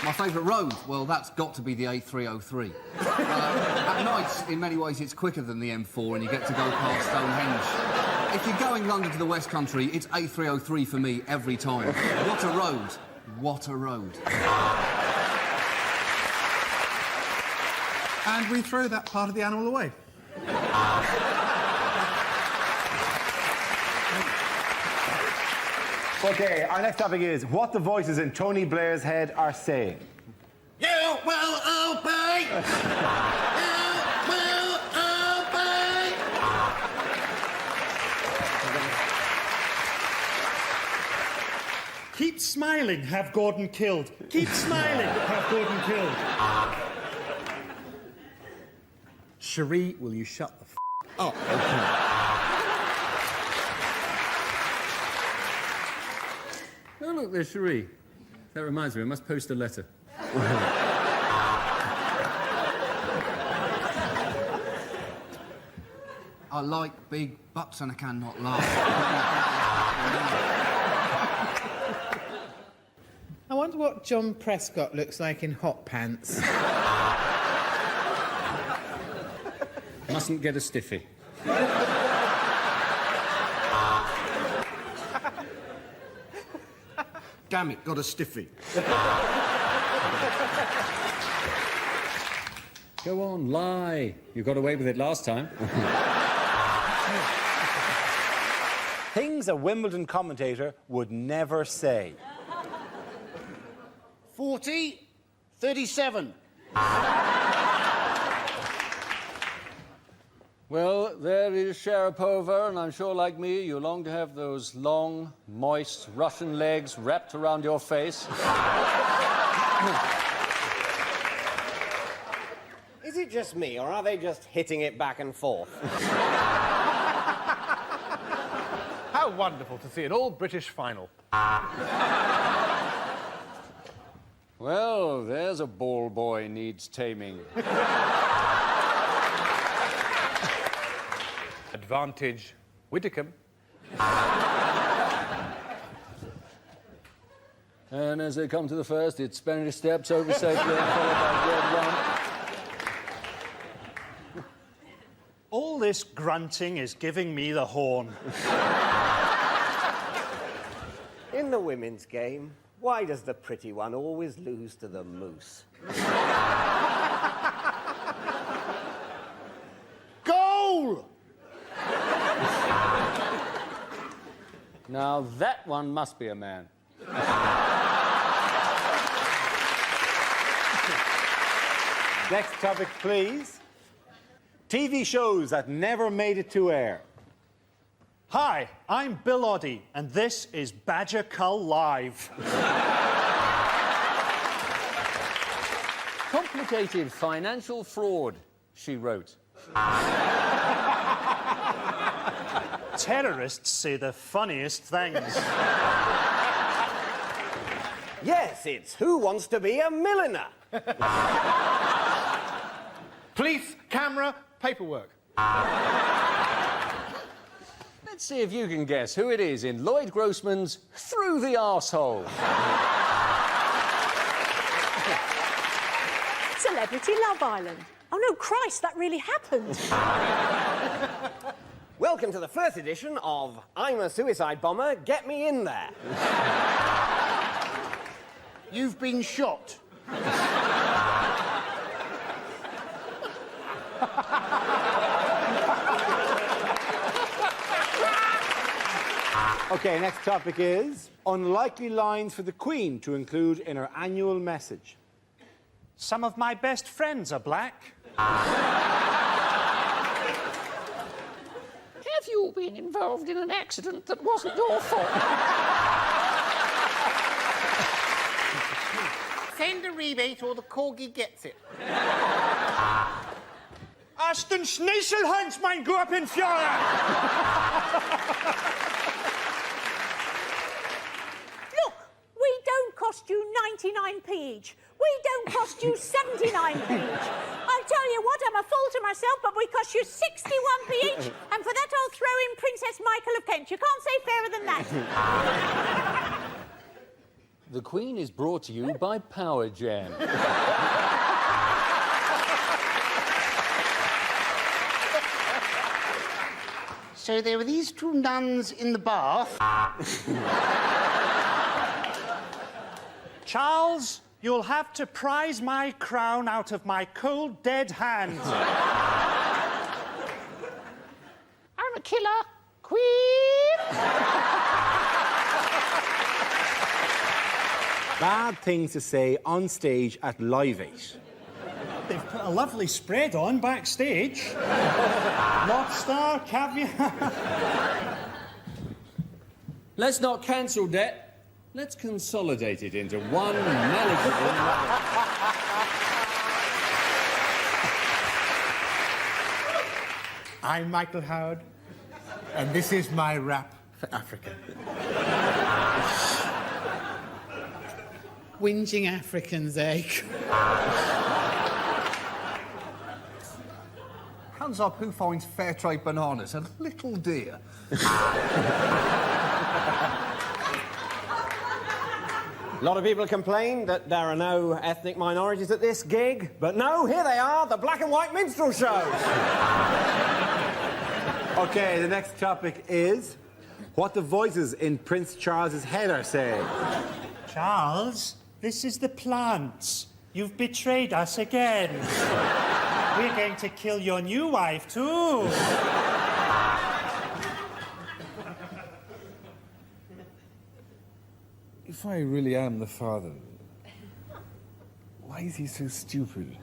My favourite road? Well, that's got to be the A303. At night, in many ways, it's quicker than the M4 and you get to go past Stonehenge. If you're going London to the West Country, it's A303 for me every time. What a road. What a road. And we throw that part of the animal away. OK, our next topic is what the voices in Tony Blair's head are saying. You will obey! You will obey! Keep smiling, have Gordon killed. Keep smiling, have Gordon killed. Cherie, will you shut the up? Oh, look, there's Cherie. That reminds me, I must post a letter. I like big butts and I cannot laugh. I wonder what John Prescott looks like in hot pants. Mustn't get a stiffy. Damn it, got a stiffy. Go on, lie. You got away with it last time. Things a Wimbledon commentator would never say. 40, 37. Well, there is Sharapova, and I'm sure, like me, you long to have those long, moist Russian legs wrapped around your face. Is it just me, or are they just hitting it back and forth? How wonderful to see an all-British final. Well, there's a ball boy needs taming. Advantage, Widdicombe. And as they come to the first, it's Spanish steps over safely, followed by red one. All this grunting is giving me the horn. In the women's game, why does the pretty one always lose to the moose? Goal! Now, that one must be a man. Next topic, please. TV shows that never made it to air. Hi, I'm Bill Oddie, and this is Badger Cull Live. Complicated financial fraud, she wrote. Terrorists say the funniest things. Yes, it's Who Wants to Be a Milliner? Police, camera, paperwork. Let's see if you can guess who it is in Lloyd Grossman's Through the Arsehole. Celebrity Love Island. Oh, no, Christ, that really happened. Welcome to the first edition of I'm a Suicide Bomber, Get Me In There. You've been shot. OK, next topic is unlikely lines for the Queen to include in her annual message. Some of my best friends are black. Have you been involved in an accident that wasn't your fault? Send a rebate or the corgi gets it. Aston Schneeselhunts, mein Gurpen Führer! Look, we don't cost you 99p each. We don't cost you 79p each. I'll tell you what, I'm a fool to myself, but we cost you 61p each, and for that I'll throw in Princess Michael of Kent. You can't say fairer than that. The Queen is brought to you by Power Jam. So there were these two nuns in the bath. Charles, you'll have to prise my crown out of my cold, dead hand. I'm a killer. Queen! Bad things to say on stage at Live 8. They've put a lovely spread on backstage. Lobster, caviar. Let's not cancel debt. Let's consolidate it into one manageable... I'm Michael Howard, and this is my rap for Africa. Whinging Africans, eh? Hands up who finds fair trade bananas a little dear. A lot of people complain that there are no ethnic minorities at this gig, but no, here they are, the black and white minstrel shows. OK, the next topic is what the voices in Prince Charles's head are saying. Charles, this is the plants. You've betrayed us again. We're going to kill your new wife, too. If I really am the father, why is he so stupid?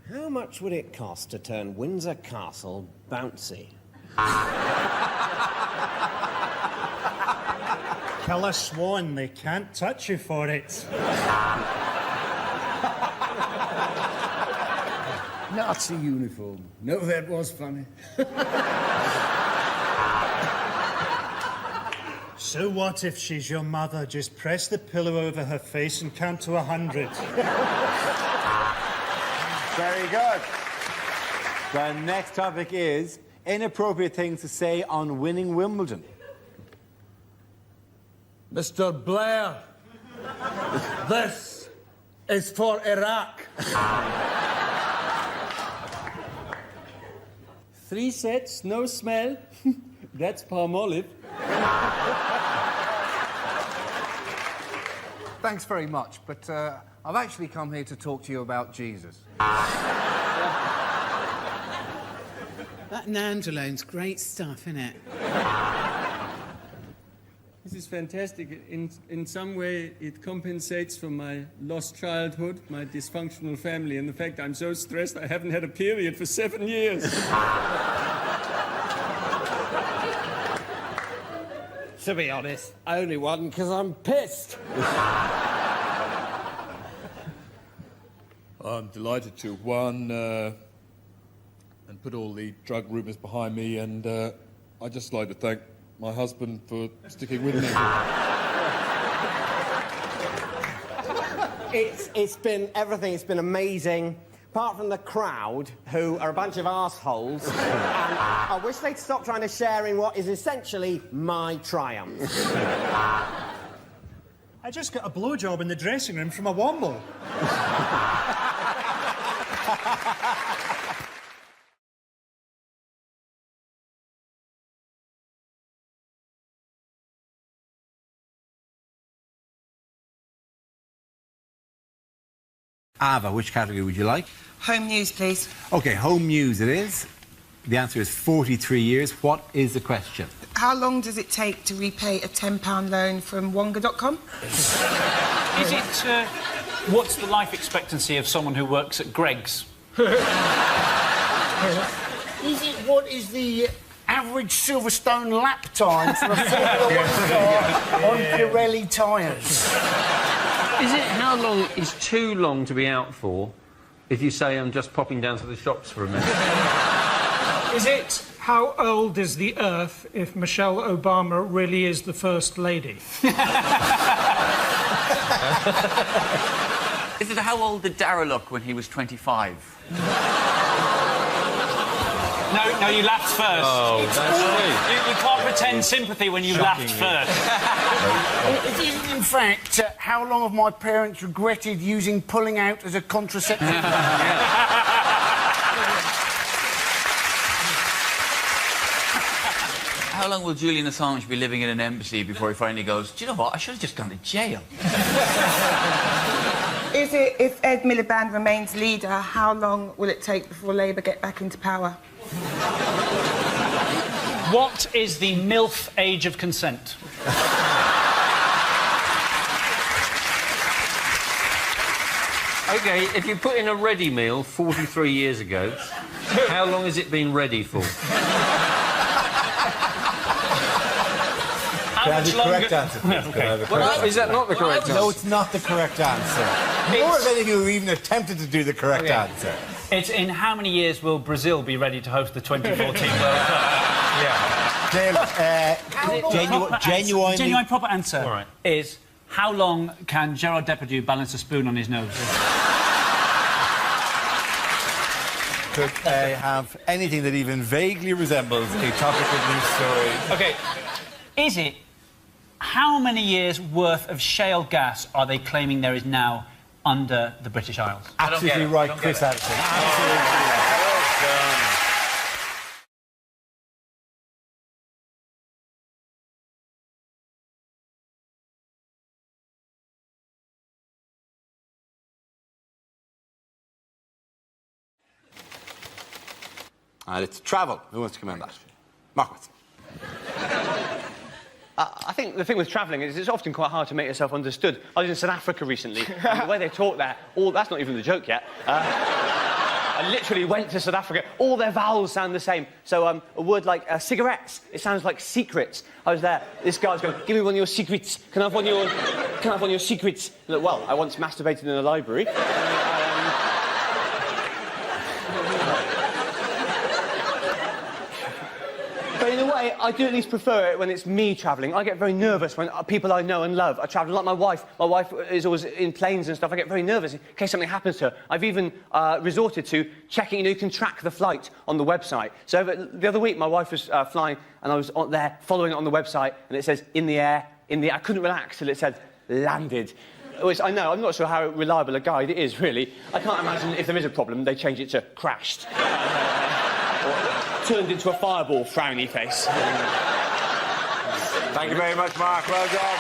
How much would it cost to turn Windsor Castle bouncy? Kill a swan, they can't touch you for it. Nazi uniform. No, that was funny. So what if she's your mother? Just press the pillow over her face and count to 100. Very good. The next topic is inappropriate things to say on winning Wimbledon. Mr. Blair, this is for Iraq. 3 sets, no smell. That's palm olive. Thanks very much, but I've actually come here to talk to you about Jesus. That Nandrolone's great stuff, isn't it? This is fantastic. In some way, it compensates for my lost childhood, my dysfunctional family, and the fact I'm so stressed I haven't had a period for 7 years. To be honest, only one because I'm pissed. I'm delighted to, one, and put all the drug rumours behind me, and I'd just like to thank my husband for sticking with me. It's been everything. It's been amazing. Apart from the crowd, who are a bunch of arseholes, and I wish they'd stop trying to share in what is essentially my triumph. I just got a blowjob in the dressing room from a womble. Ava, which category would you like? Home news, please. OK, home news it is. The answer is 43 years. What is the question? How long does it take to repay a £10 loan from Wonga.com? Is it... what's the life expectancy of someone who works at Greggs? Is it what is the average Silverstone lap time for a Formula 1 car on Pirelli tyres? Is it how long is too long to be out for if you say I'm just popping down to the shops for a minute? Is it how old is the Earth if Michelle Obama really is the First Lady? Is it how old did Dara look when he was 25? No, you laughed first. Oh, that's You can't pretend sympathy when you laughed first. It is, in fact, how long have my parents regretted using pulling out as a contraceptive? How long will Julian Assange be living in an embassy before he finally goes, do you know what, I should have just gone to jail? Is it if Ed Miliband remains leader, how long will it take before Labour get back into power? What is the MILF age of consent? OK, if you put in a ready meal 43 years ago, how long has it been ready for? Can I have the correct answer, please? Can I have the correct Is that not the correct answer? No, it's not the correct answer. Nor have any of you even attempted to do the correct answer. It's in how many years will Brazil be ready to host the 2014 World Cup? Genuine proper answer is how long can Gerard Depardieu balance a spoon on his nose? Could I have anything that even vaguely resembles a topical news story? OK, is it how many years' worth of shale gas are they claiming there is now under the British Isles? Absolutely right, Chris Addison. Absolutely right. And it's travel. Who wants to come on that? Marcus. I think the thing with travelling is it's often quite hard to make yourself understood. I was in South Africa recently, and the way they talk there, that's not even the joke yet. I literally went to South Africa. All their vowels sound the same. So a word like cigarettes, it sounds like secrets. I was there. This guy's going, "Give me one of your secrets. Can I have one of your secrets?" Look, well, I once masturbated in a library. But in a way, I do at least prefer it when it's me travelling. I get very nervous when people I know and love are travelling, like my wife. My wife is always in planes and stuff. I get very nervous in case something happens to her. I've even resorted to checking, you can track the flight on the website. So the other week, my wife was flying, and I was there following it on the website, and it says, in the air. I couldn't relax till it said, landed. Which I know, I'm not sure how reliable a guide it is, really. I can't imagine if there is a problem, they change it to crashed. Turned into a fireball, frowny face. Thank you very much, Mark. Well done.